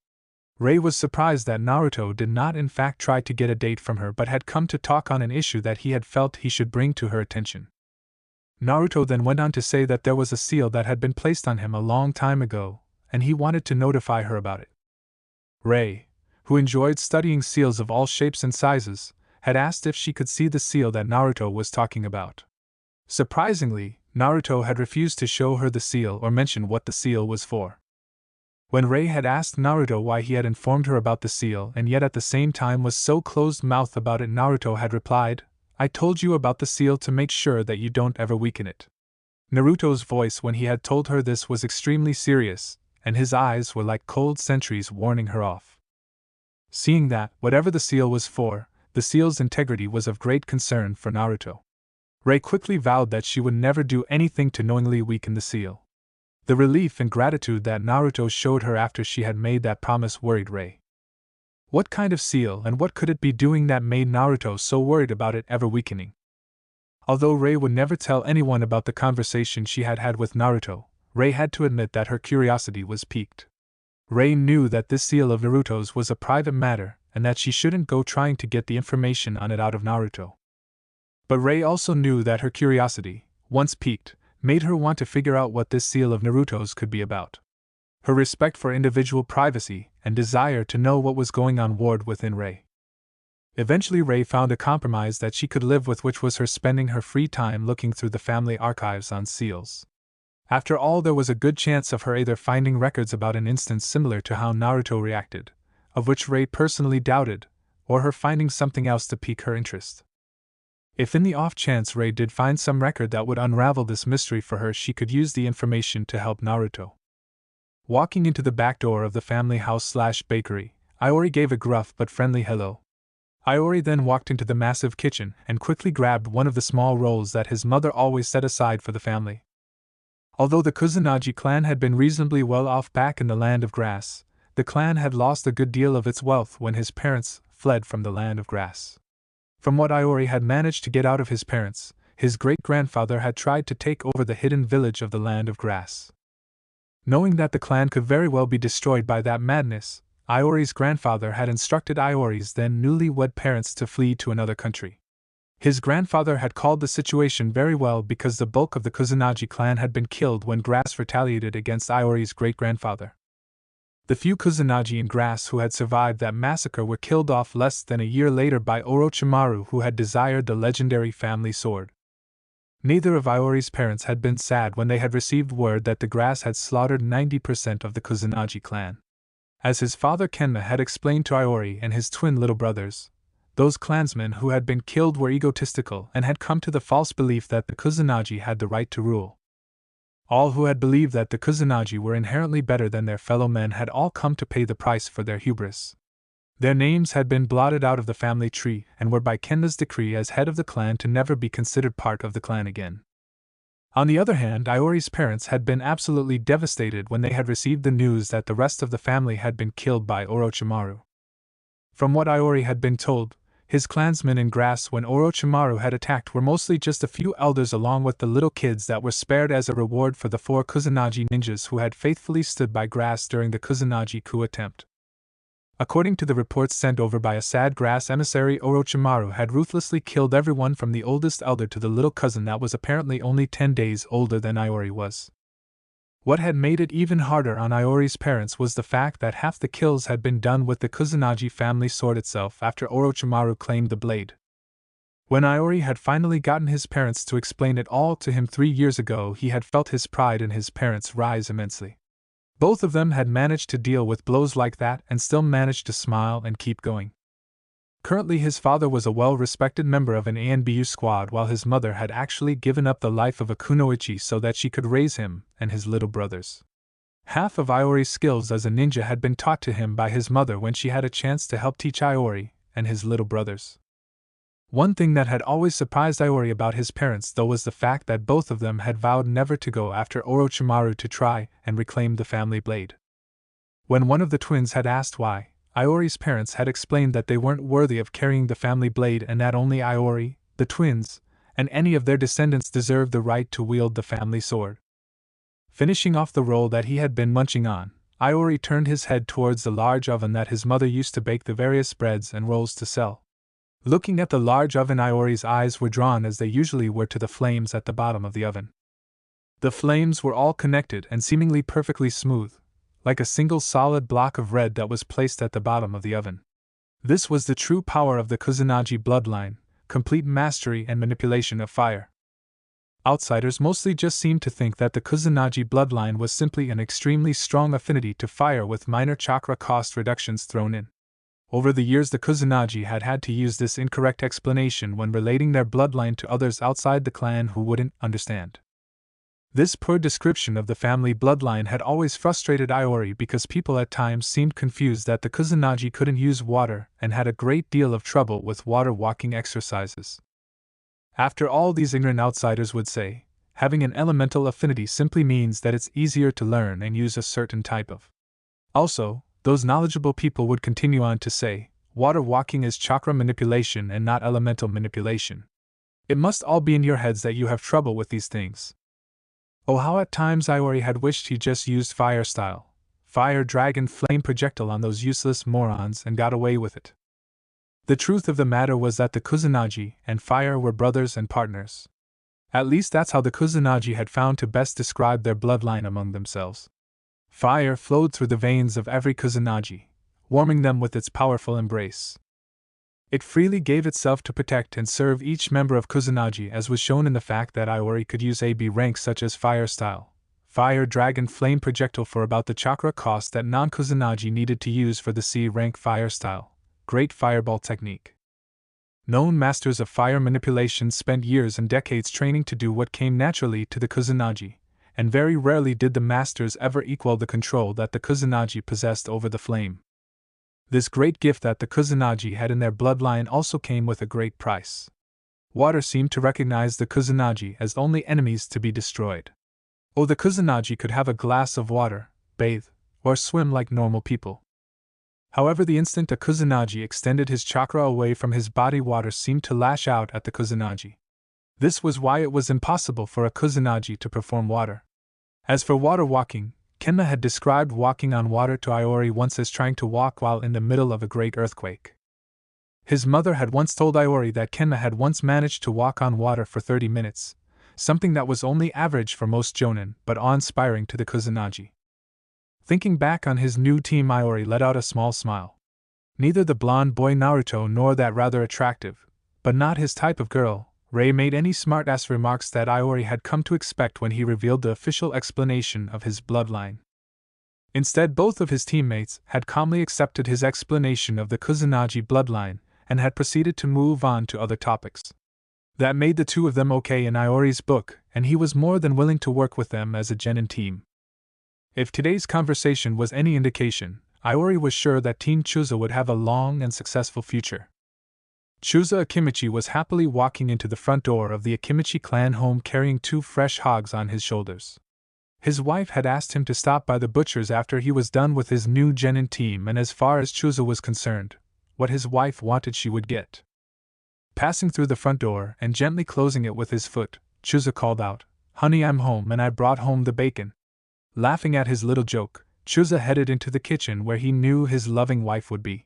Rei was surprised that Naruto did not in fact try to get a date from her but had come to talk on an issue that he had felt he should bring to her attention. Naruto then went on to say that there was a seal that had been placed on him a long time ago, and he wanted to notify her about it. Rei, who enjoyed studying seals of all shapes and sizes, had asked if she could see the seal that Naruto was talking about. Surprisingly, Naruto had refused to show her the seal or mention what the seal was for. When Rei had asked Naruto why he had informed her about the seal and yet at the same time was so closed-mouthed about it, Naruto had replied, "I told you about the seal to make sure that you don't ever weaken it." Naruto's voice when he had told her this was extremely serious, and his eyes were like cold sentries warning her off. Seeing that, whatever the seal was for, the seal's integrity was of great concern for Naruto. Rei quickly vowed that she would never do anything to knowingly weaken the seal. The relief and gratitude that Naruto showed her after she had made that promise worried Rei. What kind of seal and what could it be doing that made Naruto so worried about it ever weakening? Although Rei would never tell anyone about the conversation she had had with Naruto, Rei had to admit that her curiosity was piqued. Rei knew that this seal of Naruto's was a private matter and that she shouldn't go trying to get the information on it out of Naruto. But Rei also knew that her curiosity, once piqued, made her want to figure out what this seal of Naruto's could be about. Her respect for individual privacy and desire to know what was going on warred within Rei. Eventually Rei found a compromise that she could live with, which was her spending her free time looking through the family archives on seals. After all, there was a good chance of her either finding records about an instance similar to how Naruto reacted, of which Rei personally doubted, or her finding something else to pique her interest. If in the off chance Rei did find some record that would unravel this mystery for her, she could use the information to help Naruto. Walking into the back door of the family house/bakery, Iori gave a gruff but friendly hello. Iori then walked into the massive kitchen and quickly grabbed one of the small rolls that his mother always set aside for the family. Although the Kusanagi clan had been reasonably well off back in the Land of Grass, the clan had lost a good deal of its wealth when his parents fled from the Land of Grass. From what Iori had managed to get out of his parents, his great-grandfather had tried to take over the hidden village of the Land of Grass. Knowing that the clan could very well be destroyed by that madness, Iori's grandfather had instructed Iori's then newly-wed parents to flee to another country. His grandfather had called the situation very well because the bulk of the Kusanagi clan had been killed when Grass retaliated against Iori's great-grandfather. The few Kusanagi in Grass who had survived that massacre were killed off less than a year later by Orochimaru, who had desired the legendary family sword. Neither of Iori's parents had been sad when they had received word that the Grass had slaughtered 90% of the Kusanagi clan. As his father Kenma had explained to Iori and his twin little brothers, those clansmen who had been killed were egotistical and had come to the false belief that the Kusanagi had the right to rule. All who had believed that the Kusanagi were inherently better than their fellow men had all come to pay the price for their hubris. Their names had been blotted out of the family tree and were by Kenma's decree as head of the clan to never be considered part of the clan again. On the other hand, Iori's parents had been absolutely devastated when they had received the news that the rest of the family had been killed by Orochimaru. From what Iori had been told, his clansmen in Grass when Orochimaru had attacked were mostly just a few elders along with the little kids that were spared as a reward for the 4 Kusanagi ninjas who had faithfully stood by Grass during the Kusanagi coup attempt. According to the reports sent over by a sad Grass emissary, Orochimaru had ruthlessly killed everyone from the oldest elder to the little cousin that was apparently only 10 days older than Iori was. What had made it even harder on Iori's parents was the fact that half the kills had been done with the Kusanagi family sword itself after Orochimaru claimed the blade. When Iori had finally gotten his parents to explain it all to him 3 years ago, he had felt his pride in his parents rise immensely. Both of them had managed to deal with blows like that and still managed to smile and keep going. Currently his father was a well-respected member of an ANBU squad, while his mother had actually given up the life of a kunoichi so that she could raise him and his little brothers. Half of Iori's skills as a ninja had been taught to him by his mother when she had a chance to help teach Iori and his little brothers. One thing that had always surprised Iori about his parents, though, was the fact that both of them had vowed never to go after Orochimaru to try and reclaim the family blade. When one of the twins had asked why, Iori's parents had explained that they weren't worthy of carrying the family blade and that only Iori, the twins, and any of their descendants deserved the right to wield the family sword. Finishing off the roll that he had been munching on, Iori turned his head towards the large oven that his mother used to bake the various breads and rolls to sell. Looking at the large oven, Iori's eyes were drawn as they usually were to the flames at the bottom of the oven. The flames were all connected and seemingly perfectly smooth, like a single solid block of red that was placed at the bottom of the oven. This was the true power of the Kusanagi bloodline, complete mastery and manipulation of fire. Outsiders mostly just seemed to think that the Kusanagi bloodline was simply an extremely strong affinity to fire with minor chakra cost reductions thrown in. Over the years, the Kusanagi had had to use this incorrect explanation when relating their bloodline to others outside the clan who wouldn't understand. This poor description of the family bloodline had always frustrated Iori because people at times seemed confused that the Kusanagi couldn't use water and had a great deal of trouble with water walking exercises. After all, these ignorant outsiders would say, having an elemental affinity simply means that it's easier to learn and use a certain type of. Also, those knowledgeable people would continue on to say, water walking is chakra manipulation and not elemental manipulation. It must all be in your heads that you have trouble with these things. Oh, how at times Iori had wished he just used fire style, fire dragon flame projectile on those useless morons and got away with it. The truth of the matter was that the Kusanagi and fire were brothers and partners. At least that's how the Kusanagi had found to best describe their bloodline among themselves. Fire flowed through the veins of every Kusanagi, warming them with its powerful embrace. It freely gave itself to protect and serve each member of Kusanagi, as was shown in the fact that Iori could use AB ranks such as Fire Style, Fire Dragon Flame Projectile for about the chakra cost that non-Kusanagi needed to use for the C rank Fire Style, Great Fireball Technique. Known masters of fire manipulation spent years and decades training to do what came naturally to the Kusanagi, and very rarely did the masters ever equal the control that the Kusanagi possessed over the flame. This great gift that the Kusanagi had in their bloodline also came with a great price. Water seemed to recognize the Kusanagi as only enemies to be destroyed. Oh, the Kusanagi could have a glass of water, bathe, or swim like normal people. However, the instant a Kusanagi extended his chakra away from his body, water seemed to lash out at the Kusanagi. This was why it was impossible for a Kusanagi to perform water. As for water walking, Kenma had described walking on water to Iori once as trying to walk while in the middle of a great earthquake. His mother had once told Iori that Kenma had once managed to walk on water for 30 minutes, something that was only average for most jonin but awe-inspiring to the Kusanagi. Thinking back on his new team, Iori let out a small smile. Neither the blonde boy Naruto nor that rather attractive, but not his type of girl, Rei made any smart-ass remarks that Iori had come to expect when he revealed the official explanation of his bloodline. Instead, both of his teammates had calmly accepted his explanation of the Kusanagi bloodline and had proceeded to move on to other topics. That made the two of them okay in Iori's book, and he was more than willing to work with them as a genin team. If today's conversation was any indication, Iori was sure that Team Chusa would have a long and successful future. Chusa Akimichi was happily walking into the front door of the Akimichi clan home carrying 2 fresh hogs on his shoulders. His wife had asked him to stop by the butcher's after he was done with his new genin team, and as far as Chusa was concerned, what his wife wanted she would get. Passing through the front door and gently closing it with his foot, Chusa called out, "Honey, I'm home and I brought home the bacon." Laughing at his little joke, Chusa headed into the kitchen where he knew his loving wife would be.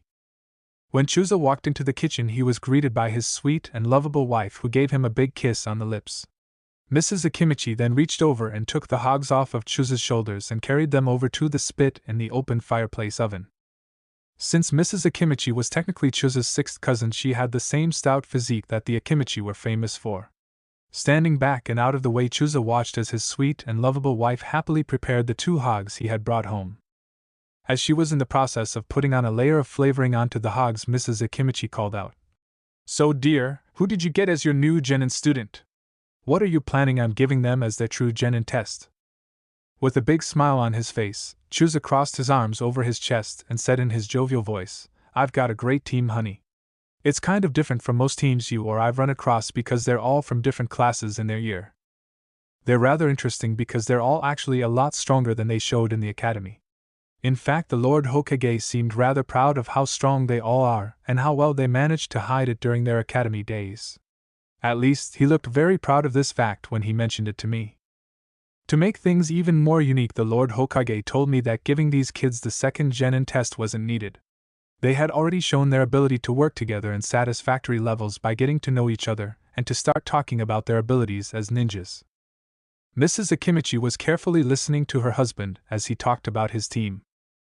When Chusa walked into the kitchen, he was greeted by his sweet and lovable wife, who gave him a big kiss on the lips. Mrs. Akimichi then reached over and took the hogs off of Chusa's shoulders and carried them over to the spit in the open fireplace oven. Since Mrs. Akimichi was technically Chusa's 6th cousin, she had the same stout physique that the Akimichi were famous for. Standing back and out of the way, Chusa watched as his sweet and lovable wife happily prepared the 2 hogs he had brought home. As she was in the process of putting on a layer of flavoring onto the hogs, Mrs. Akimichi called out, "So dear, who did you get as your new genin student? What are you planning on giving them as their true genin test?" With a big smile on his face, Chusa crossed his arms over his chest and said in his jovial voice, "I've got a great team, honey. It's kind of different from most teams you or I've run across because they're all from different classes in their year. They're rather interesting because they're all actually a lot stronger than they showed in the academy. In fact, the Lord Hokage seemed rather proud of how strong they all are and how well they managed to hide it during their academy days. At least, he looked very proud of this fact when he mentioned it to me. To make things even more unique, the Lord Hokage told me that giving these kids the second genin test wasn't needed. They had already shown their ability to work together in satisfactory levels by getting to know each other and to start talking about their abilities as ninjas. Mrs. Akimichi was carefully listening to her husband as he talked about his team.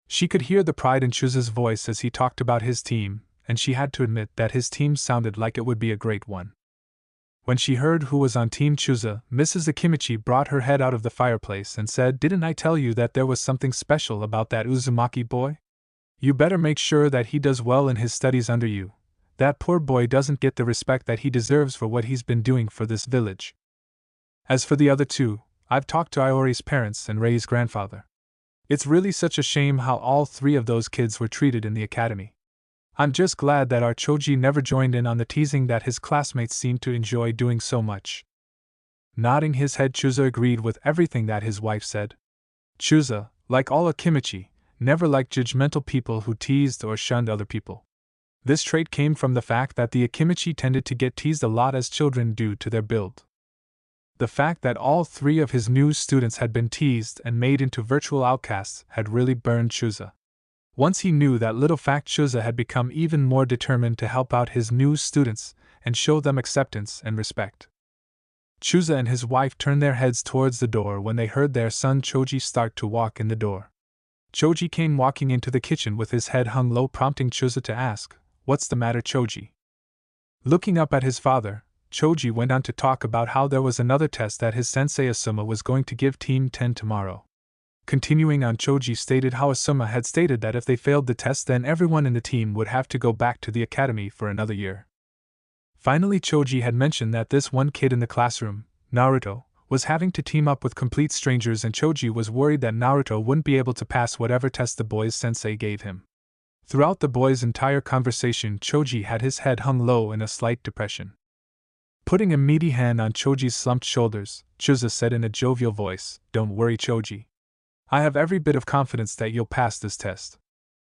She could hear the pride in Chuza's voice as he talked about his team, and she had to admit that his team sounded like it would be a great one. When she heard who was on Team Chuza, Mrs. Akimichi brought her head out of the fireplace and said, "Didn't I tell you that there was something special about that Uzumaki boy? You better make sure that he does well in his studies under you. That poor boy doesn't get the respect that he deserves for what he's been doing for this village." As for the other two, I've talked to Iori's parents and Rei's grandfather. It's really such a shame how all three of those kids were treated in the academy. I'm just glad that our Choji never joined in on the teasing that his classmates seemed to enjoy doing so much. Nodding his head, Chuza agreed with everything that his wife said. Chuza, like all Akimichi, never liked judgmental people who teased or shunned other people. This trait came from the fact that the Akimichi tended to get teased a lot as children due to their build. The fact that all three of his new students had been teased and made into virtual outcasts had really burned Chuza. Once he knew that little fact, Chuza had become even more determined to help out his new students and show them acceptance and respect. Chuza and his wife turned their heads towards the door when they heard their son Choji start to walk in the door. Choji came walking into the kitchen with his head hung low, prompting Chuza to ask, "What's the matter, Choji?" Looking up at his father, Choji went on to talk about how there was another test that his sensei Asuma was going to give Team 10 tomorrow. Continuing on, Choji stated how Asuma had stated that if they failed the test, then everyone in the team would have to go back to the academy for another year. Finally, Choji had mentioned that this one kid in the classroom, Naruto, was having to team up with complete strangers, and Choji was worried that Naruto wouldn't be able to pass whatever test the boy's sensei gave him. Throughout the boy's entire conversation, Choji had his head hung low in a slight depression. Putting a meaty hand on Choji's slumped shoulders, Chuza said in a jovial voice, "Don't worry, Choji. I have every bit of confidence that you'll pass this test.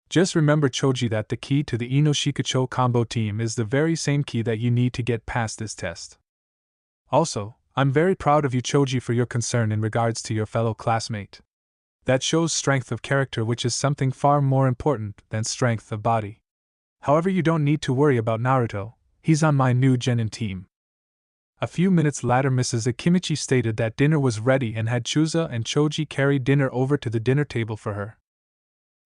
Just remember, Choji, that the key to the Inoshikacho combo team is the very same key that you need to get past this test. Also, I'm very proud of you, Choji, for your concern in regards to your fellow classmate. That shows strength of character, which is something far more important than strength of body. However, you don't need to worry about Naruto. He's on my new genin team." A few minutes later, Mrs. Akimichi stated that dinner was ready and had Chuza and Choji carry dinner over to the dinner table for her.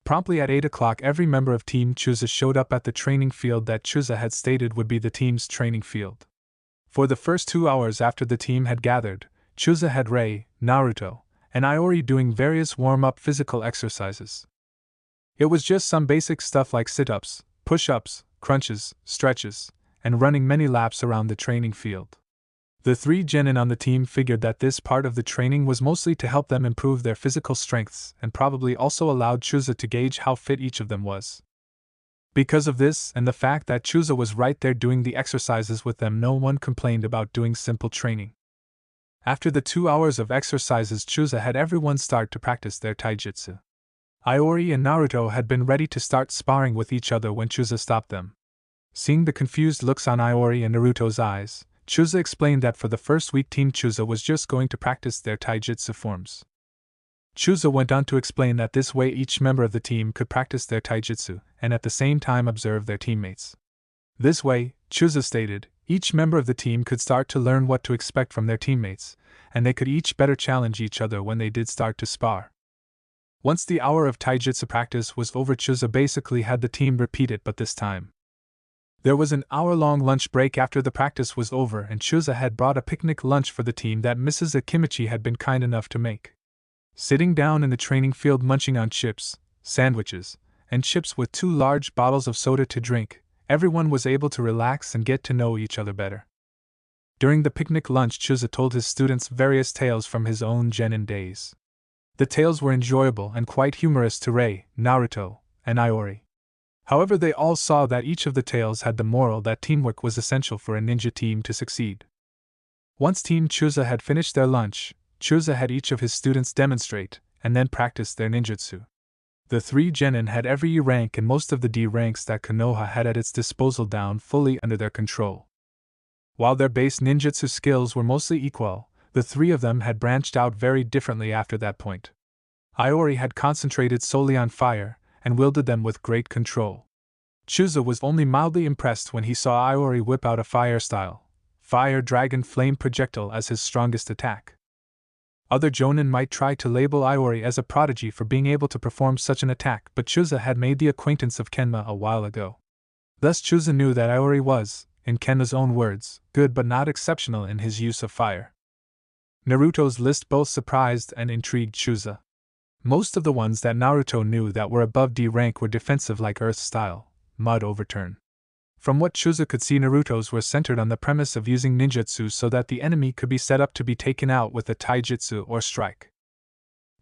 Promptly at 8 o'clock, every member of Team Chuza showed up at the training field that Chuza had stated would be the team's training field. For the first 2 hours after the team had gathered, Chuza had Rei, Naruto, and Iori doing various warm-up physical exercises. It was just some basic stuff like sit-ups, push-ups, crunches, stretches, and running many laps around the training field. The three genin on the team figured that this part of the training was mostly to help them improve their physical strengths and probably also allowed Chuza to gauge how fit each of them was. Because of this and the fact that Chuza was right there doing the exercises with them, no one complained about doing simple training. After the 2 hours of exercises, Chuza had everyone start to practice their taijutsu. Iori and Naruto had been ready to start sparring with each other when Chuza stopped them. Seeing the confused looks on Iori and Naruto's eyes, Chuza explained that for the first week, Team Chuza was just going to practice their taijutsu forms. Chuza went on to explain that this way each member of the team could practice their taijutsu and at the same time observe their teammates. This way, Chuza stated, each member of the team could start to learn what to expect from their teammates, and they could each better challenge each other when they did start to spar. Once the hour of taijutsu practice was over, Chuza basically had the team repeat it, but this time there was an hour-long lunch break after the practice was over, and Chuza had brought a picnic lunch for the team that Mrs. Akimichi had been kind enough to make. Sitting down in the training field munching on chips, sandwiches, and chips with 2 large bottles of soda to drink, everyone was able to relax and get to know each other better. During the picnic lunch, Chuza told his students various tales from his own genin days. The tales were enjoyable and quite humorous to Rei, Naruto, and Iori. However, they all saw that each of the tales had the moral that teamwork was essential for a ninja team to succeed. Once Team Chuza had finished their lunch, Chuza had each of his students demonstrate and then practice their ninjutsu. The 3 genin had every E rank and most of the D ranks that Konoha had at its disposal down fully under their control. While their base ninjutsu skills were mostly equal, the 3 of them had branched out very differently after that point. Iori had concentrated solely on fire, and wielded them with great control. Chusa was only mildly impressed when he saw Iori whip out a fire-style, Fire Dragon Flame projectile as his strongest attack. Other jonin might try to label Iori as a prodigy for being able to perform such an attack, but Chusa had made the acquaintance of Kenma a while ago. Thus Chusa knew that Iori was, in Kenma's own words, good but not exceptional in his use of fire. Naruto's list both surprised and intrigued Chusa. Most of the ones that Naruto knew that were above D rank were defensive like Earth Style, Mud Overturn. From what Chusa could see, Naruto's were centered on the premise of using ninjutsu so that the enemy could be set up to be taken out with a taijutsu or strike.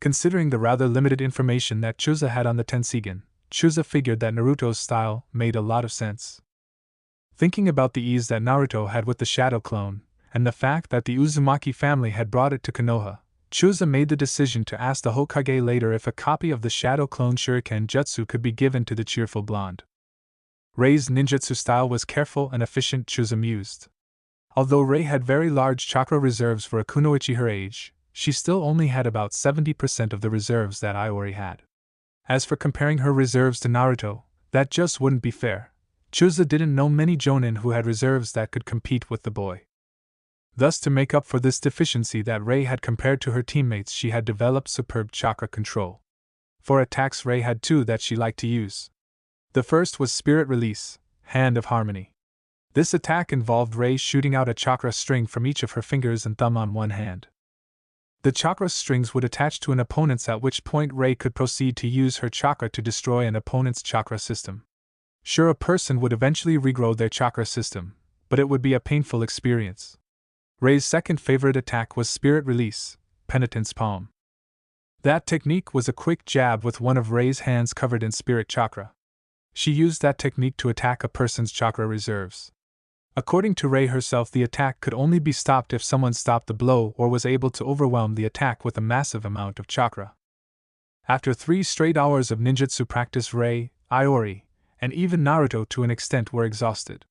Considering the rather limited information that Chusa had on the Tenseigan, Chusa figured that Naruto's style made a lot of sense. Thinking about the ease that Naruto had with the Shadow Clone, and the fact that the Uzumaki family had brought it to Konoha, Chusa made the decision to ask the Hokage later if a copy of the Shadow Clone Shuriken Jutsu could be given to the cheerful blonde. Rei's ninjutsu style was careful and efficient, Chusa mused. Although Rei had very large chakra reserves for a kunoichi her age, she still only had about 70% of the reserves that Iori had. As for comparing her reserves to Naruto, that just wouldn't be fair. Chusa didn't know many jonin who had reserves that could compete with the boy. Thus, to make up for this deficiency that Rei had compared to her teammates, she had developed superb chakra control. For attacks, Rei had 2 that she liked to use. The first was Spirit Release, Hand of Harmony. This attack involved Rei shooting out a chakra string from each of her fingers and thumb on one hand. The chakra strings would attach to an opponent's, at which point Rei could proceed to use her chakra to destroy an opponent's chakra system. Sure, a person would eventually regrow their chakra system, but it would be a painful experience. Rei's second favorite attack was Spirit Release, Penitent's Palm. That technique was a quick jab with one of Rei's hands covered in spirit chakra. She used that technique to attack a person's chakra reserves. According to Rei herself, the attack could only be stopped if someone stopped the blow or was able to overwhelm the attack with a massive amount of chakra. After 3 straight hours of ninjutsu practice, Rei, Iori, and even Naruto to an extent were exhausted.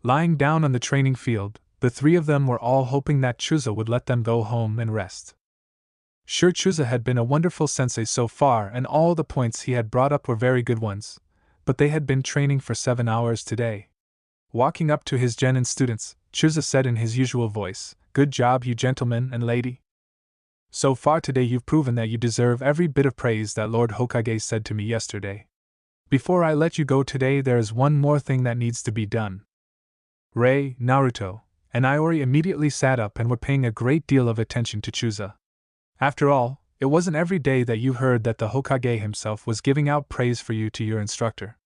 Lying down on the training field, the 3 of them were all hoping that Chusa would let them go home and rest. Sure, Chusa had been a wonderful sensei so far, and all the points he had brought up were very good ones, but they had been training for 7 hours today. Walking up to his genin students, Chusa said in his usual voice, "Good job, you gentleman and lady. So far today you've proven that you deserve every bit of praise that Lord Hokage said to me yesterday. Before I let you go today, there is one more thing that needs to be done." Rei, Naruto, and Iori immediately sat up and were paying a great deal of attention to Chusa. After all, it wasn't every day that you heard that the Hokage himself was giving out praise for you to your instructor.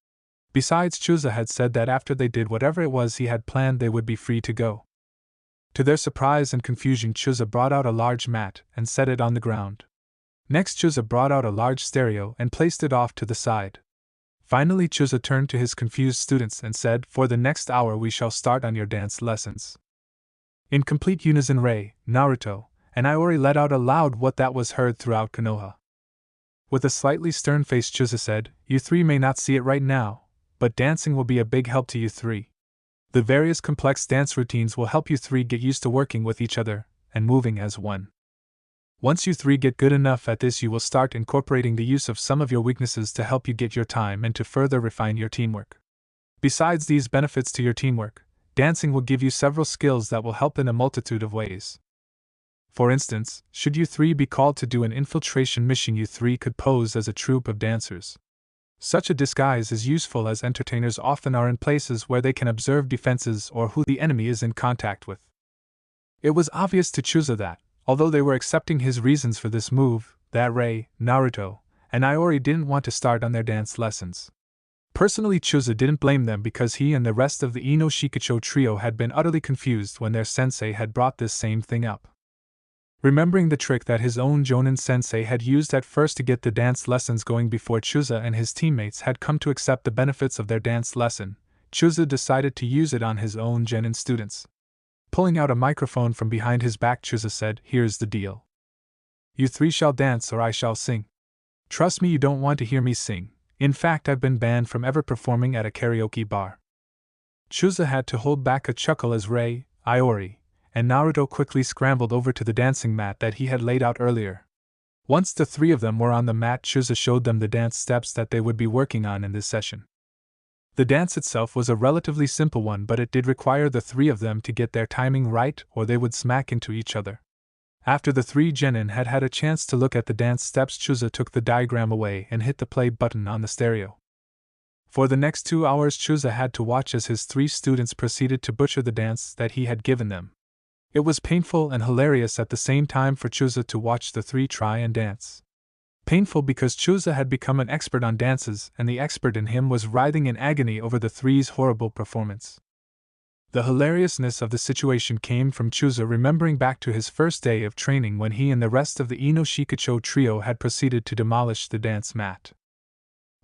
Besides, Chusa had said that after they did whatever it was he had planned, they would be free to go. To their surprise and confusion, Chusa brought out a large mat and set it on the ground. Next, Chusa brought out a large stereo and placed it off to the side. Finally, Chusa turned to his confused students and said, "For the next hour we shall start on your dance lessons." In complete unison, Rei, Naruto, and Iori let out aloud what that was heard throughout Konoha. With a slightly stern face, Chusa said, "You 3 may not see it right now, but dancing will be a big help to you 3. The various complex dance routines will help you 3 get used to working with each other and moving as one. Once you 3 get good enough at this, you will start incorporating the use of some of your weaknesses to help you get your time and to further refine your teamwork. Besides these benefits to your teamwork, dancing will give you several skills that will help in a multitude of ways. For instance, should you 3 be called to do an infiltration mission, you 3 could pose as a troupe of dancers. Such a disguise is useful, as entertainers often are in places where they can observe defenses or who the enemy is in contact with." It was obvious to Chusa that, although they were accepting his reasons for this move, that Rei, Naruto, and Iori didn't want to start on their dance lessons. Personally, Chusa didn't blame them, because he and the rest of the Ino Shikicho trio had been utterly confused when their sensei had brought this same thing up. Remembering the trick that his own Jonin sensei had used at first to get the dance lessons going before Chusa and his teammates had come to accept the benefits of their dance lesson, Chusa decided to use it on his own genin students. Pulling out a microphone from behind his back, Chusa said, "Here's the deal. You 3 shall dance or I shall sing. Trust me, you don't want to hear me sing. In fact, I've been banned from ever performing at a karaoke bar." Chusa had to hold back a chuckle as Rei, Iori, and Naruto quickly scrambled over to the dancing mat that he had laid out earlier. Once the three of them were on the mat, Chusa showed them the dance steps that they would be working on in this session. The dance itself was a relatively simple one, but it did require the three of them to get their timing right or they would smack into each other. After the three genin had had a chance to look at the dance steps, Chusa took the diagram away and hit the play button on the stereo. For the next 2 hours, Chusa had to watch as his three students proceeded to butcher the dance that he had given them. It was painful and hilarious at the same time for Chusa to watch the three try and dance. Painful because Chusa had become an expert on dances, and the expert in him was writhing in agony over the three's horrible performance. The hilariousness of the situation came from Chusa remembering back to his first day of training when he and the rest of the Ino-Shikacho trio had proceeded to demolish the dance mat.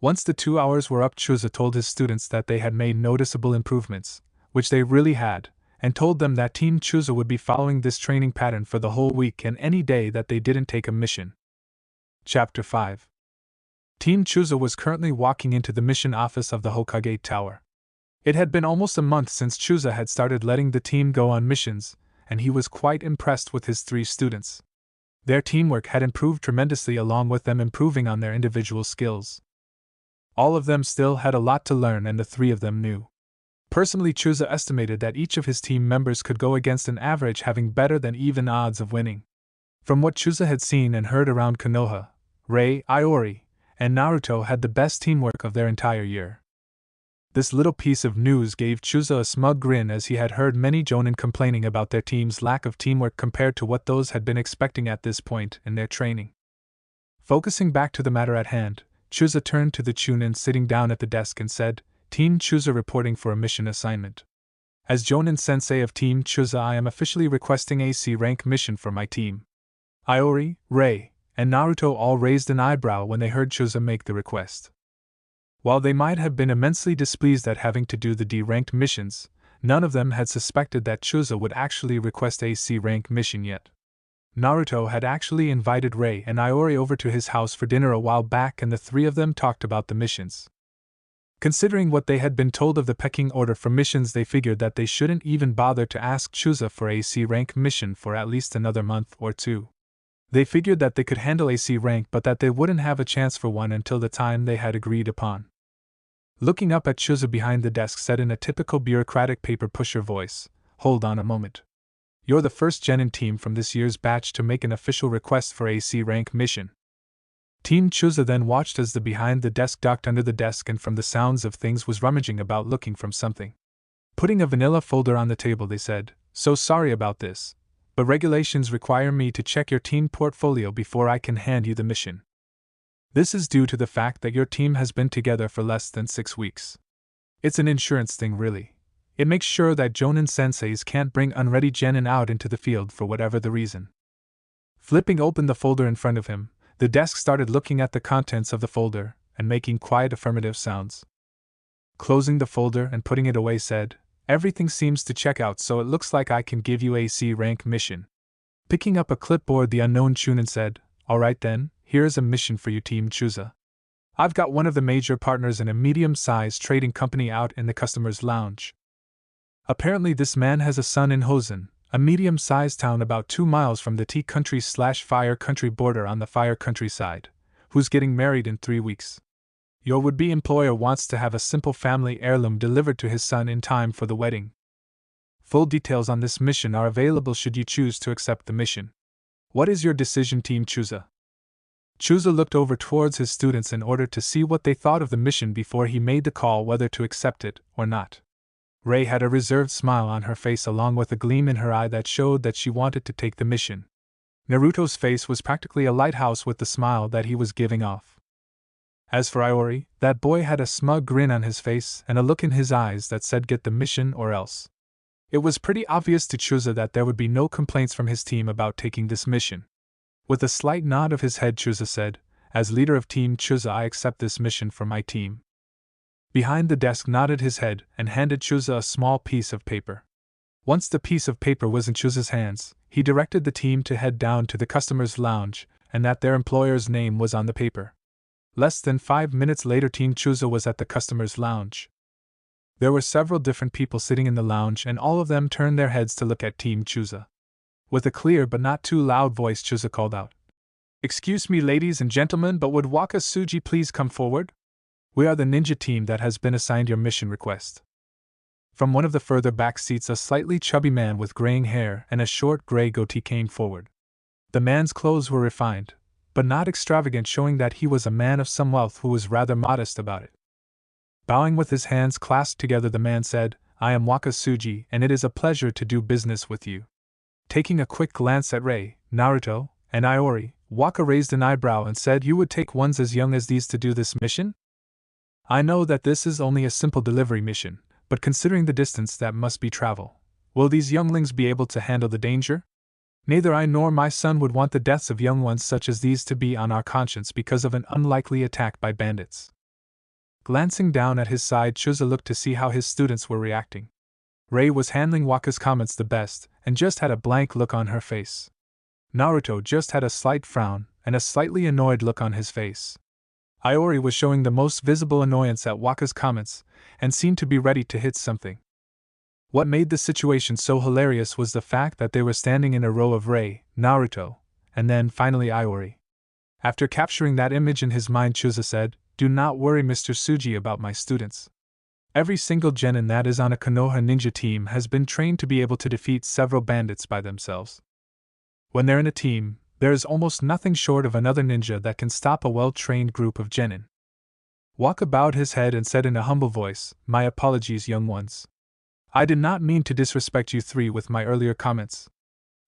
Once the 2 hours were up, Chusa told his students that they had made noticeable improvements, which they really had, and told them that Team Chusa would be following this training pattern for the whole week and any day that they didn't take a mission. Chapter 5. Team Chusa was currently walking into the mission office of the Hokage Tower. It had been almost a month since Chusa had started letting the team go on missions, and he was quite impressed with his three students. Their teamwork had improved tremendously, along with them improving on their individual skills. All of them still had a lot to learn, and the three of them knew. Personally, Chusa estimated that each of his team members could go against an average having better than even odds of winning. From what Chusa had seen and heard around Konoha, Rei, Iori, and Naruto had the best teamwork of their entire year. This little piece of news gave Chusa a smug grin, as he had heard many jonin complaining about their team's lack of teamwork compared to what those had been expecting at this point in their training. Focusing back to the matter at hand, Chusa turned to the chunin sitting down at the desk and said, "Team Chusa reporting for a mission assignment. As Jonin Sensei of Team Chusa, I am officially requesting a C rank mission for my team." Iori, Rei, and Naruto all raised an eyebrow when they heard Chusa make the request. While they might have been immensely displeased at having to do the D-ranked missions, none of them had suspected that Chusa would actually request a C-rank mission yet. Naruto had actually invited Rei and Iori over to his house for dinner a while back, and the three of them talked about the missions. Considering what they had been told of the pecking order for missions, they figured that they shouldn't even bother to ask Chusa for a C-rank mission for at least another month or two. They figured that they could handle a C rank, but that they wouldn't have a chance for one until the time they had agreed upon. Looking up at Chusa behind the desk, said in a typical bureaucratic paper pusher voice, "Hold on a moment. You're the first genin team from this year's batch to make an official request for a C rank mission." Team Chusa then watched as the behind the desk ducked under the desk and from the sounds of things was rummaging about looking from something. Putting a vanilla folder on the table, they said, "So sorry about this, but regulations require me to check your team portfolio before I can hand you the mission. This is due to the fact that your team has been together for less than 6 weeks. It's an insurance thing, really. It makes sure that Jonin senseis can't bring unready genin out into the field for whatever the reason." Flipping open the folder in front of him, the desk started looking at the contents of the folder and making quiet affirmative sounds. Closing the folder and putting it away, said, "Everything seems to check out, so it looks like I can give you a C rank mission." Picking up a clipboard, the unknown chunin said, "Alright then, here's a mission for you, Team Chusa. I've got one of the major partners in a medium-sized trading company out in the customer's lounge. Apparently this man has a son in Hosen, a medium-sized town about 2 miles from the tea country/fire country border on the fire countryside, who's getting married in 3 weeks. Your would-be employer wants to have a simple family heirloom delivered to his son in time for the wedding. Full details on this mission are available should you choose to accept the mission. What is your decision, Team Chusa?" Chusa looked over towards his students in order to see what they thought of the mission before he made the call whether to accept it or not. Rei had a reserved smile on her face along with a gleam in her eye that showed that she wanted to take the mission. Naruto's face was practically a lighthouse with the smile that he was giving off. As for Iori, that boy had a smug grin on his face and a look in his eyes that said get the mission or else. It was pretty obvious to Chusa that there would be no complaints from his team about taking this mission. With a slight nod of his head, Chusa said, "As leader of Team Chusa, I accept this mission for my team." Behind the desk nodded his head and handed Chusa a small piece of paper. Once the piece of paper was in Chusa's hands, he directed the team to head down to the customer's lounge and that their employer's name was on the paper. Less than 5 minutes later, Team Chuza was at the customer's lounge. There were several different people sitting in the lounge, and all of them turned their heads to look at Team Chuza. With a clear but not too loud voice, Chuza called out, "Excuse me, ladies and gentlemen, but would Waka Tsuji please come forward? We are the ninja team that has been assigned your mission request." From one of the further back seats, a slightly chubby man with graying hair and a short gray goatee came forward. The man's clothes were refined, but not extravagant, showing that he was a man of some wealth who was rather modest about it. Bowing with his hands clasped together, the man said, "I am Waka Tsuji, and it is a pleasure to do business with you." Taking a quick glance at Rei, Naruto, and Iori, Waka raised an eyebrow and said, "You would take ones as young as these to do this mission? I know that this is only a simple delivery mission, but considering the distance that must be traveled, will these younglings be able to handle the danger? Neither I nor my son would want the deaths of young ones such as these to be on our conscience because of an unlikely attack by bandits." Glancing down at his side, Chuza looked to see how his students were reacting. Rei was handling Waka's comments the best, and just had a blank look on her face. Naruto just had a slight frown, and a slightly annoyed look on his face. Iori was showing the most visible annoyance at Waka's comments, and seemed to be ready to hit something. What made the situation so hilarious was the fact that they were standing in a row of Rei, Naruto, and then finally Iori. After capturing that image in his mind, Chuza said, "Do not worry, Mr. Tsuji, about my students. Every single genin that is on a Konoha ninja team has been trained to be able to defeat several bandits by themselves. When they're in a team, there is almost nothing short of another ninja that can stop a well-trained group of genin." Waka bowed his head and said in a humble voice, "My apologies, young ones. I did not mean to disrespect you three with my earlier comments.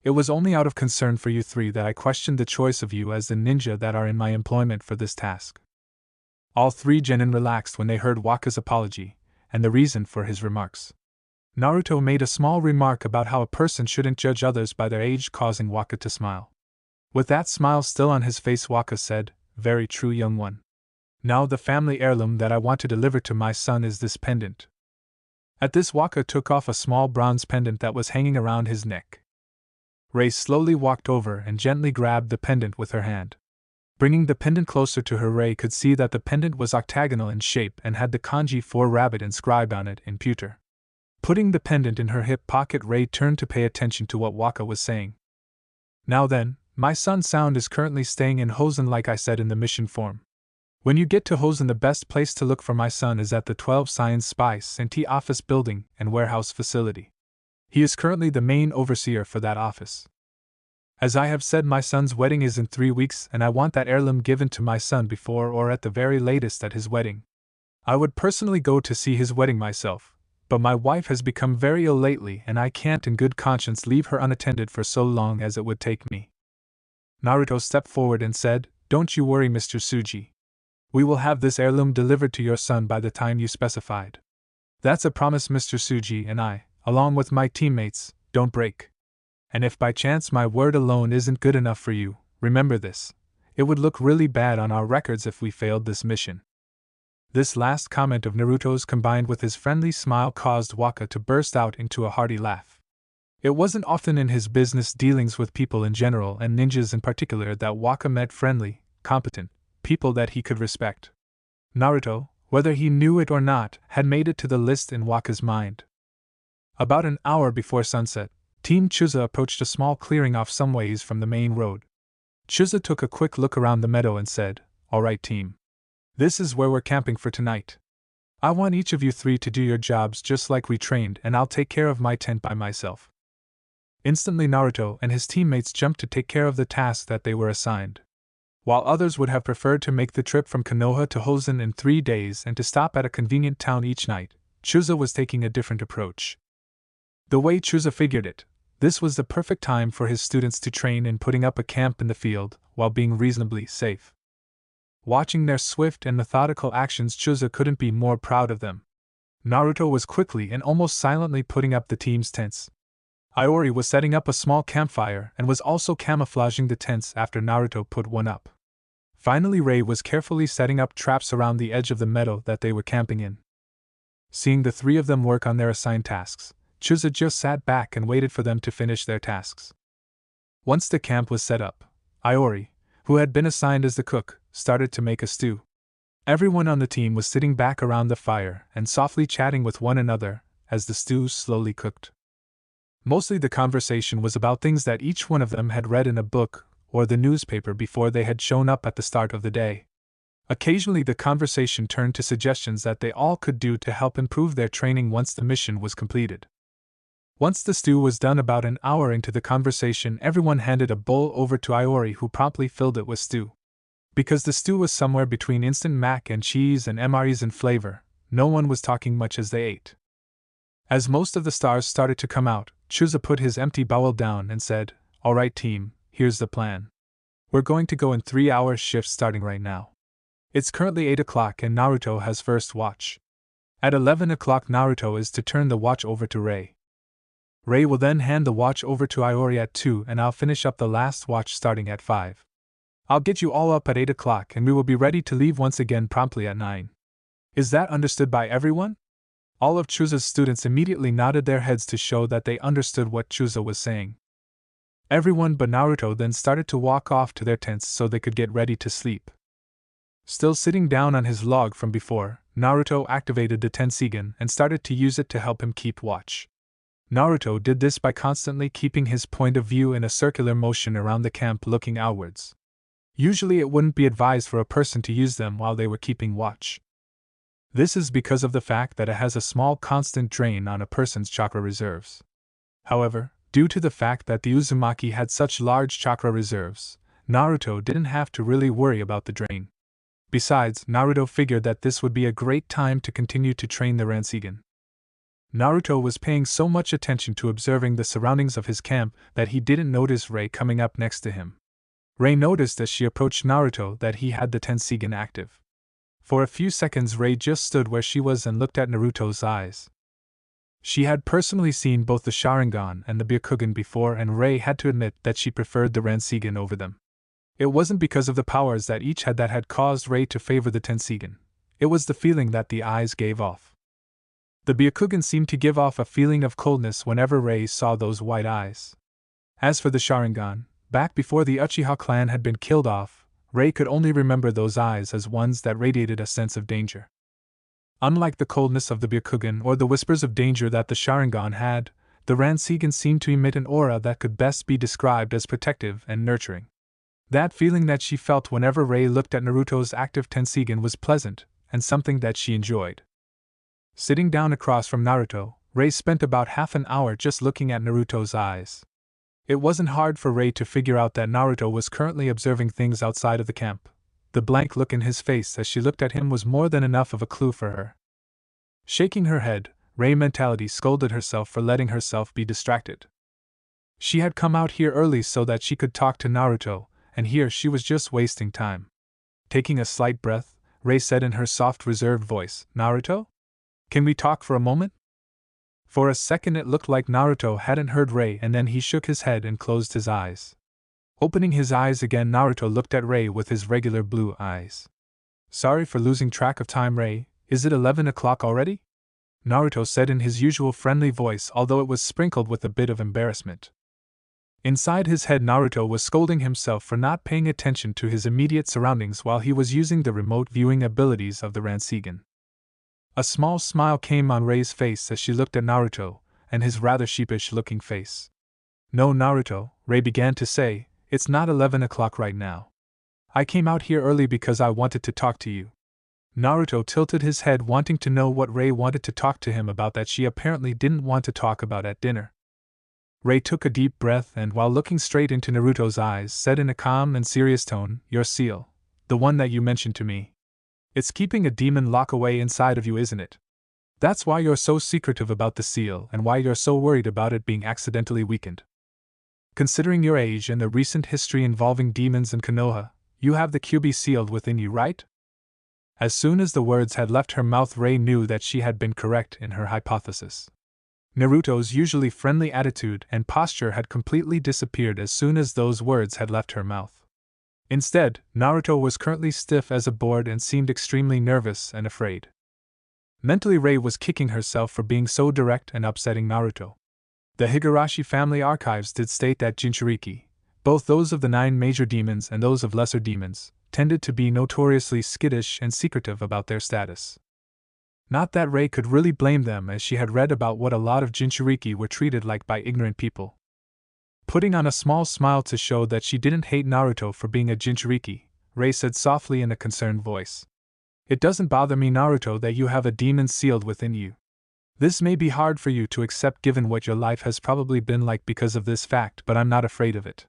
It was only out of concern for you three that I questioned the choice of you as the ninja that are in my employment for this task." All three genin relaxed when they heard Waka's apology, and the reason for his remarks. Naruto made a small remark about how a person shouldn't judge others by their age, causing Waka to smile. With that smile still on his face, Waka said, "Very true, young one. Now the family heirloom that I want to deliver to my son is this pendant." At this, Waka took off a small bronze pendant that was hanging around his neck. Rei slowly walked over and gently grabbed the pendant with her hand. Bringing the pendant closer to her, Rei could see that the pendant was octagonal in shape and had the kanji 4 rabbit inscribed on it in pewter. Putting the pendant in her hip pocket, Rei turned to pay attention to what Waka was saying. "Now then, my son Sound is currently staying in Hosen like I said in the mission form. When you get to Hosen, the best place to look for my son is at the 12 Science Spice and Tea office building and warehouse facility. He is currently the main overseer for that office. As I have said, my son's wedding is in 3 weeks, and I want that heirloom given to my son before or at the very latest at his wedding. I would personally go to see his wedding myself, but my wife has become very ill lately and I can't in good conscience leave her unattended for so long as it would take me." Naruto stepped forward and said, "Don't you worry, Mr. Tsuji. We will have this heirloom delivered to your son by the time you specified. That's a promise Mr. Tsuji and I, along with my teammates, don't break. And if by chance my word alone isn't good enough for you, remember this. It would look really bad on our records if we failed this mission." This last comment of Naruto's combined with his friendly smile caused Waka to burst out into a hearty laugh. It wasn't often in his business dealings with people in general and ninjas in particular that Waka met friendly, competent people that he could respect. Naruto, whether he knew it or not, had made it to the list in Waka's mind. About an hour before sunset, Team Chuza approached a small clearing off some ways from the main road. Chuza took a quick look around the meadow and said, "All right, team. This is where we're camping for tonight. I want each of you three to do your jobs just like we trained, and I'll take care of my tent by myself." Instantly, Naruto and his teammates jumped to take care of the task that they were assigned. While others would have preferred to make the trip from Konoha to Hosen in 3 days and to stop at a convenient town each night, Chuza was taking a different approach. The way Chuza figured it, this was the perfect time for his students to train in putting up a camp in the field while being reasonably safe. Watching their swift and methodical actions, Chuza couldn't be more proud of them. Naruto was quickly and almost silently putting up the team's tents. Iori was setting up a small campfire and was also camouflaging the tents after Naruto put one up. Finally, Rei was carefully setting up traps around the edge of the meadow that they were camping in. Seeing the three of them work on their assigned tasks, Chuza just sat back and waited for them to finish their tasks. Once the camp was set up, Iori, who had been assigned as the cook, started to make a stew. Everyone on the team was sitting back around the fire and softly chatting with one another as the stew slowly cooked. Mostly the conversation was about things that each one of them had read in a book or the newspaper before they had shown up at the start of the day. Occasionally the conversation turned to suggestions that they all could do to help improve their training once the mission was completed. Once the stew was done, about an hour into the conversation, everyone handed a bowl over to Iori, who promptly filled it with stew. Because the stew was somewhere between instant mac and cheese and MREs in flavor, no one was talking much as they ate. As most of the stars started to come out, Chusa put his empty bowl down and said, "Alright team, here's the plan. We're going to go in 3-hour shifts starting right now. It's currently 8 o'clock and Naruto has first watch. At 11 o'clock Naruto is to turn the watch over to Rei. Rei will then hand the watch over to Iori at 2 and I'll finish up the last watch starting at 5. I'll get you all up at 8 o'clock and we will be ready to leave once again promptly at 9. Is that understood by everyone?" All of Chusa's students immediately nodded their heads to show that they understood what Chusa was saying. Everyone but Naruto then started to walk off to their tents so they could get ready to sleep. Still sitting down on his log from before, Naruto activated the Tensigen and started to use it to help him keep watch. Naruto did this by constantly keeping his point of view in a circular motion around the camp looking outwards. Usually it wouldn't be advised for a person to use them while they were keeping watch. This is because of the fact that it has a small constant drain on a person's chakra reserves. However, due to the fact that the Uzumaki had such large chakra reserves, Naruto didn't have to really worry about the drain. Besides, Naruto figured that this would be a great time to continue to train the Ransan. Naruto was paying so much attention to observing the surroundings of his camp that he didn't notice Rei coming up next to him. Rei noticed as she approached Naruto that he had the Tensigen active. For a few seconds Rei just stood where she was and looked at Naruto's eyes. She had personally seen both the Sharingan and the Byakugan before, and Rei had to admit that she preferred the Ransan over them. It wasn't because of the powers that each had that had caused Rei to favor the Tensigen. It was the feeling that the eyes gave off. The Byakugan seemed to give off a feeling of coldness whenever Rei saw those white eyes. As for the Sharingan, back before the Uchiha clan had been killed off, Rei could only remember those eyes as ones that radiated a sense of danger. Unlike the coldness of the Byakugan or the whispers of danger that the Sharingan had, the Ransan seemed to emit an aura that could best be described as protective and nurturing. That feeling that she felt whenever Rei looked at Naruto's active Tensigen was pleasant, and something that she enjoyed. Sitting down across from Naruto, Rei spent about half an hour just looking at Naruto's eyes. It wasn't hard for Rei to figure out that Naruto was currently observing things outside of the camp. The blank look in his face as she looked at him was more than enough of a clue for her. Shaking her head, Rei mentally scolded herself for letting herself be distracted. She had come out here early so that she could talk to Naruto, and here she was just wasting time. Taking a slight breath, Rei said in her soft, reserved voice, "Naruto? Can we talk for a moment?" For a second it looked like Naruto hadn't heard Rei, and then he shook his head and closed his eyes. Opening his eyes again, Naruto looked at Rei with his regular blue eyes. "Sorry for losing track of time, Rei. Is it 11 o'clock already?" Naruto said in his usual friendly voice, although it was sprinkled with a bit of embarrassment. Inside his head, Naruto was scolding himself for not paying attention to his immediate surroundings while he was using the remote viewing abilities of the Ransan. A small smile came on Rei's face as she looked at Naruto, and his rather sheepish-looking face. "No, Naruto," Rei began to say, "it's not 11 o'clock right now. I came out here early because I wanted to talk to you." Naruto tilted his head, wanting to know what Rei wanted to talk to him about that she apparently didn't want to talk about at dinner. Rei took a deep breath and, while looking straight into Naruto's eyes, said in a calm and serious tone, "Your seal, the one that you mentioned to me. It's keeping a demon lock away inside of you, isn't it? That's why you're so secretive about the seal and why you're so worried about it being accidentally weakened. Considering your age and the recent history involving demons in Konoha, you have the QB sealed within you, right?" As soon as the words had left her mouth, Rei knew that she had been correct in her hypothesis. Naruto's usually friendly attitude and posture had completely disappeared as soon as those words had left her mouth. Instead, Naruto was currently stiff as a board and seemed extremely nervous and afraid. Mentally, Rei was kicking herself for being so direct and upsetting Naruto. The Higurashi family archives did state that Jinchuriki, both those of the 9 major demons and those of lesser demons, tended to be notoriously skittish and secretive about their status. Not that Rei could really blame them, as she had read about what a lot of Jinchuriki were treated like by ignorant people. Putting on a small smile to show that she didn't hate Naruto for being a Jinchuriki, Rei said softly in a concerned voice. It doesn't bother me, Naruto, that you have a demon sealed within you. This may be hard for you to accept given what your life has probably been like because of this fact, but I'm not afraid of it.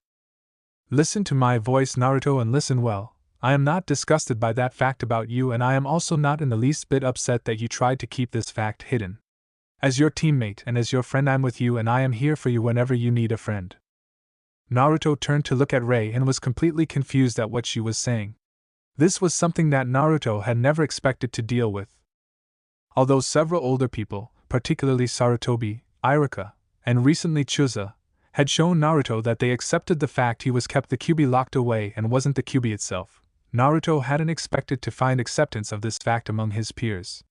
Listen to my voice, Naruto, and listen well. I am not disgusted by that fact about you, and I am also not in the least bit upset that you tried to keep this fact hidden. As your teammate and as your friend, I'm with you and I am here for you whenever you need a friend. Naruto turned to look at Rei and was completely confused at what she was saying. This was something that Naruto had never expected to deal with. Although several older people, particularly Sarutobi, Iruka, and recently Chuza, had shown Naruto that they accepted the fact he was kept the Kyuubi locked away and wasn't the Kyuubi itself, Naruto hadn't expected to find acceptance of this fact among his peers.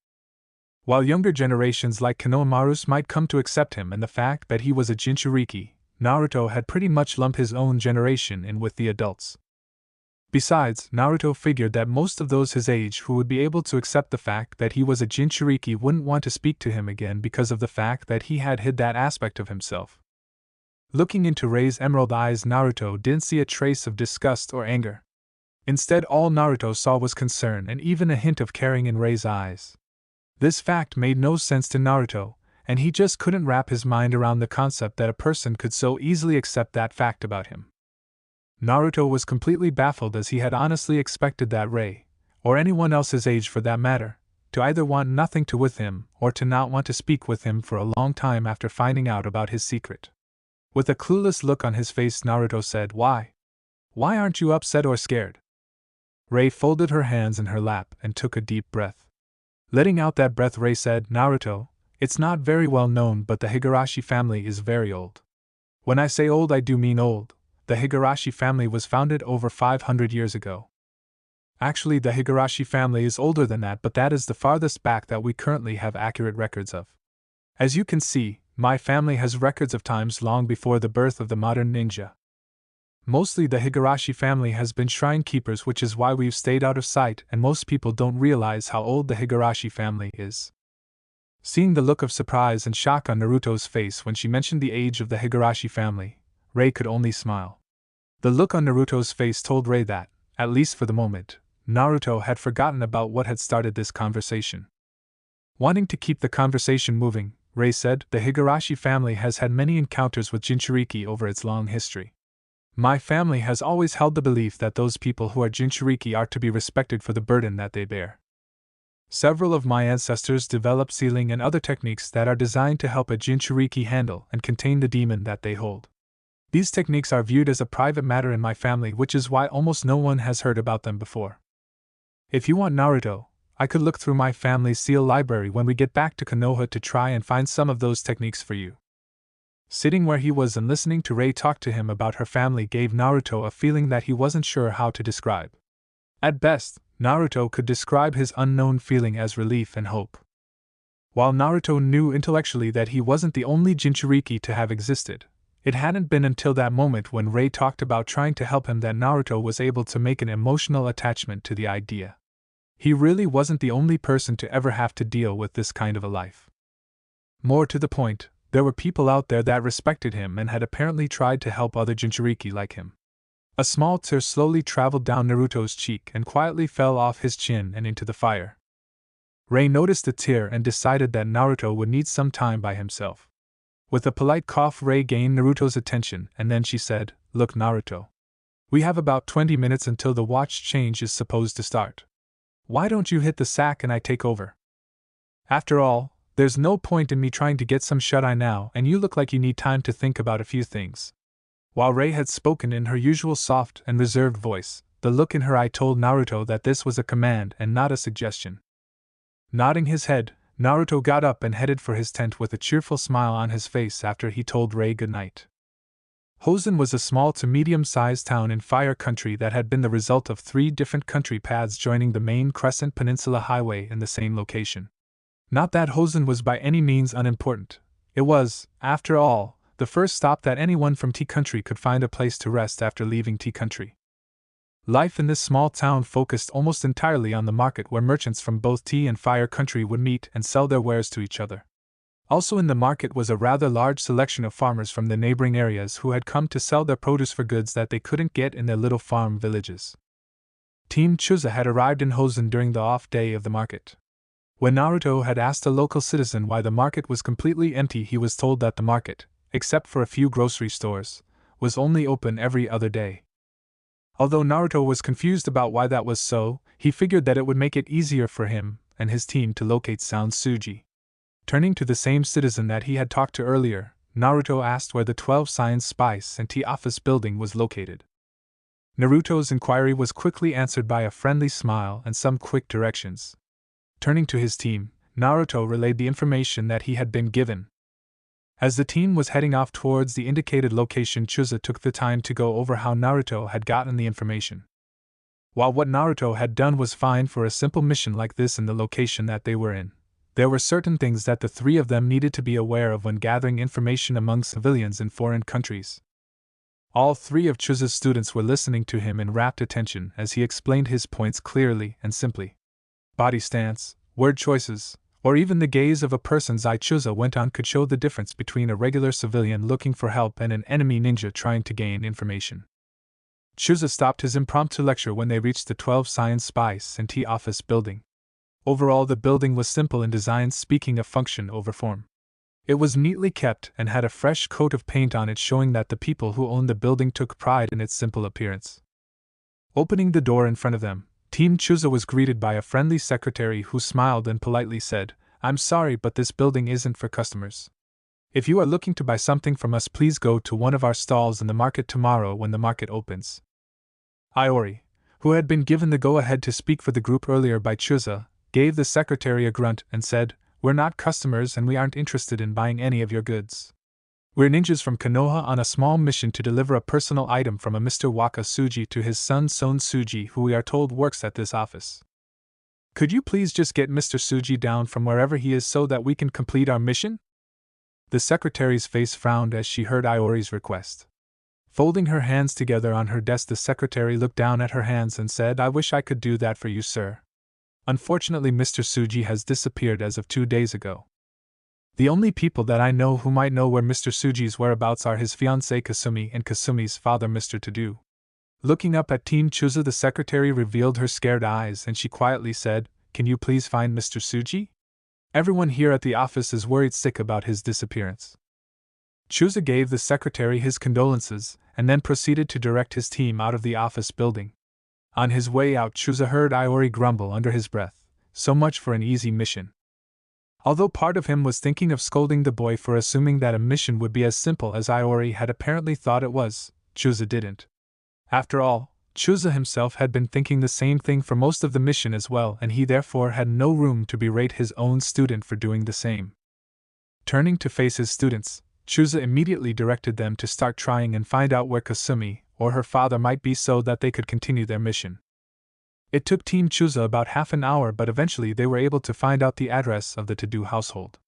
While younger generations like Konohamaru's might come to accept him and the fact that he was a Jinchuriki, Naruto had pretty much lumped his own generation in with the adults. Besides, Naruto figured that most of those his age who would be able to accept the fact that he was a Jinchuriki wouldn't want to speak to him again because of the fact that he had hid that aspect of himself. Looking into Rei's emerald eyes, Naruto didn't see a trace of disgust or anger. Instead, all Naruto saw was concern and even a hint of caring in Rei's eyes. This fact made no sense to Naruto, and he just couldn't wrap his mind around the concept that a person could so easily accept that fact about him. Naruto was completely baffled, as he had honestly expected that Rei, or anyone else his age for that matter, to either want nothing to with him or to not want to speak with him for a long time after finding out about his secret. With a clueless look on his face, Naruto said, "Why? Why aren't you upset or scared?" Rei folded her hands in her lap and took a deep breath. Letting out that breath, Rei said, "Naruto, it's not very well known, but the Higurashi family is very old. When I say old, I do mean old. The Higurashi family was founded over 500 years ago. Actually, the Higurashi family is older than that, but that is the farthest back that we currently have accurate records of. As you can see, my family has records of times long before the birth of the modern ninja. Mostly the Higurashi family has been shrine keepers, which is why we've stayed out of sight, and most people don't realize how old the Higurashi family is." Seeing the look of surprise and shock on Naruto's face when she mentioned the age of the Higurashi family, Rei could only smile. The look on Naruto's face told Rei that, at least for the moment, Naruto had forgotten about what had started this conversation. Wanting to keep the conversation moving, Rei said, "The Higurashi family has had many encounters with Jinchuriki over its long history. My family has always held the belief that those people who are Jinchuriki are to be respected for the burden that they bear. Several of my ancestors developed sealing and other techniques that are designed to help a Jinchuriki handle and contain the demon that they hold. These techniques are viewed as a private matter in my family, which is why almost no one has heard about them before. If you want, Naruto, I could look through my family's seal library when we get back to Konoha to try and find some of those techniques for you." Sitting where he was and listening to Rei talk to him about her family gave Naruto a feeling that he wasn't sure how to describe. At best, Naruto could describe his unknown feeling as relief and hope. While Naruto knew intellectually that he wasn't the only Jinchuriki to have existed, it hadn't been until that moment when Rei talked about trying to help him that Naruto was able to make an emotional attachment to the idea. He really wasn't the only person to ever have to deal with this kind of a life. More to the point, there were people out there that respected him and had apparently tried to help other Jinchuriki like him. A small tear slowly traveled down Naruto's cheek and quietly fell off his chin and into the fire. Rei noticed the tear and decided that Naruto would need some time by himself. With a polite cough, Rei gained Naruto's attention, and then she said, "Look, Naruto. We have about 20 minutes until the watch change is supposed to start. Why don't you hit the sack and I take over? After all, there's no point in me trying to get some shut-eye now, and you look like you need time to think about a few things." While Rei had spoken in her usual soft and reserved voice, the look in her eye told Naruto that this was a command and not a suggestion. Nodding his head, Naruto got up and headed for his tent with a cheerful smile on his face after he told Rei goodnight. Hozen was a small to medium-sized town in Fire Country that had been the result of 3 different country paths joining the main Crescent Peninsula Highway in the same location. Not that Hozen was by any means unimportant. It was, after all, the first stop that anyone from Tea Country could find a place to rest after leaving Tea Country. Life in this small town focused almost entirely on the market where merchants from both tea and fire country would meet and sell their wares to each other. Also in the market was a rather large selection of farmers from the neighboring areas who had come to sell their produce for goods that they couldn't get in their little farm villages. Team Chuza had arrived in Hosen during the off day of the market. When Naruto had asked a local citizen why the market was completely empty, he was told that the market, except for a few grocery stores, was only open every other day. Although Naruto was confused about why that was so, he figured that it would make it easier for him and his team to locate Sound Suji. Turning to the same citizen that he had talked to earlier, Naruto asked where the 12 Science Spice and Tea Office building was located. Naruto's inquiry was quickly answered by a friendly smile and some quick directions. Turning to his team, Naruto relayed the information that he had been given. As the team was heading off towards the indicated location, Chuza took the time to go over how Naruto had gotten the information. While what Naruto had done was fine for a simple mission like this in the location that they were in, there were certain things that the three of them needed to be aware of when gathering information among civilians in foreign countries. All three of Chuza's students were listening to him in rapt attention as he explained his points clearly and simply. Body stance, word choices, or even the gaze of a person's eye, Chuza went on, could show the difference between a regular civilian looking for help and an enemy ninja trying to gain information. Chuza stopped his impromptu lecture when they reached the 12 Science Spice and Tea Office building. Overall, the building was simple in design, speaking of function over form. It was neatly kept and had a fresh coat of paint on it, showing that the people who owned the building took pride in its simple appearance. Opening the door in front of them, Team Chuza was greeted by a friendly secretary who smiled and politely said, "I'm sorry, but this building isn't for customers. If you are looking to buy something from us, please go to one of our stalls in the market tomorrow when the market opens." Iori, who had been given the go-ahead to speak for the group earlier by Chuza, gave the secretary a grunt and said, "We're not customers and we aren't interested in buying any of your goods. We're ninjas from Konoha on a small mission to deliver a personal item from a Mr. Waka Suji to his son Son Suji, who we are told works at this office. Could you please just get Mr. Suji down from wherever he is so that we can complete our mission?" The secretary's face frowned as she heard Iori's request. Folding her hands together on her desk, the secretary looked down at her hands and said, "I wish I could do that for you, sir. Unfortunately, Mr. Suji has disappeared as of 2 days ago. The only people that I know who might know where Mr. Suji's whereabouts are his fiancée Kasumi and Kasumi's father, Mr. Todo." Looking up at Team Chuza, the secretary revealed her scared eyes and she quietly said, "Can you please find Mr. Suji? Everyone here at the office is worried sick about his disappearance." Chuza gave the secretary his condolences and then proceeded to direct his team out of the office building. On his way out, Chuza heard Iori grumble under his breath, "So much for an easy mission." Although part of him was thinking of scolding the boy for assuming that a mission would be as simple as Iori had apparently thought it was, Chuza didn't. After all, Chuza himself had been thinking the same thing for most of the mission as well, and he therefore had no room to berate his own student for doing the same. Turning to face his students, Chuza immediately directed them to start trying and find out where Kasumi or her father might be so that they could continue their mission. It took Team Chuza about half an hour, but eventually they were able to find out the address of the Todo household.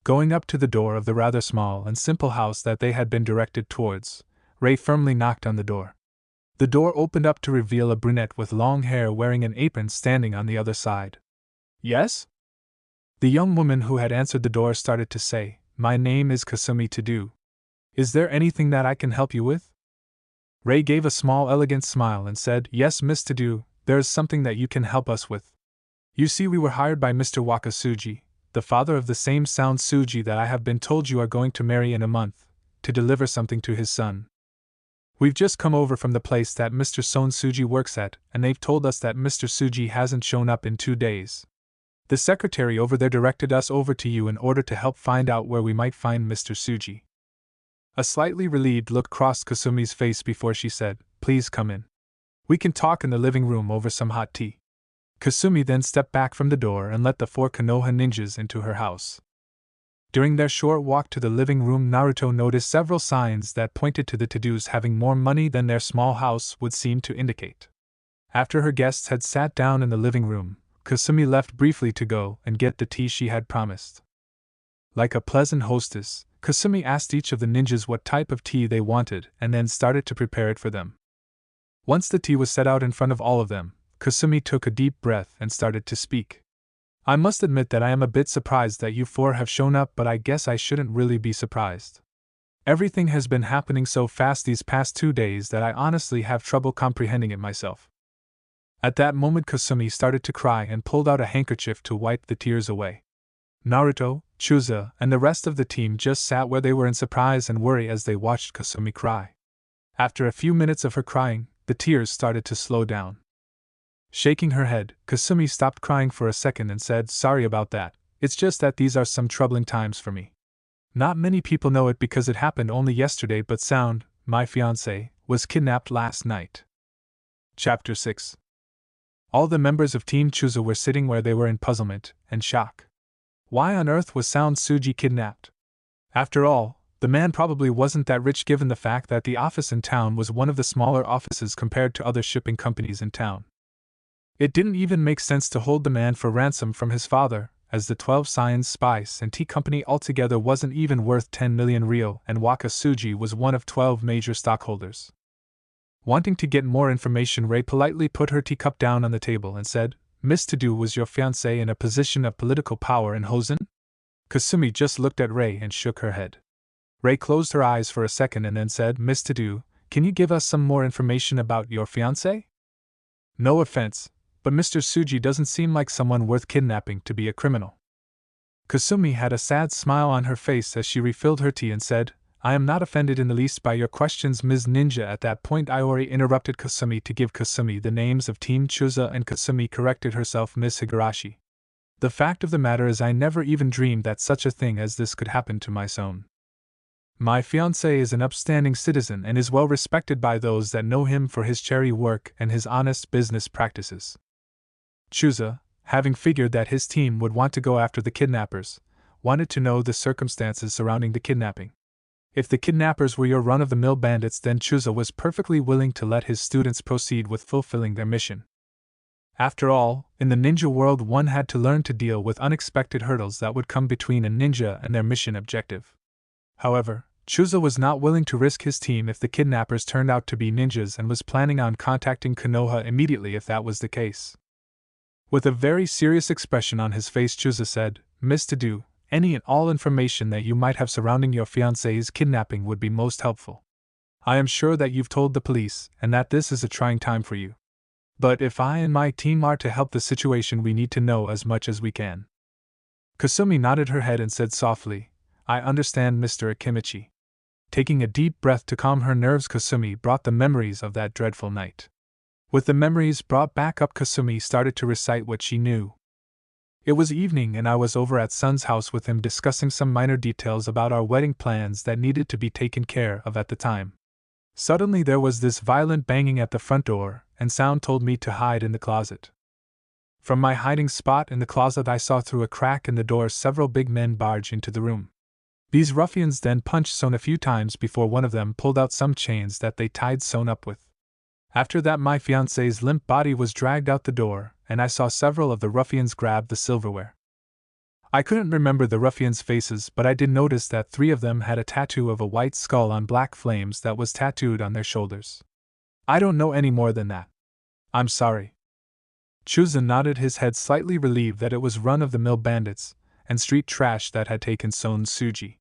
Going up to the door of the rather small and simple house that they had been directed towards, Ray firmly knocked on the door. The door opened up to reveal a brunette with long hair wearing an apron standing on the other side. "Yes?" The young woman who had answered the door started to say, "My name is Kasumi Todo. Is there anything that I can help you with?" Ray gave a small elegant smile and said, "Yes, Miss Todo, there is something that you can help us with. You see, we were hired by Mr. Waka Suji, the father of the same Sound Suji that I have been told you are going to marry in a month, to deliver something to his son. We've just come over from the place that Mr. Son Suji works at, and they've told us that Mr. Suji hasn't shown up in 2 days. The secretary over there directed us over to you in order to help find out where we might find Mr. Suji." A slightly relieved look crossed Kasumi's face before she said, "Please come in. We can talk in the living room over some hot tea." Kasumi then stepped back from the door and let the 4 Konoha ninjas into her house. During their short walk to the living room, Naruto noticed several signs that pointed to the Todos having more money than their small house would seem to indicate. After her guests had sat down in the living room, Kasumi left briefly to go and get the tea she had promised. Like a pleasant hostess, Kasumi asked each of the ninjas what type of tea they wanted and then started to prepare it for them. Once the tea was set out in front of all of them, Kasumi took a deep breath and started to speak. I must admit that I am a bit surprised that you four have shown up, but I guess I shouldn't really be surprised. Everything has been happening so fast these past 2 days that I honestly have trouble comprehending it myself. At that moment Kasumi started to cry and pulled out a handkerchief to wipe the tears away. Naruto, Chuza, and the rest of the team just sat where they were in surprise and worry as they watched Kasumi cry. After a few minutes of her crying, the tears started to slow down. Shaking her head, Kasumi stopped crying for a second and said, "Sorry about that, it's just that these are some troubling times for me. Not many people know it because it happened only yesterday, but Sound, my fiancé, was kidnapped last night." Chapter 6. All the members of Team Chuza were sitting where they were in puzzlement and shock. Why on earth was Sound Tsuji kidnapped? After all, the man probably wasn't that rich given the fact that the office in town was one of the smaller offices compared to other shipping companies in town. It didn't even make sense to hold the man for ransom from his father, as the 12 Science Spice and Tea Company altogether wasn't even worth 10 million ryo, and Waka Tsuji was one of 12 major stockholders. Wanting to get more information, Rei politely put her teacup down on the table and said, "Miss Tadu, was your fiancé in a position of political power in Hosen?" Kasumi just looked at Rei and shook her head. Rei closed her eyes for a second and then said, "Miss Tadu, can you give us some more information about your fiancé? No offense, but Mr. Tsuji doesn't seem like someone worth kidnapping to be a criminal." Kasumi had a sad smile on her face as she refilled her tea and said, "I am not offended in the least by your questions, Ms. Ninja." At that point Iori interrupted Kasumi to give Kasumi the names of Team Chuza, and Kasumi corrected herself, "Ms. Higurashi. The fact of the matter is I never even dreamed that such a thing as this could happen to my son. My fiancé is an upstanding citizen and is well respected by those that know him for his charity work and his honest business practices." Chuza, having figured that his team would want to go after the kidnappers, wanted to know the circumstances surrounding the kidnapping. If the kidnappers were your run-of-the-mill bandits, then Chuza was perfectly willing to let his students proceed with fulfilling their mission. After all, in the ninja world one had to learn to deal with unexpected hurdles that would come between a ninja and their mission objective. However, Chuza was not willing to risk his team if the kidnappers turned out to be ninjas and was planning on contacting Konoha immediately if that was the case. With a very serious expression on his face, Chuza said, "Miss Tadu, any and all information that you might have surrounding your fiancé's kidnapping would be most helpful. I am sure that you've told the police and that this is a trying time for you. But if I and my team are to help the situation, we need to know as much as we can." Kasumi nodded her head and said softly, "I understand, Mr. Akimichi." Taking a deep breath to calm her nerves, Kasumi brought the memories of that dreadful night. With the memories brought back up, Kasumi started to recite what she knew. "It was evening and I was over at Son's house with him discussing some minor details about our wedding plans that needed to be taken care of at the time. Suddenly there was this violent banging at the front door, and Sound told me to hide in the closet. From my hiding spot in the closet I saw through a crack in the door several big men barge into the room. These ruffians then punched Son a few times before one of them pulled out some chains that they tied Son up with. After that my fiancé's limp body was dragged out the door, and I saw several of the ruffians grab the silverware. I couldn't remember the ruffians' faces, but I did notice that 3 of them had a tattoo of a white skull on black flames that was tattooed on their shoulders. I don't know any more than that. I'm sorry." Chuza nodded his head, slightly relieved that it was run-of-the-mill bandits and street trash that had taken Son Tsuji.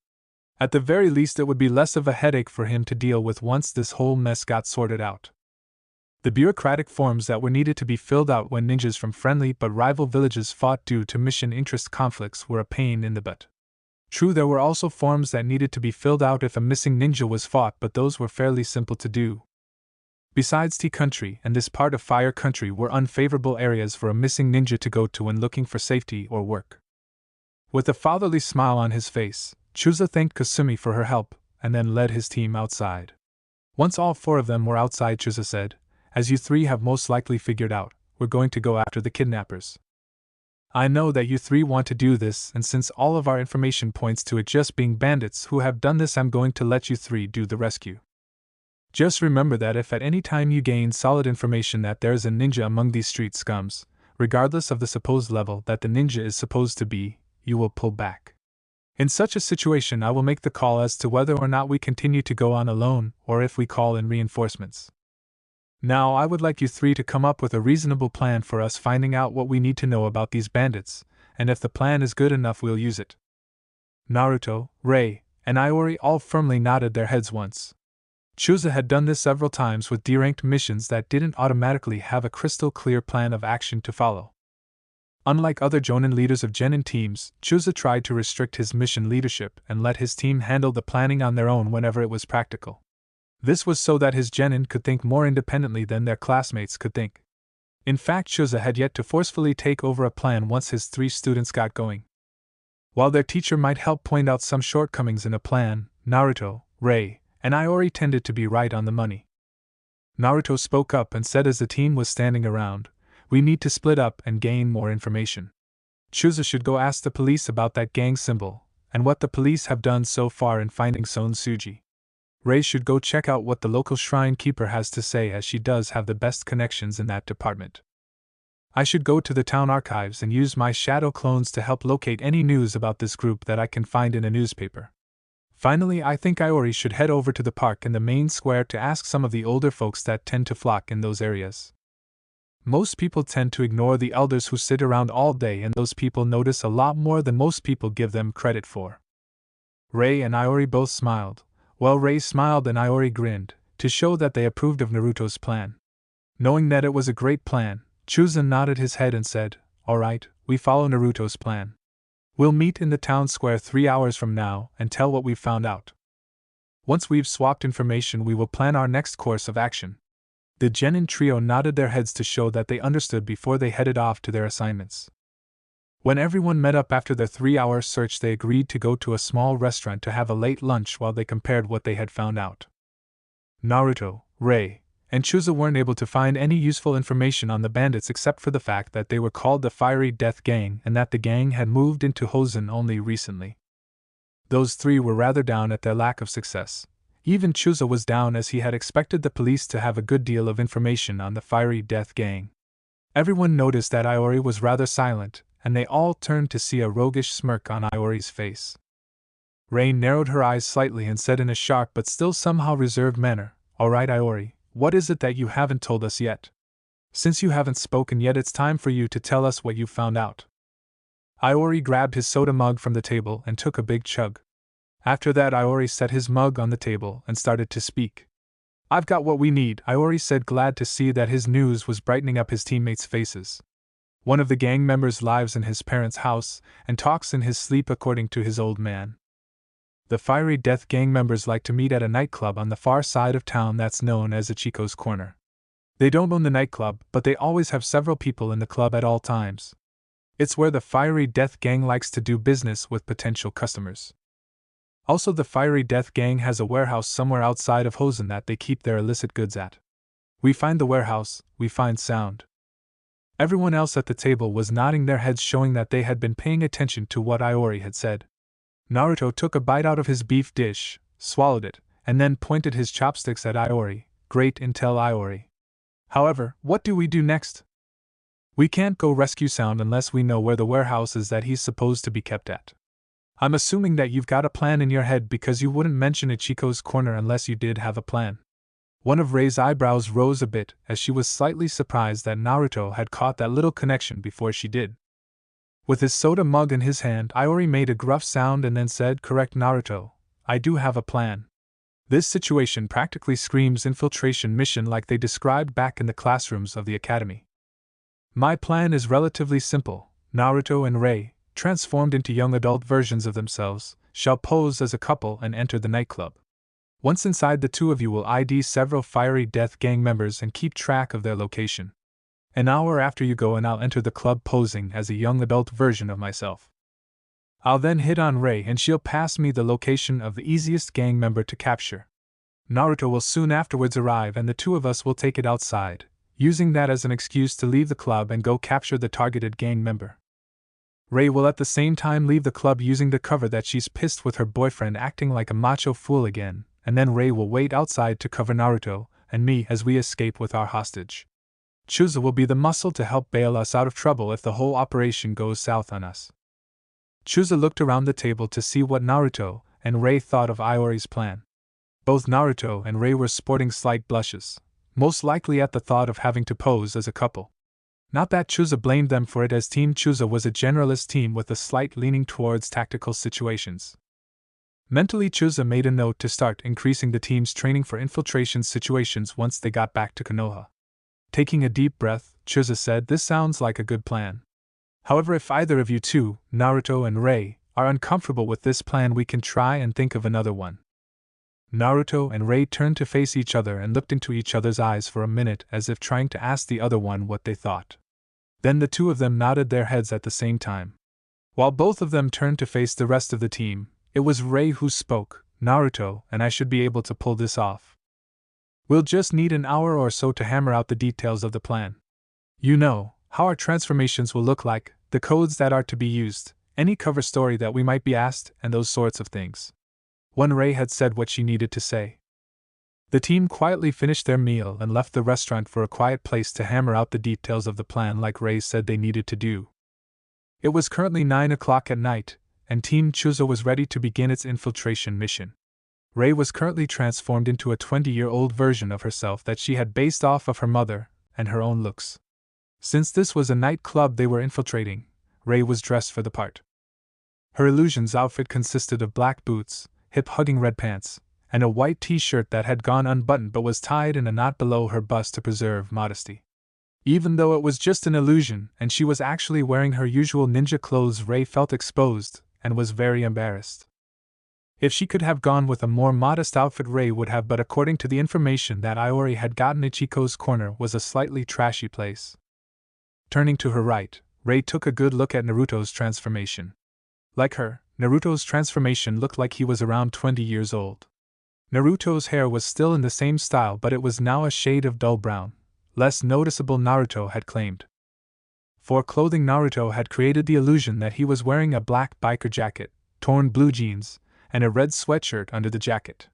At the very least it would be less of a headache for him to deal with once this whole mess got sorted out. The bureaucratic forms that were needed to be filled out when ninjas from friendly but rival villages fought due to mission interest conflicts were a pain in the butt. True, there were also forms that needed to be filled out if a missing ninja was fought, but those were fairly simple to do. Besides, Tea Country and this part of Fire Country were unfavorable areas for a missing ninja to go to when looking for safety or work. With a fatherly smile on his face, Chuza thanked Kasumi for her help, and then led his team outside. Once all 4 of them were outside, Chuza said, "As you 3 have most likely figured out, we're going to go after the kidnappers. I know that you 3 want to do this, and since all of our information points to it just being bandits who have done this, I'm going to let you 3 do the rescue. Just remember that if at any time you gain solid information that there's a ninja among these street scums, regardless of the supposed level that the ninja is supposed to be, you will pull back. In such a situation I will make the call as to whether or not we continue to go on alone or if we call in reinforcements. Now I would like you three to come up with a reasonable plan for us finding out what we need to know about these bandits, and if the plan is good enough we'll use it. Naruto, Rei, and Iori all firmly nodded their heads once. Chusa had done this several times with D-ranked missions that didn't automatically have a crystal clear plan of action to follow. Unlike other Jonin leaders of Genin teams, Chusa tried to restrict his mission leadership and let his team handle the planning on their own whenever it was practical. This was so that his Genin could think more independently than their classmates could think. In fact, Chusa had yet to forcefully take over a plan once his three students got going. While their teacher might help point out some shortcomings in a plan, Naruto, Rei, and Iori tended to be right on the money. Naruto spoke up and said as the team was standing around, "We need to split up and gain more information. Chusa should go ask the police about that gang symbol, and what the police have done so far in finding Son Suji. Rei should go check out what the local shrine keeper has to say, as she does have the best connections in that department. I should go to the town archives and use my shadow clones to help locate any news about this group that I can find in a newspaper. Finally, I think Iori should head over to the park in the main square to ask some of the older folks that tend to flock in those areas. Most people tend to ignore the elders who sit around all day, and those people notice a lot more than most people give them credit for." Rei and Iori both smiled. Well, Rei smiled and Iori grinned, to show that they approved of Naruto's plan. Knowing that it was a great plan, Chusa nodded his head and said, "All right, we follow Naruto's plan. We'll meet in the town square 3 hours from now and tell what we've found out. Once we've swapped information, we will plan our next course of action." The Genin trio nodded their heads to show that they understood before they headed off to their assignments. When everyone met up after their 3-hour search, they agreed to go to a small restaurant to have a late lunch while they compared what they had found out. Naruto, Rei, and Chusa weren't able to find any useful information on the bandits except for the fact that they were called the Fiery Death Gang and that the gang had moved into Hozen only recently. Those three were rather down at their lack of success. Even Chusa was down, as he had expected the police to have a good deal of information on the Fiery Death Gang. Everyone noticed that Iori was rather silent, and they all turned to see a roguish smirk on Iori's face. Rei narrowed her eyes slightly and said in a sharp but still somehow reserved manner, "All right, Iori, what is it that you haven't told us yet? Since you haven't spoken yet, it's time for you to tell us what you've found out." Iori grabbed his soda mug from the table and took a big chug. After that, Iori set his mug on the table and started to speak. "I've got what we need," Iori said, glad to see that his news was brightening up his teammates' faces. "One of the gang members lives in his parents' house and talks in his sleep, according to his old man. The Fiery Death Gang members like to meet at a nightclub on the far side of town that's known as Ichigo's Corner. They don't own the nightclub, but they always have several people in the club at all times. It's where the Fiery Death Gang likes to do business with potential customers. Also, the Fiery Death Gang has a warehouse somewhere outside of Hozen that they keep their illicit goods at. We find the warehouse, we find sound." Everyone else at the table was nodding their heads, showing that they had been paying attention to what Iori had said. Naruto took a bite out of his beef dish, swallowed it, and then pointed his chopsticks at Iori. "Great intel, Iori. However, what do we do next? We can't go rescue Sound unless we know where the warehouse is that he's supposed to be kept at. I'm assuming that you've got a plan in your head, because you wouldn't mention Ichigo's Corner unless you did have a plan." One of Rei's eyebrows rose a bit, as she was slightly surprised that Naruto had caught that little connection before she did. With his soda mug in his hand, Iori made a gruff sound and then said, "Correct, Naruto. I do have a plan. This situation practically screams infiltration mission like they described back in the classrooms of the academy. My plan is relatively simple. Naruto and Rei, transformed into young adult versions of themselves, shall pose as a couple and enter the nightclub. Once inside, the two of you will ID several Fiery Death Gang members and keep track of their location. An hour after you go, and I'll enter the club posing as a young adult version of myself. I'll then hit on Rei and she'll pass me the location of the easiest gang member to capture. Naruto will soon afterwards arrive and the two of us will take it outside, using that as an excuse to leave the club and go capture the targeted gang member. Rei will at the same time leave the club using the cover that she's pissed with her boyfriend acting like a macho fool again, and then Rei will wait outside to cover Naruto and me as we escape with our hostage. Chusa will be the muscle to help bail us out of trouble if the whole operation goes south on us." Chusa looked around the table to see what Naruto and Rei thought of Iori's plan. Both Naruto and Rei were sporting slight blushes. most likely at the thought of having to pose as a couple. Not that Chusa blamed them for it, as Team Chusa was a generalist team with a slight leaning towards tactical situations. Mentally, Chusa made a note to start increasing the team's training for infiltration situations once they got back to Konoha. Taking a deep breath, Chusa said, "This sounds like a good plan. However, if either of you two, Naruto and Rei, are uncomfortable with this plan, we can try and think of another one." Naruto and Rei turned to face each other and looked into each other's eyes for a minute as if trying to ask the other one what they thought. Then the two of them nodded their heads at the same time. While both of them turned to face the rest of the team, it was Rei who spoke. "Naruto and I should be able to pull this off. We'll just need an hour or so to hammer out the details of the plan. You know, how our transformations will look like, the codes that are to be used, any cover story that we might be asked, and those sorts of things." When Rei had said what she needed to say, the team quietly finished their meal and left the restaurant for a quiet place to hammer out the details of the plan like Rei said they needed to do. It was currently 9 o'clock at night, and Team Chusa was ready to begin its infiltration mission. Rei was currently transformed into a 20-year-old version of herself that she had based off of her mother and her own looks. Since this was a nightclub they were infiltrating, Rei was dressed for the part. Her illusion's outfit consisted of black boots, hip-hugging red pants, and a white t-shirt that had gone unbuttoned but was tied in a knot below her bust to preserve modesty. Even though it was just an illusion and she was actually wearing her usual ninja clothes, Rei felt exposed and was very embarrassed. If she could have gone with a more modest outfit, Rei would have, but according to the information that Iori had gotten, Ichiko's corner was a slightly trashy place. Turning to her right, Rei took a good look at Naruto's transformation. Like her, Naruto's transformation looked like he was around 20 years old. Naruto's hair was still in the same style, but it was now a shade of dull brown, less noticeable, Naruto had claimed. For clothing, Naruto had created the illusion that he was wearing a black biker jacket, torn blue jeans, and a red sweatshirt under the jacket.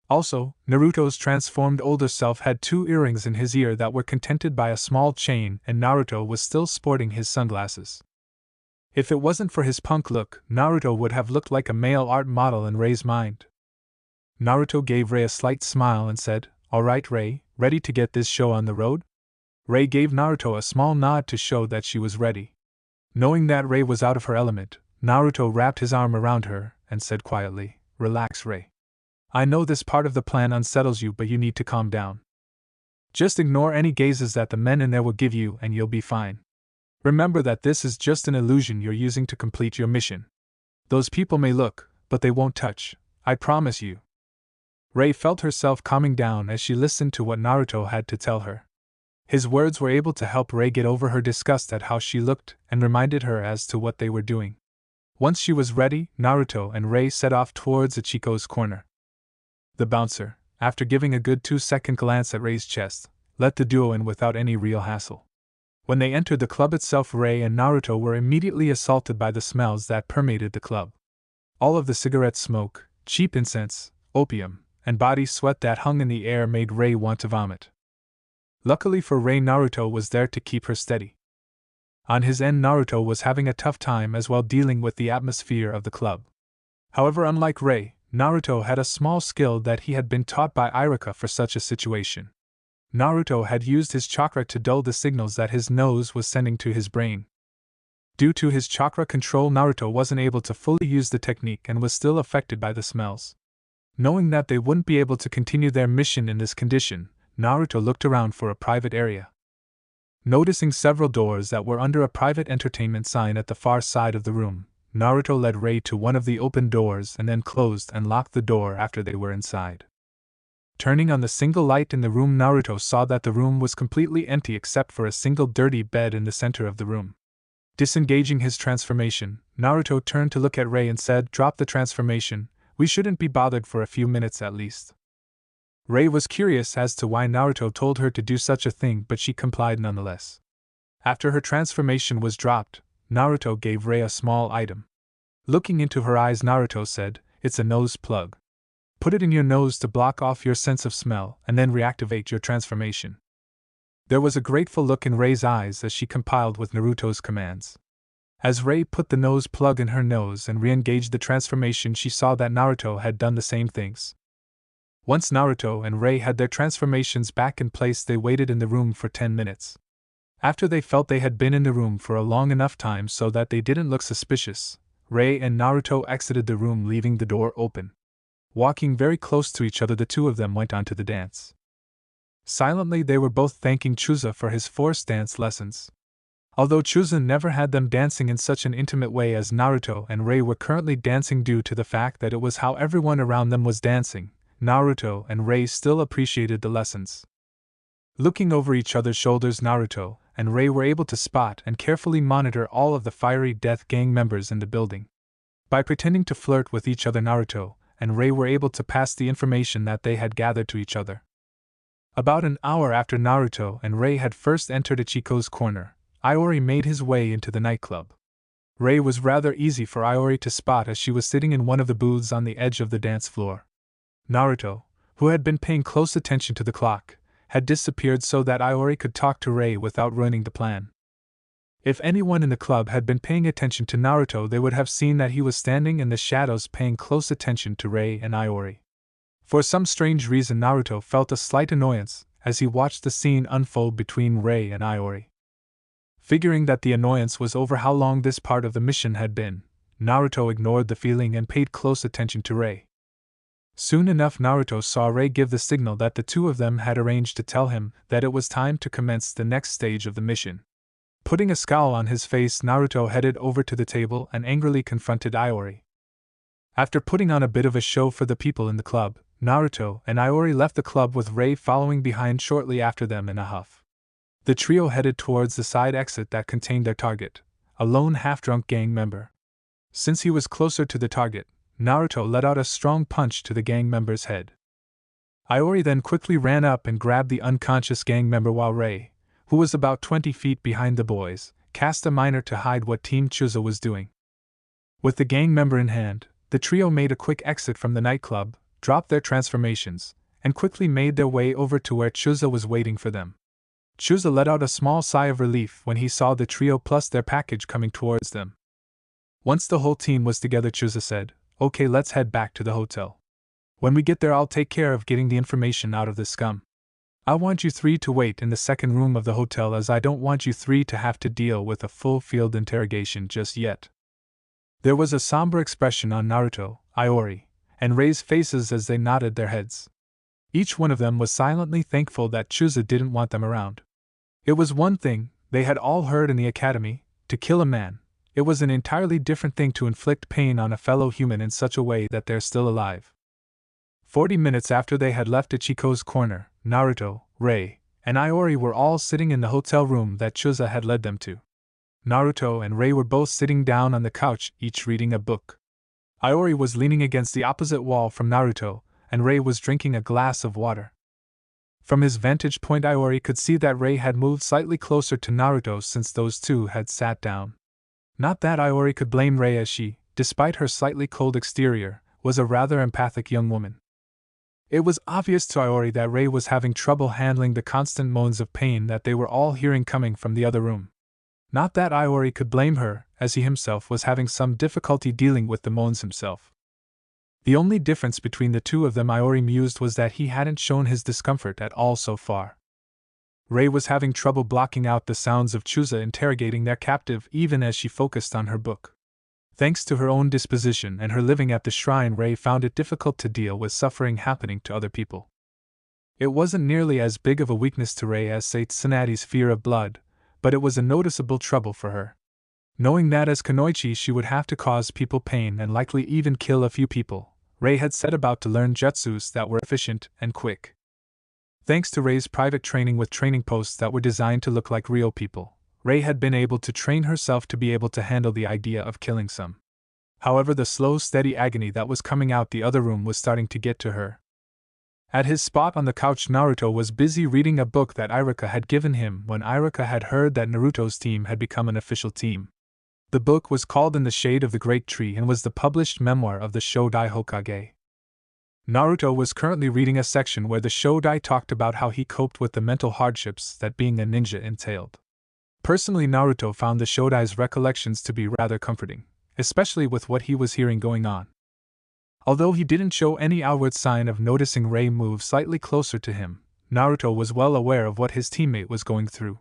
Also, Naruto's transformed older self had 2 earrings in his ear that were contented by a small chain, and Naruto was still sporting his sunglasses. If it wasn't for his punk look, Naruto would have looked like a male art model in Rei's mind. Naruto gave Rei a slight smile and said, "All right, Rei, ready to get this show on the road?" Rei gave Naruto a small nod to show that she was ready. Knowing that Rei was out of her element, Naruto wrapped his arm around her and said quietly, "Relax, Rei. I know this part of the plan unsettles you, but you need to calm down. Just ignore any gazes that the men in there will give you and you'll be fine. Remember that this is just an illusion you're using to complete your mission. Those people may look, but they won't touch, I promise you." Rei felt herself calming down as she listened to what Naruto had to tell her. His words were able to help Rei get over her disgust at how she looked and reminded her as to what they were doing. Once she was ready, Naruto and Rei set off towards Ichiko's corner. The bouncer, after giving a good 2-second glance at Rei's chest, let the duo in without any real hassle. When they entered the club itself, Rei and Naruto were immediately assaulted by the smells that permeated the club. All of the cigarette smoke, cheap incense, opium, and body sweat that hung in the air made Rei want to vomit. Luckily for Rei, Naruto was there to keep her steady. On his end, Naruto was having a tough time as well dealing with the atmosphere of the club. However, unlike Rei, Naruto had a small skill that he had been taught by Iruka for such a situation. Naruto had used his chakra to dull the signals that his nose was sending to his brain. Due to his chakra control, Naruto wasn't able to fully use the technique and was still affected by the smells. Knowing that they wouldn't be able to continue their mission in this condition, Naruto looked around for a private area. Noticing several doors that were under a private entertainment sign at the far side of the room, Naruto led Rei to one of the open doors and then closed and locked the door after they were inside. Turning on the single light in the room, Naruto saw that the room was completely empty except for a single dirty bed in the center of the room. Disengaging his transformation, Naruto turned to look at Rei and said, "Drop the transformation, we shouldn't be bothered for a few minutes at least." Rei was curious as to why Naruto told her to do such a thing, but she complied nonetheless. After her transformation was dropped, Naruto gave Rei a small item. Looking into her eyes, Naruto said, "It's a nose plug. Put it in your nose to block off your sense of smell and then reactivate your transformation." There was a grateful look in Rei's eyes as she complied with Naruto's commands. As Rei put the nose plug in her nose and re-engaged the transformation, she saw that Naruto had done the same things. Once Naruto and Rei had their transformations back in place, they waited in the room for 10 minutes. After they felt they had been in the room for a long enough time so that they didn't look suspicious, Rei and Naruto exited the room, leaving the door open. Walking very close to each other, the two of them went on to the dance. Silently, they were both thanking Chuza for his forced dance lessons. Although Chuza never had them dancing in such an intimate way as Naruto and Rei were currently dancing due to the fact that it was how everyone around them was dancing, Naruto and Rei still appreciated the lessons. Looking over each other's shoulders, Naruto and Rei were able to spot and carefully monitor all of the fiery death gang members in the building. By pretending to flirt with each other, Naruto and Rei were able to pass the information that they had gathered to each other. About an hour after Naruto and Rei had first entered Ichiko's corner, Iori made his way into the nightclub. Rei was rather easy for Iori to spot as she was sitting in one of the booths on the edge of the dance floor. Naruto, who had been paying close attention to the clock, had disappeared so that Iori could talk to Rei without ruining the plan. If anyone in the club had been paying attention to Naruto, they would have seen that he was standing in the shadows paying close attention to Rei and Iori. For some strange reason, Naruto felt a slight annoyance as he watched the scene unfold between Rei and Iori. Figuring that the annoyance was over how long this part of the mission had been, Naruto ignored the feeling and paid close attention to Rei. Soon enough, Naruto saw Rei give the signal that the two of them had arranged to tell him that it was time to commence the next stage of the mission. Putting a scowl on his face, Naruto headed over to the table and angrily confronted Iori. After putting on a bit of a show for the people in the club, Naruto and Iori left the club with Rei following behind shortly after them in a huff. The trio headed towards the side exit that contained their target, a lone half-drunk gang member. Since he was closer to the target, Naruto let out a strong punch to the gang member's head. Iori then quickly ran up and grabbed the unconscious gang member while Rei, who was about 20 feet behind the boys, cast a miner to hide what Team Chuza was doing. With the gang member in hand, the trio made a quick exit from the nightclub, dropped their transformations, and quickly made their way over to where Chuza was waiting for them. Chuza let out a small sigh of relief when he saw the trio plus their package coming towards them. Once the whole team was together, Chuza said, "Okay, let's head back to the hotel. When we get there, I'll take care of getting the information out of this scum. I want you three to wait in the second room of the hotel, as I don't want you three to have to deal with a full field interrogation just yet." There was a somber expression on Naruto, Iori, and Rei's faces as they nodded their heads. Each one of them was silently thankful that Chuza didn't want them around. It was one thing, they had all heard in the academy, to kill a man. It was an entirely different thing to inflict pain on a fellow human in such a way that they're still alive. 40 minutes after they had left Ichiko's corner, Naruto, Rei, and Iori were all sitting in the hotel room that Chuza had led them to. Naruto and Rei were both sitting down on the couch, each reading a book. Iori was leaning against the opposite wall from Naruto, and Rei was drinking a glass of water. From his vantage point, Iori could see that Rei had moved slightly closer to Naruto since those two had sat down. Not that Iori could blame Rei, as she, despite her slightly cold exterior, was a rather empathic young woman. It was obvious to Iori that Rei was having trouble handling the constant moans of pain that they were all hearing coming from the other room. Not that Iori could blame her, as he himself was having some difficulty dealing with the moans himself. The only difference between the two of them, Iori mused, was that he hadn't shown his discomfort at all so far. Rei was having trouble blocking out the sounds of Chuza interrogating their captive even as she focused on her book. Thanks to her own disposition and her living at the shrine, Rei found it difficult to deal with suffering happening to other people. It wasn't nearly as big of a weakness to Rei as, say, Tsunade's fear of blood, but it was a noticeable trouble for her. Knowing that as Kunoichi she would have to cause people pain and likely even kill a few people, Rei had set about to learn jutsus that were efficient and quick. Thanks to Rei's private training with training posts that were designed to look like real people, Rei had been able to train herself to be able to handle the idea of killing some. However, the slow, steady agony that was coming out the other room was starting to get to her. At his spot on the couch, Naruto was busy reading a book that Iruka had given him when Iruka had heard that Naruto's team had become an official team. The book was called In the Shade of the Great Tree and was the published memoir of the Shodai Hokage. Naruto was currently reading a section where the Shodai talked about how he coped with the mental hardships that being a ninja entailed. Personally, Naruto found the Shodai's recollections to be rather comforting, especially with what he was hearing going on. Although he didn't show any outward sign of noticing Rei move slightly closer to him, Naruto was well aware of what his teammate was going through.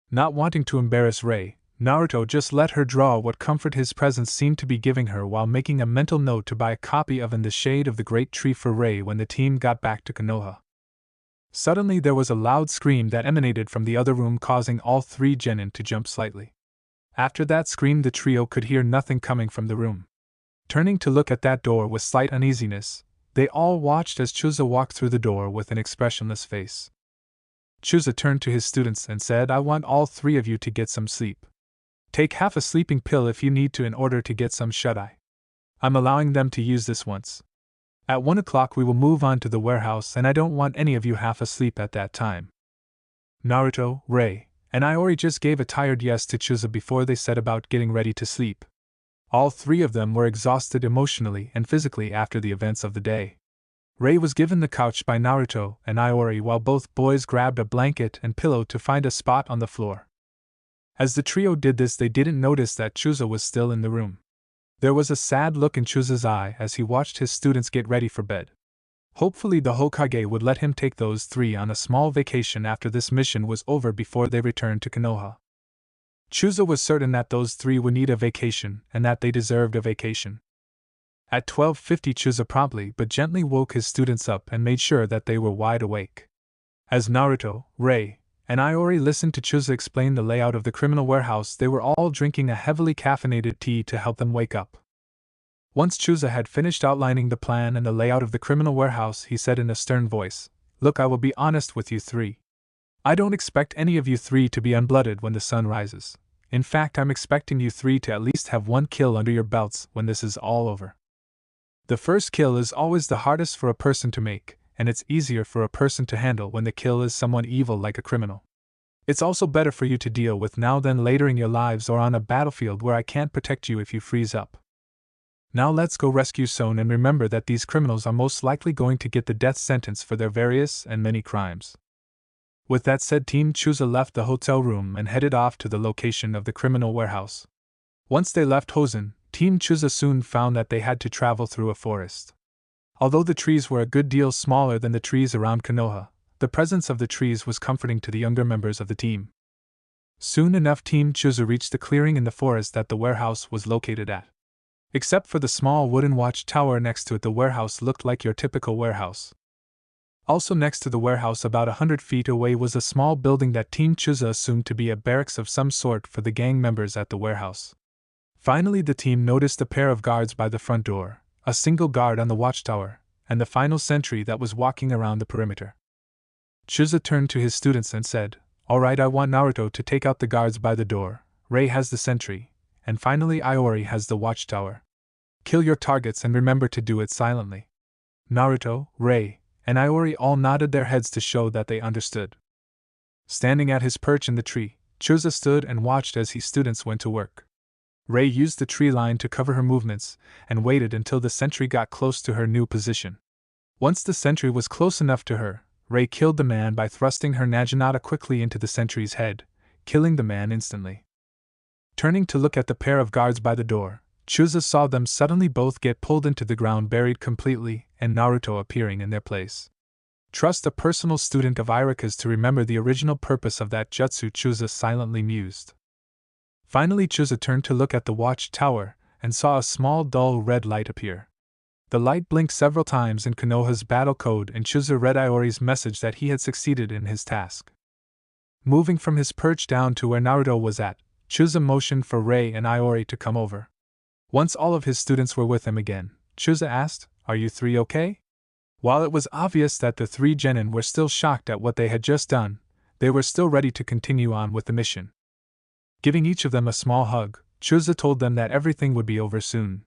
Not wanting to embarrass Rei, Naruto just let her draw what comfort his presence seemed to be giving her while making a mental note to buy a copy of In the Shade of the Great Tree for Rei when the team got back to Konoha. Suddenly there was a loud scream that emanated from the other room, causing all three genin to jump slightly. After that scream, the trio could hear nothing coming from the room. Turning to look at that door with slight uneasiness, they all watched as Chuza walked through the door with an expressionless face. Chuza turned to his students and said, "I want all three of you to get some sleep. Take half a sleeping pill if you need to in order to get some shut-eye. I'm allowing them to use this once. At 1 o'clock we will move on to the warehouse, and I don't want any of you half asleep at that time." Naruto, Rei, and Iori just gave a tired yes to Chuza before they set about getting ready to sleep. All three of them were exhausted emotionally and physically after the events of the day. Rei was given the couch by Naruto and Iori while both boys grabbed a blanket and pillow to find a spot on the floor. As the trio did this, they didn't notice that Chuza was still in the room. There was a sad look in Chuza's eye as he watched his students get ready for bed. Hopefully the Hokage would let him take those three on a small vacation after this mission was over before they returned to Konoha. Chuza was certain that those three would need a vacation and that they deserved a vacation. At 12:50 Chuza promptly but gently woke his students up and made sure that they were wide awake. As Naruto, Rei, and Iori listened to Chuza explain the layout of the criminal warehouse, they were all drinking a heavily caffeinated tea to help them wake up. Once Chuza had finished outlining the plan and the layout of the criminal warehouse, he said in a stern voice, "Look, I will be honest with you three. I don't expect any of you three to be unblooded when the sun rises. In fact, I'm expecting you three to at least have one kill under your belts when this is all over. The first kill is always the hardest for a person to make, and it's easier for a person to handle when the kill is someone evil like a criminal. It's also better for you to deal with now than later in your lives or on a battlefield where I can't protect you if you freeze up. Now let's go rescue Son, and remember that these criminals are most likely going to get the death sentence for their various and many crimes." With that said, Team Chuza left the hotel room and headed off to the location of the criminal warehouse. Once they left Hosen, Team Chuza soon found that they had to travel through a forest. Although the trees were a good deal smaller than the trees around Konoha, the presence of the trees was comforting to the younger members of the team. Soon enough, Team Chuza reached the clearing in the forest that the warehouse was located at. Except for the small wooden watchtower next to it, the warehouse looked like your typical warehouse. Also next to the warehouse, about 100 feet away, was a small building that Team Chuza assumed to be a barracks of some sort for the gang members at the warehouse. Finally, the team noticed a pair of guards by the front door, a single guard on the watchtower, and the final sentry that was walking around the perimeter. Chuza turned to his students and said, "All right, I want Naruto to take out the guards by the door, Rei has the sentry, and finally Iori has the watchtower. Kill your targets and remember to do it silently." Naruto, Rei, and Iori all nodded their heads to show that they understood. Standing at his perch in the tree, Chuza stood and watched as his students went to work. Rei used the tree line to cover her movements, and waited until the sentry got close to her new position. Once the sentry was close enough to her, Rei killed the man by thrusting her naginata quickly into the sentry's head, killing the man instantly. Turning to look at the pair of guards by the door, Chuza saw them suddenly both get pulled into the ground, buried completely, and Naruto appearing in their place. Trust a personal student of Iruka's to remember the original purpose of that jutsu, Chuza silently mused. Finally, Chuza turned to look at the watchtower and saw a small dull red light appear. The light blinked several times in Konoha's battle code, and Chuza read Iori's message that he had succeeded in his task. Moving from his perch down to where Naruto was at, Chuza motioned for Rei and Iori to come over. Once all of his students were with him again, Chuza asked, "Are you three okay?" While it was obvious that the three genin were still shocked at what they had just done, they were still ready to continue on with the mission. Giving each of them a small hug, Chuza told them that everything would be over soon.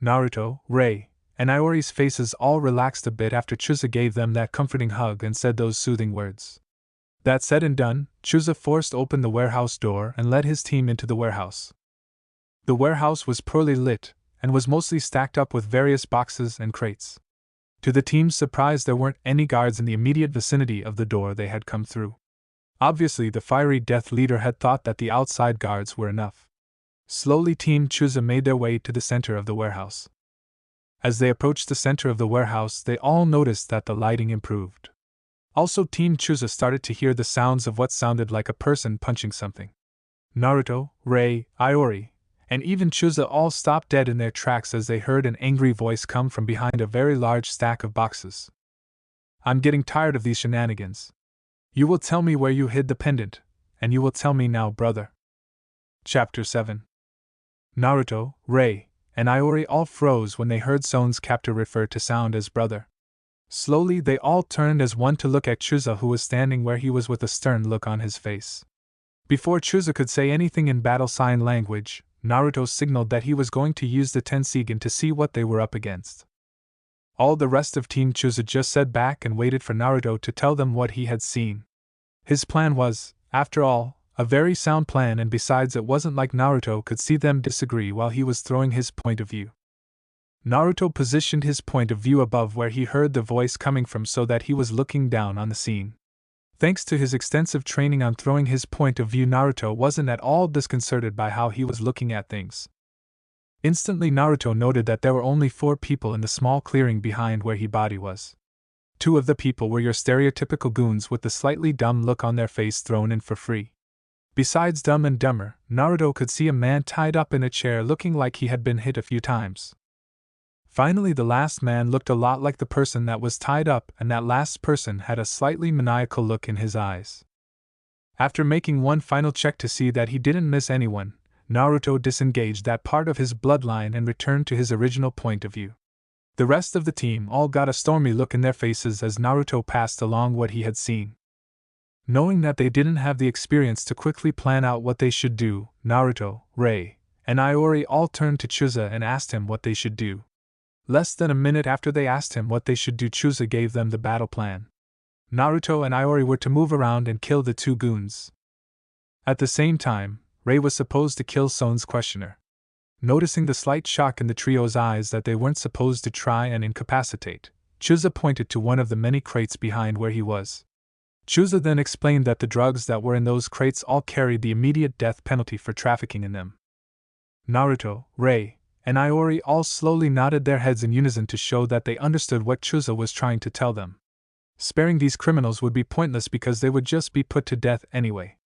Naruto, Rei, and Iori's faces all relaxed a bit after Chuza gave them that comforting hug and said those soothing words. That said and done, Chuza forced open the warehouse door and led his team into the warehouse. The warehouse was poorly lit, and was mostly stacked up with various boxes and crates. To the team's surprise, there weren't any guards in the immediate vicinity of the door they had come through. Obviously, the fiery death leader had thought that the outside guards were enough. Slowly, Team Chuza made their way to the center of the warehouse. As they approached the center of the warehouse, they all noticed that the lighting improved. Also, Team Chuza started to hear the sounds of what sounded like a person punching something. Naruto, Rei, Iori, and even Chuza all stopped dead in their tracks as they heard an angry voice come from behind a very large stack of boxes. I'm getting tired of these shenanigans. You will tell me where you hid the pendant, and you will tell me now, brother. Chapter 7. Naruto, Rei, and Iori all froze when they heard Son's captor refer to Sound as brother. Slowly they all turned as one to look at Chuza, who was standing where he was with a stern look on his face. Before Chuza could say anything in battle sign language, Naruto signaled that he was going to use the Tensigen to see what they were up against. All the rest of Team Chuza just sat back and waited for Naruto to tell them what he had seen. His plan was, after all, a very sound plan, and besides it wasn't like Naruto could see them disagree while he was throwing his point of view. Naruto positioned his point of view above where he heard the voice coming from so that he was looking down on the scene. Thanks to his extensive training on throwing his point of view, Naruto wasn't at all disconcerted by how he was looking at things. Instantly Naruto noted that there were only 4 people in the small clearing behind where his body was. 2 of the people were your stereotypical goons with the slightly dumb look on their face thrown in for free. Besides Dumb and Dumber, Naruto could see a man tied up in a chair looking like he had been hit a few times. Finally, the last man looked a lot like the person that was tied up, and that last person had a slightly maniacal look in his eyes. After making one final check to see that he didn't miss anyone, Naruto disengaged that part of his bloodline and returned to his original point of view. The rest of the team all got a stormy look in their faces as Naruto passed along what he had seen. Knowing that they didn't have the experience to quickly plan out what they should do, Naruto, Rei, and Iori all turned to Chuza and asked him what they should do. Less than a minute after they asked him what they should do, Chuza gave them the battle plan. Naruto and Iori were to move around and kill the 2 goons. At the same time, Rei was supposed to kill Son's questioner. Noticing the slight shock in the trio's eyes that they weren't supposed to try and incapacitate, Chuza pointed to one of the many crates behind where he was. Chuza then explained that the drugs that were in those crates all carried the immediate death penalty for trafficking in them. Naruto, Rei, and Iori all slowly nodded their heads in unison to show that they understood what Chuza was trying to tell them. Sparing these criminals would be pointless because they would just be put to death anyway.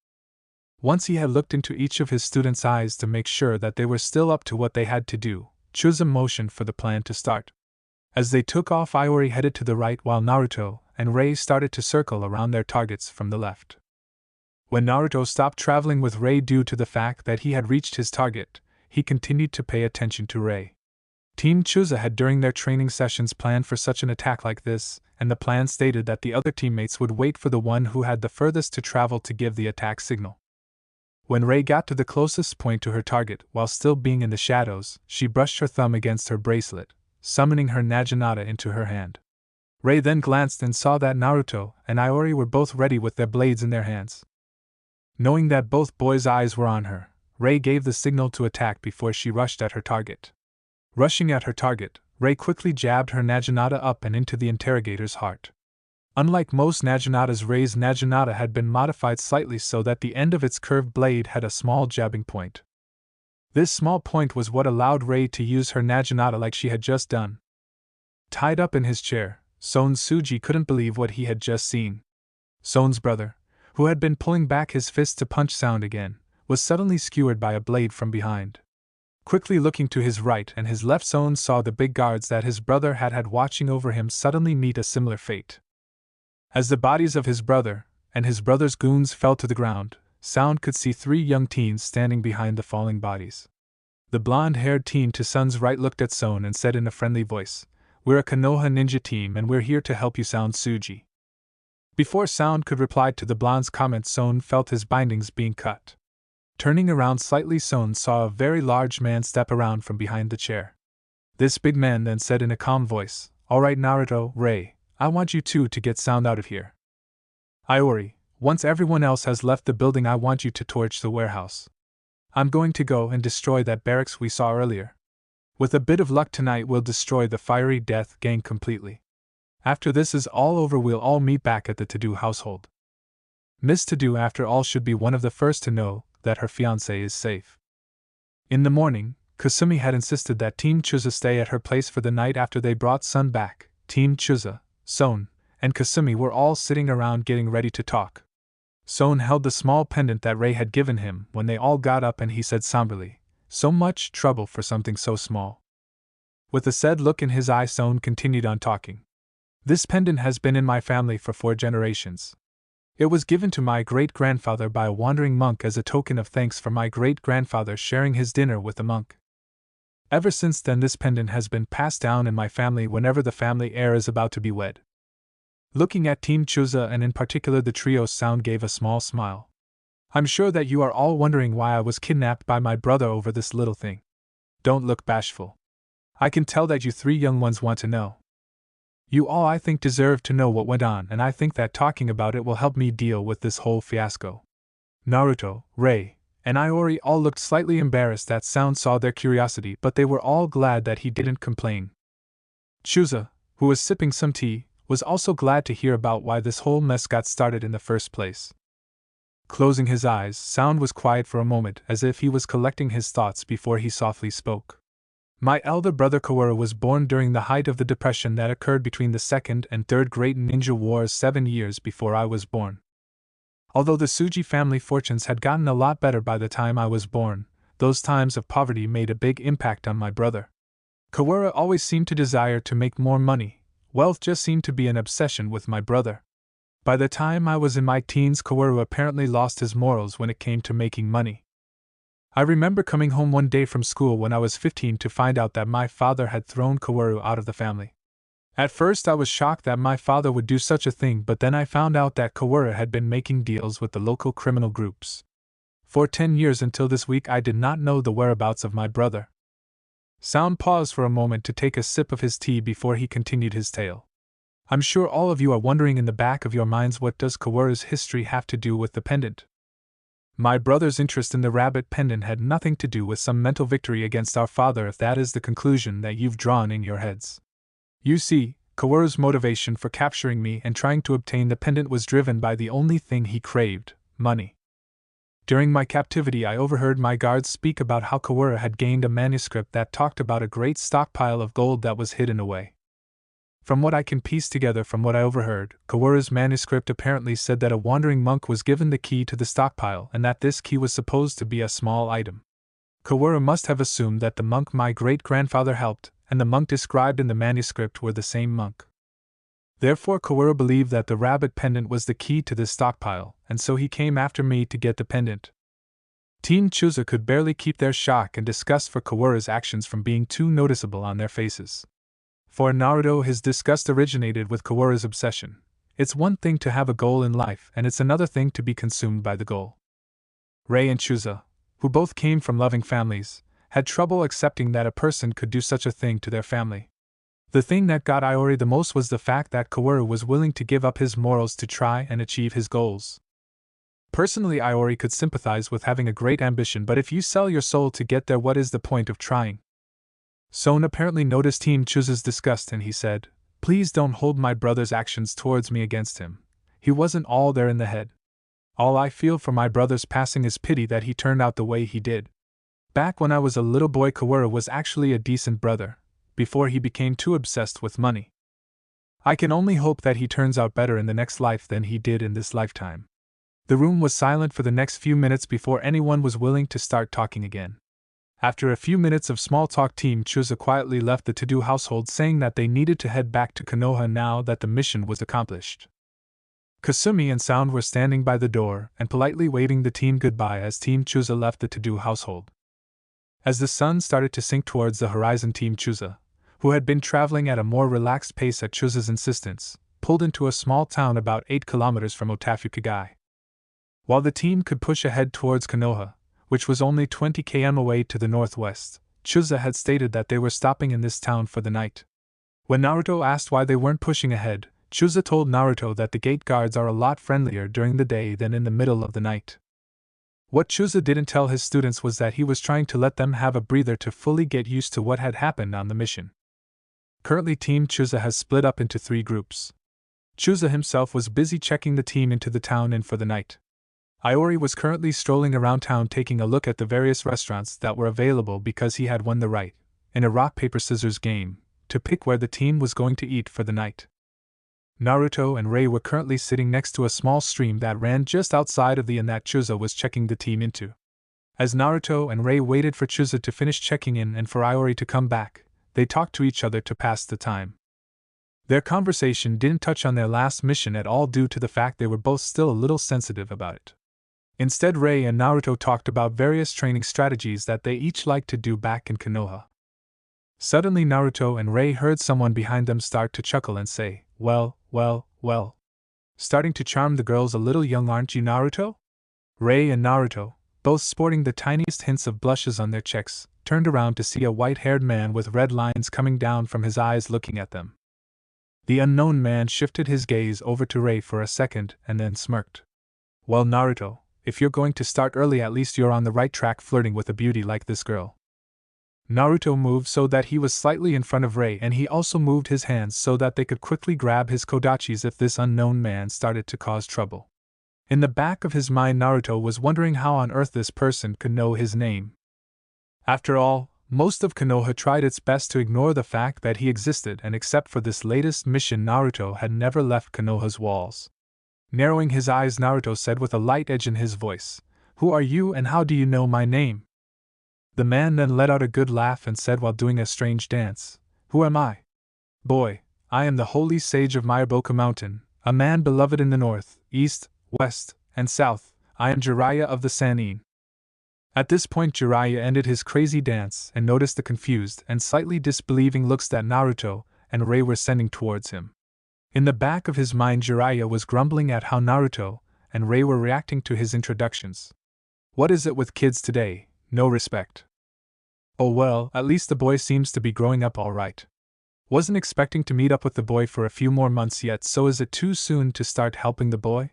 Once he had looked into each of his students' eyes to make sure that they were still up to what they had to do, Chuza motioned for the plan to start. As they took off, Iori headed to the right while Naruto and Rei started to circle around their targets from the left. When Naruto stopped traveling with Rei due to the fact that he had reached his target, he continued to pay attention to Rei. Team Chuza had during their training sessions planned for such an attack like this, and the plan stated that the other teammates would wait for the one who had the furthest to travel to give the attack signal. When Rei got to the closest point to her target, while still being in the shadows, she brushed her thumb against her bracelet, summoning her Naginata into her hand. Rei then glanced and saw that Naruto and Iori were both ready with their blades in their hands. Knowing that both boys' eyes were on her, Rei gave the signal to attack before she rushed at her target. Rushing at her target, Rei quickly jabbed her Naginata up and into the interrogator's heart. Unlike most Naginatas, Rei's Naginata had been modified slightly so that the end of its curved blade had a small jabbing point. This small point was what allowed Rei to use her Naginata like she had just done. Tied up in his chair, Son Suji couldn't believe what he had just seen. Son's brother, who had been pulling back his fist to punch Sound again, was suddenly skewered by a blade from behind. Quickly looking to his right and his left, Son saw the big guards that his brother had watching over him suddenly meet a similar fate. As the bodies of his brother and his brother's goons fell to the ground, Sound could see 3 young teens standing behind the falling bodies. The blonde-haired teen to Son's right looked at Son and said in a friendly voice, "We're a Konoha ninja team and we're here to help you, Sound Suji." Before Sound could reply to the blonde's comment, Son felt his bindings being cut. Turning around slightly, Son saw a very large man step around from behind the chair. This big man then said in a calm voice, "All right, Naruto, Rei, I want you 2 to get Sound out of here. Iori, once everyone else has left the building, I want you to torch the warehouse. I'm going to go and destroy that barracks we saw earlier. With a bit of luck tonight we'll destroy the Fiery Death gang completely. After this is all over we'll all meet back at the To-Do household. Miss To-Do, after all, should be one of the first to know that her fiancé is safe." In the morning, Kasumi had insisted that Team Chusa stay at her place for the night after they brought Sun back. Team Chusa, Son, and Kasumi were all sitting around getting ready to talk. Son held the small pendant that Ray had given him when they all got up, and he said somberly, "So much trouble for something so small." With a sad look in his eye, Son continued on talking. "This pendant has been in my family for 4 generations. It was given to my great-grandfather by a wandering monk as a token of thanks for my great-grandfather sharing his dinner with the monk. Ever since then, this pendant has been passed down in my family whenever the family heir is about to be wed." Looking at Team Chusa and in particular the trio, Sound gave a small smile. "I'm sure that you are all wondering why I was kidnapped by my brother over this little thing. Don't look bashful. I can tell that you 3 young ones want to know. You all, I think, deserve to know what went on, and I think that talking about it will help me deal with this whole fiasco." Naruto, Ray, and Iori all looked slightly embarrassed that Sound saw their curiosity, but they were all glad that he didn't complain. Chusa, who was sipping some tea, was also glad to hear about why this whole mess got started in the first place. Closing his eyes, Sound was quiet for a moment, as if he was collecting his thoughts before he softly spoke. "My elder brother Kaworu was born during the height of the depression that occurred between the Second and Third Great Ninja Wars 7 years before I was born. Although the Tsuji family fortunes had gotten a lot better by the time I was born, those times of poverty made a big impact on my brother. Kaworu always seemed to desire to make more money. Wealth just seemed to be an obsession with my brother. By the time I was in my teens, Kaworu apparently lost his morals when it came to making money. I remember coming home one day from school when I was 15 to find out that my father had thrown Kaworu out of the family. At first I was shocked that my father would do such a thing, but then I found out that Kaworu had been making deals with the local criminal groups. For 10 years until this week I did not know the whereabouts of my brother." Sound paused for a moment to take a sip of his tea before he continued his tale. "I'm sure all of you are wondering in the back of your minds, what does Kaworu's history have to do with the pendant? My brother's interest in the rabbit pendant had nothing to do with some mental victory against our father, if that is the conclusion that you've drawn in your heads. You see, Kaworu's motivation for capturing me and trying to obtain the pendant was driven by the only thing he craved: money. During my captivity, I overheard my guards speak about how Kaworu had gained a manuscript that talked about a great stockpile of gold that was hidden away. From what I can piece together from what I overheard, Kaworu's manuscript apparently said that a wandering monk was given the key to the stockpile and that this key was supposed to be a small item. Kaworu must have assumed that the monk my great-grandfather helped, and the monk described in the manuscript, were the same monk. Therefore Kaworu believed that the rabbit pendant was the key to this stockpile, and so he came after me to get the pendant." Team Chusa could barely keep their shock and disgust for Kaworu's actions from being too noticeable on their faces. For Naruto, his disgust originated with Kaworu's obsession. It's one thing to have a goal in life, and it's another thing to be consumed by the goal. Ray and Chusa, who both came from loving families, had trouble accepting that a person could do such a thing to their family. The thing that got Iori the most was the fact that Kaworu was willing to give up his morals to try and achieve his goals. Personally, Iori could sympathize with having a great ambition, but if you sell your soul to get there, what is the point of trying? Son apparently noticed Team Chusa's disgust, and he said, "Please don't hold my brother's actions towards me against him. He wasn't all there in the head. All I feel for my brother's passing is pity that he turned out the way he did. Back when I was a little boy, Kaworu was actually a decent brother, before he became too obsessed with money. I can only hope that he turns out better in the next life than he did in this lifetime." The room was silent for the next few minutes before anyone was willing to start talking again. After a few minutes of small talk, Team Chusa quietly left the to-do household, saying that they needed to head back to Konoha now that the mission was accomplished. Kasumi and Sound were standing by the door and politely waving the team goodbye as Team Chusa left the to-do household. As the sun started to sink towards the horizon, Team Chusa, who had been traveling at a more relaxed pace at Chusa's insistence, pulled into a small town about 8 kilometers from Otafukagai. While the team could push ahead towards Konoha, which was only 20 km away to the northwest, Chusa had stated that they were stopping in this town for the night. When Naruto asked why they weren't pushing ahead, Chusa told Naruto that the gate guards are a lot friendlier during the day than in the middle of the night. What Chusa didn't tell his students was that he was trying to let them have a breather to fully get used to what had happened on the mission. Currently, Team Chusa has split up into 3 groups. Chusa himself was busy checking the team into the town and for the night. Iori was currently strolling around town taking a look at the various restaurants that were available because he had won the right, in a rock-paper-scissors game, to pick where the team was going to eat for the night. Naruto and Rei were currently sitting next to a small stream that ran just outside of the inn that Chuza was checking the team into. As Naruto and Rei waited for Chuza to finish checking in and for Iori to come back, they talked to each other to pass the time. Their conversation didn't touch on their last mission at all due to the fact they were both still a little sensitive about it. Instead, Rei and Naruto talked about various training strategies that they each liked to do back in Konoha. Suddenly Naruto and Rei heard someone behind them start to chuckle and say, well. Starting to charm the girls a little young, aren't you, Naruto? Rei and Naruto, both sporting the tiniest hints of blushes on their cheeks, turned around to see a white-haired man with red lines coming down from his eyes looking at them. The unknown man shifted his gaze over to Rei for a second and then smirked. Well, Naruto, if you're going to start early, at least you're on the right track flirting with a beauty like this girl. Naruto moved so that he was slightly in front of Rei, and he also moved his hands so that they could quickly grab his kodachis if this unknown man started to cause trouble. In the back of his mind, Naruto was wondering how on earth this person could know his name. After all, most of Konoha tried its best to ignore the fact that he existed, and except for this latest mission, Naruto had never left Konoha's walls. Narrowing his eyes, Naruto said with a light edge in his voice, "Who are you and how do you know my name?" The man then let out a good laugh and said while doing a strange dance, "Who am I? Boy, I am the holy sage of Myoboku Mountain, a man beloved in the north, east, west, and south. I am Jiraiya of the Sannin." At this point Jiraiya ended his crazy dance and noticed the confused and slightly disbelieving looks that Naruto and Rei were sending towards him. In the back of his mind, Jiraiya was grumbling at how Naruto and Rei were reacting to his introductions. What is it with kids today? No respect. Oh well, at least the boy seems to be growing up all right. Wasn't expecting to meet up with the boy for a few more months yet, so is it too soon to start helping the boy?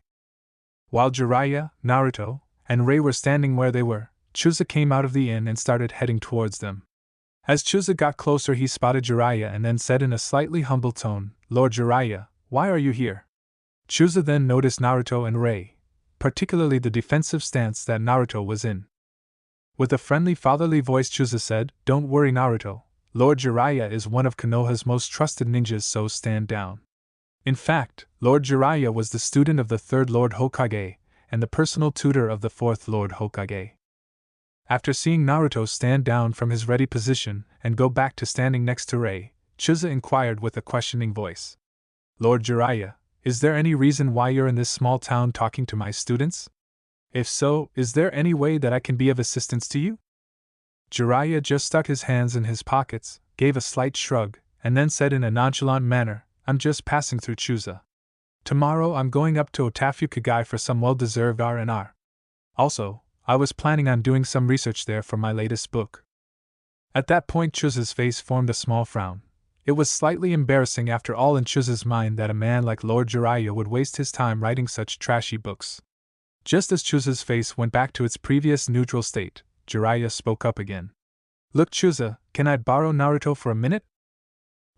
While Jiraiya, Naruto, and Rei were standing where they were, Chuza came out of the inn and started heading towards them. As Chuza got closer, he spotted Jiraiya and then said in a slightly humble tone, "Lord Jiraiya, why are you here?" Chuza then noticed Naruto and Rei, particularly the defensive stance that Naruto was in. With a friendly fatherly voice, Chuza said, "Don't worry, Naruto. Lord Jiraiya is one of Konoha's most trusted ninjas, so stand down." In fact, Lord Jiraiya was the student of the 3rd Lord Hokage and the personal tutor of the 4th Lord Hokage. After seeing Naruto stand down from his ready position and go back to standing next to Rei, Chuza inquired with a questioning voice, "Lord Jiraiya, is there any reason why you're in this small town talking to my students? If so, is there any way that I can be of assistance to you?" Jiraiya just stuck his hands in his pockets, gave a slight shrug, and then said in a nonchalant manner, "I'm just passing through Chuza. Tomorrow I'm going up to Otafukagai for some well-deserved R&R. Also, I was planning on doing some research there for my latest book." At that point Chuza's face formed a small frown. It was slightly embarrassing after all in Chuza's mind that a man like Lord Jiraiya would waste his time writing such trashy books. Just as Chuza's face went back to its previous neutral state, Jiraiya spoke up again. "Look, Chuza, can I borrow Naruto for a minute?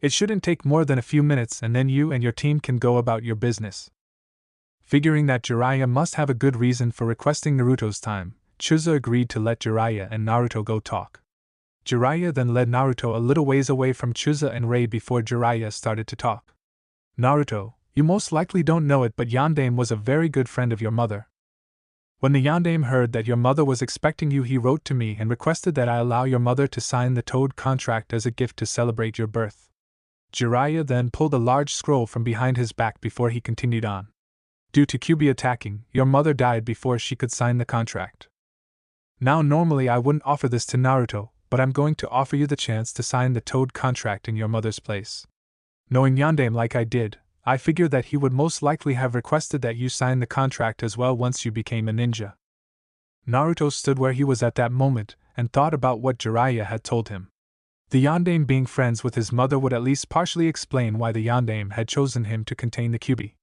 It shouldn't take more than a few minutes and then you and your team can go about your business." Figuring that Jiraiya must have a good reason for requesting Naruto's time, Chuza agreed to let Jiraiya and Naruto go talk. Jiraiya then led Naruto a little ways away from Chuza and Rei before Jiraiya started to talk. "Naruto, you most likely don't know it, but Yandame was a very good friend of your mother. When the Yandame heard that your mother was expecting you, he wrote to me and requested that I allow your mother to sign the Toad contract as a gift to celebrate your birth." Jiraiya then pulled a large scroll from behind his back before he continued on. "Due to Kyuubi attacking, your mother died before she could sign the contract. Now normally I wouldn't offer this to Naruto, but I'm going to offer you the chance to sign the Toad contract in your mother's place. Knowing Yandame like I did, I figured that he would most likely have requested that you sign the contract as well once you became a ninja." Naruto stood where he was at that moment and thought about what Jiraiya had told him. The Yandame being friends with his mother would at least partially explain why the Yandame had chosen him to contain the Kyuubi.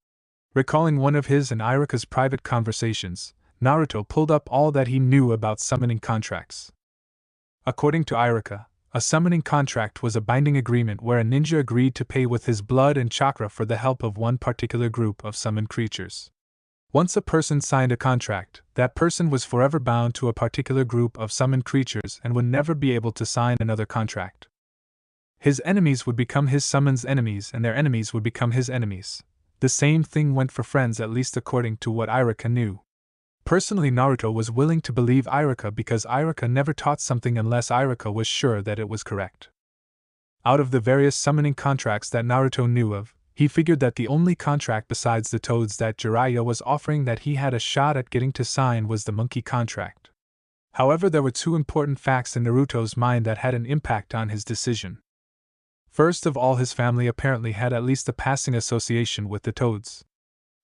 Recalling one of his and Iruka's private conversations, Naruto pulled up all that he knew about summoning contracts. According to Iruka, a summoning contract was a binding agreement where a ninja agreed to pay with his blood and chakra for the help of one particular group of summoned creatures. Once a person signed a contract, that person was forever bound to a particular group of summoned creatures and would never be able to sign another contract. His enemies would become his summoned's enemies and their enemies would become his enemies. The same thing went for friends, at least according to what Iruka knew. Personally, Naruto was willing to believe Iruka because Iruka never taught something unless Iruka was sure that it was correct. Out of the various summoning contracts that Naruto knew of, he figured that the only contract besides the toads that Jiraiya was offering that he had a shot at getting to sign was the monkey contract. However, there were two important facts in Naruto's mind that had an impact on his decision. First of all, his family apparently had at least a passing association with the toads.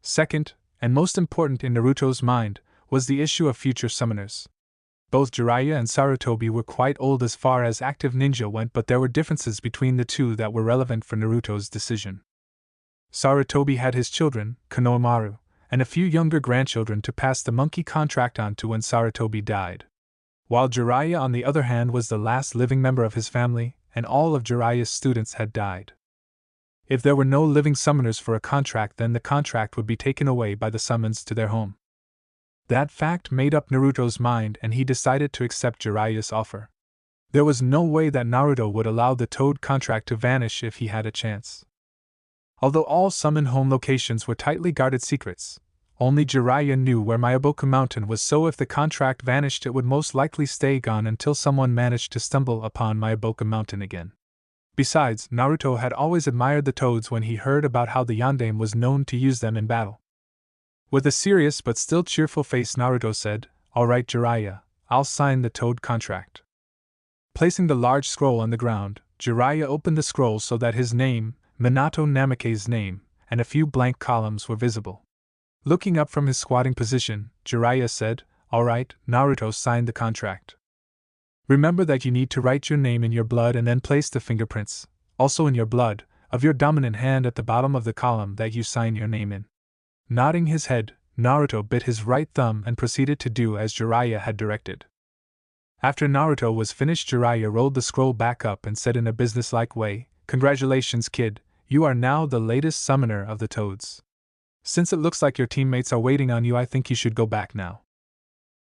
Second, and most important in Naruto's mind, was the issue of future summoners. Both Jiraiya and Sarutobi were quite old as far as active ninja went, but there were differences between the two that were relevant for Naruto's decision. Sarutobi had his children, Konohamaru, and a few younger grandchildren to pass the monkey contract on to when Sarutobi died. While Jiraiya, on the other hand, was the last living member of his family, and all of Jiraiya's students had died. If there were no living summoners for a contract, then the contract would be taken away by the summons to their home. That fact made up Naruto's mind, and he decided to accept Jiraiya's offer. There was no way that Naruto would allow the toad contract to vanish if he had a chance. Although all summon home locations were tightly guarded secrets, only Jiraiya knew where Myoboku Mountain was, so if the contract vanished it would most likely stay gone until someone managed to stumble upon Myoboku Mountain again. Besides, Naruto had always admired the toads when he heard about how the Yondaime was known to use them in battle. With a serious but still cheerful face, Naruto said, "All right, Jiraiya, I'll sign the toad contract." Placing the large scroll on the ground, Jiraiya opened the scroll so that his name, Minato Namake's name, and a few blank columns were visible. Looking up from his squatting position, Jiraiya said, "All right, Naruto, signed the contract. Remember that you need to write your name in your blood and then place the fingerprints, also in your blood, of your dominant hand at the bottom of the column that you sign your name in." Nodding his head, Naruto bit his right thumb and proceeded to do as Jiraiya had directed. After Naruto was finished, Jiraiya rolled the scroll back up and said in a businesslike way, "Congratulations, kid, you are now the latest summoner of the toads. Since it looks like your teammates are waiting on you, I think you should go back now.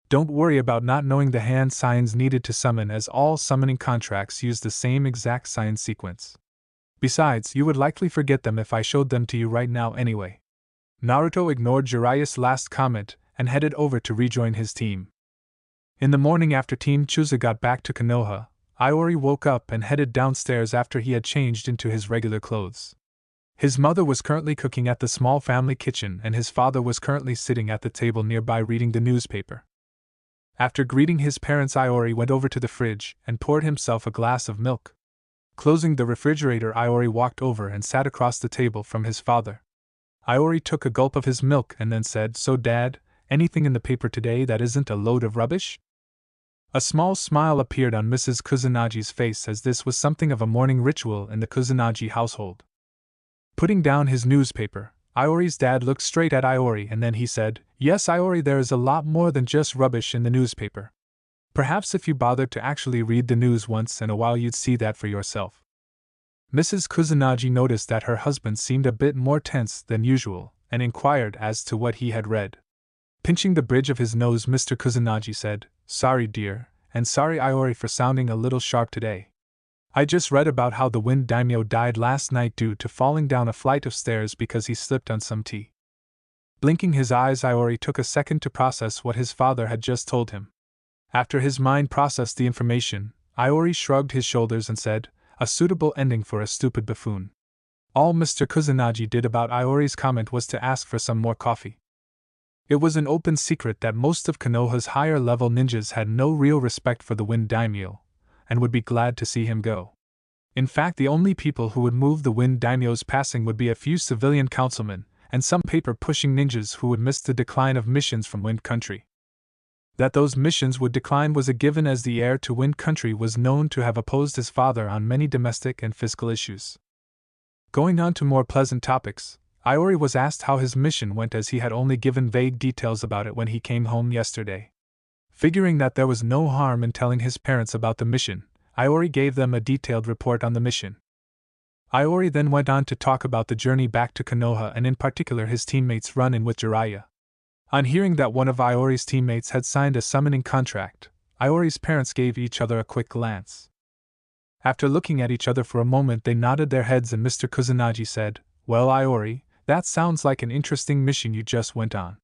Don't worry about not knowing the hand signs needed to summon, as all summoning contracts use the same exact sign sequence. Besides, you would likely forget them if I showed them to you right now anyway." Naruto ignored Jiraiya's last comment and headed over to rejoin his team. In the morning, after Team Chusa got back to Konoha, Iori woke up and headed downstairs after he had changed into his regular clothes. His mother was currently cooking at the small family kitchen, and his father was currently sitting at the table nearby reading the newspaper. After greeting his parents, Iori went over to the fridge and poured himself a glass of milk. Closing the refrigerator, Iori walked over and sat across the table from his father. Iori took a gulp of his milk and then said, "So Dad, anything in the paper today that isn't a load of rubbish?" A small smile appeared on Mrs. Kusunagi's face, as this was something of a morning ritual in the Kusunagi household. Putting down his newspaper, Iori's dad looked straight at Iori and then he said, "Yes, Iori, there is a lot more than just rubbish in the newspaper. Perhaps if you bothered to actually read the news once in a while you'd see that for yourself." Mrs. Kusunagi noticed that her husband seemed a bit more tense than usual and inquired as to what he had read. Pinching the bridge of his nose, Mr. Kusunagi said, "Sorry, dear, and sorry, Iori, for sounding a little sharp today. I just read about how the Wind Daimyo died last night due to falling down a flight of stairs because he slipped on some tea." Blinking his eyes, Iori took a second to process what his father had just told him. After his mind processed the information, Iori shrugged his shoulders and said, "A suitable ending for a stupid buffoon." All Mr. Kusunagi did about Iori's comment was to ask for some more coffee. It was an open secret that most of Konoha's higher-level ninjas had no real respect for the Wind Daimyo, and would be glad to see him go. In fact, the only people who would move the Wind Daimyo's passing would be a few civilian councilmen, and some paper-pushing ninjas who would miss the decline of missions from Wind Country. That those missions would decline was a given, as the heir to Wind Country was known to have opposed his father on many domestic and fiscal issues. Going on to more pleasant topics, Iori was asked how his mission went, as he had only given vague details about it when he came home yesterday. Figuring that there was no harm in telling his parents about the mission, Iori gave them a detailed report on the mission. Iori then went on to talk about the journey back to Konoha and in particular his teammates' run-in with Jiraiya. On hearing that one of Iori's teammates had signed a summoning contract, Iori's parents gave each other a quick glance. After looking at each other for a moment, they nodded their heads and Mr. Kusanagi said, "Well, Iori, that sounds like an interesting mission you just went on.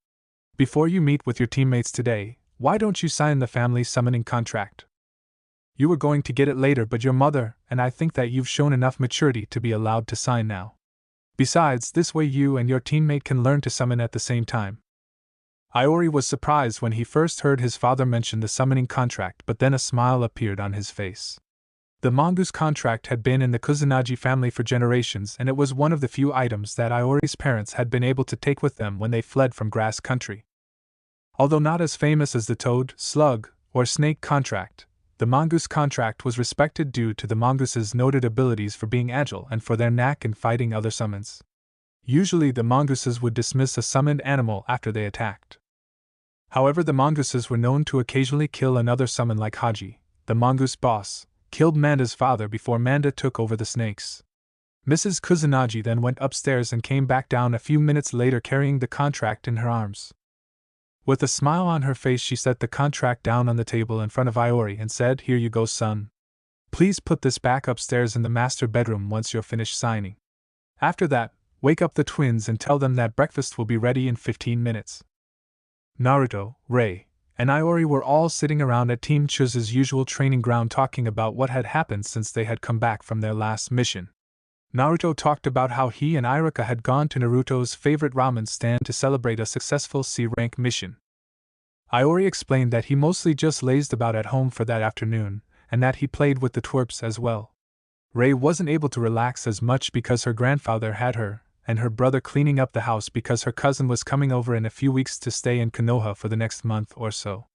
Before you meet with your teammates today, why don't you sign the family summoning contract? You were going to get it later, but your mother and I think that you've shown enough maturity to be allowed to sign now. Besides, this way you and your teammate can learn to summon at the same time." Iori was surprised when he first heard his father mention the summoning contract, but then a smile appeared on his face. The mongoose contract had been in the Kusanagi family for generations, and it was one of the few items that Iori's parents had been able to take with them when they fled from grass country. Although not as famous as the toad, slug, or snake contract, the mongoose contract was respected due to the mongoose's noted abilities for being agile and for their knack in fighting other summons. Usually the mongooses would dismiss a summoned animal after they attacked. However, the mongooses were known to occasionally kill another summon, like Hokage, the mongoose boss, killed Manda's father before Manda took over the snakes. Mrs. Kusanagi then went upstairs and came back down a few minutes later carrying the contract in her arms. With a smile on her face, she set the contract down on the table in front of Iori and said, "Here you go, son. Please put this back upstairs in the master bedroom once you're finished signing. After that, wake up the twins and tell them that breakfast will be ready in 15 minutes. Naruto, Rei, and Iori were all sitting around at Team Chuza's usual training ground talking about what had happened since they had come back from their last mission. Naruto talked about how he and Iruka had gone to Naruto's favorite ramen stand to celebrate a successful C-rank mission. Iori explained that he mostly just lazed about at home for that afternoon, and that he played with the twerps as well. Rei wasn't able to relax as much because her grandfather had her and her brother cleaning up the house because her cousin was coming over in a few weeks to stay in Konoha for the next month or so.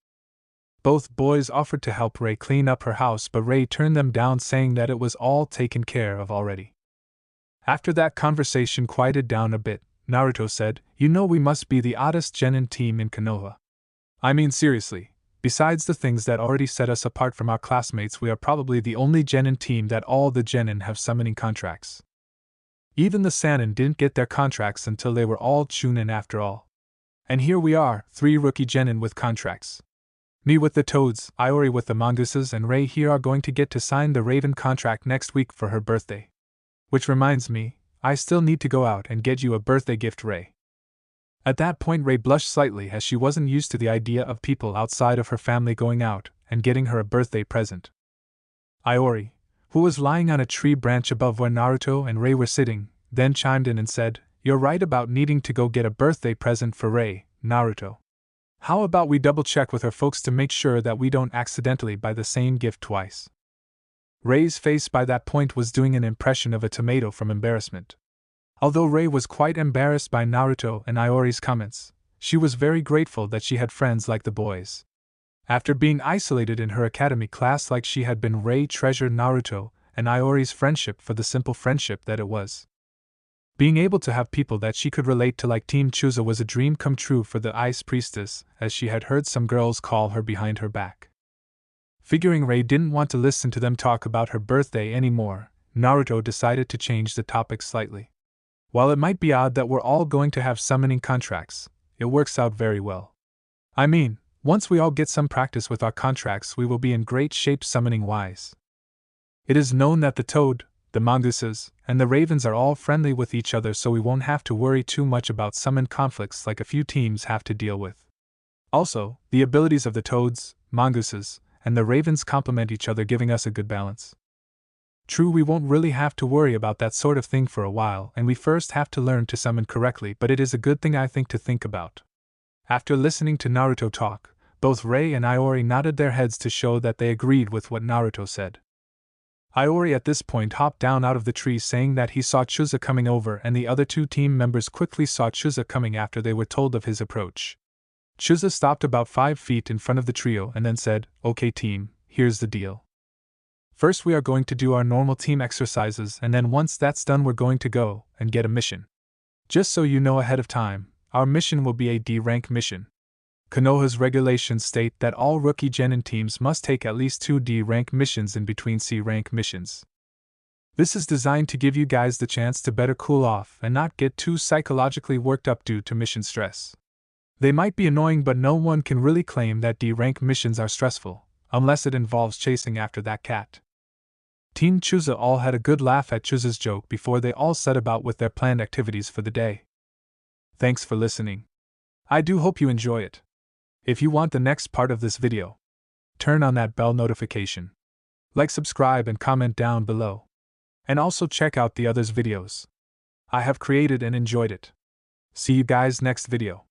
Both boys offered to help Rei clean up her house, but Rei turned them down, saying that it was all taken care of already. After that conversation quieted down a bit, Naruto said, "You know, we must be the oddest genin team in Konoha. I mean, seriously, besides the things that already set us apart from our classmates, we are probably the only genin team that all the genin have summoning contracts. Even the Sannin didn't get their contracts until they were all chunin after all. And here we are, 3 rookie genin with contracts. Me with the toads, Iori with the mongooses, and Rei here are going to get to sign the Raven contract next week for her birthday. Which reminds me, I still need to go out and get you a birthday gift, Rei." At that point, Rei blushed slightly, as she wasn't used to the idea of people outside of her family going out and getting her a birthday present. Iori, who was lying on a tree branch above where Naruto and Rei were sitting, then chimed in and said, "You're right about needing to go get a birthday present for Rei, Naruto. How about we double-check with her folks to make sure that we don't accidentally buy the same gift twice?" Rei's face by that point was doing an impression of a tomato from embarrassment. Although Rei was quite embarrassed by Naruto and Iori's comments, she was very grateful that she had friends like the boys. After being isolated in her academy class like she had been, Rei treasured Naruto and Iori's friendship for the simple friendship that it was. Being able to have people that she could relate to like Team Chuza was a dream come true for the Ice Priestess, as she had heard some girls call her behind her back. Figuring Rei didn't want to listen to them talk about her birthday anymore, Naruto decided to change the topic slightly. "While it might be odd that we're all going to have summoning contracts, it works out very well. I mean, once we all get some practice with our contracts, we will be in great shape summoning-wise. It is known that the toad, the mongooses, and the ravens are all friendly with each other, so we won't have to worry too much about summon conflicts like a few teams have to deal with. Also, the abilities of the toads, mongooses, and the ravens complement each other, giving us a good balance. True, we won't really have to worry about that sort of thing for a while, and we first have to learn to summon correctly, but it is a good thing, I think, to think about." After listening to Naruto talk, both Rei and Iori nodded their heads to show that they agreed with what Naruto said. Iori at this point hopped down out of the tree, saying that he saw Chuza coming over, and the other 2 team members quickly saw Chuza coming after they were told of his approach. Chuza stopped about 5 feet in front of the trio and then said, "Okay team, here's the deal. First we are going to do our normal team exercises, and then once that's done we're going to go and get a mission. Just so you know ahead of time, our mission will be a D-rank mission. Konoha's regulations state that all rookie genin teams must take at least 2 D-rank missions in between C-rank missions. This is designed to give you guys the chance to better cool off and not get too psychologically worked up due to mission stress. They might be annoying, but no one can really claim that D-rank missions are stressful, unless it involves chasing after that cat. Team Chuza all had a good laugh at Chuza's joke before they all set about with their planned activities for the day. Thanks for listening. I do hope you enjoy it. If you want the next part of this video, turn on that bell notification. Like, subscribe, and comment down below. And also check out the others' videos I have created and enjoyed it. See you guys next video.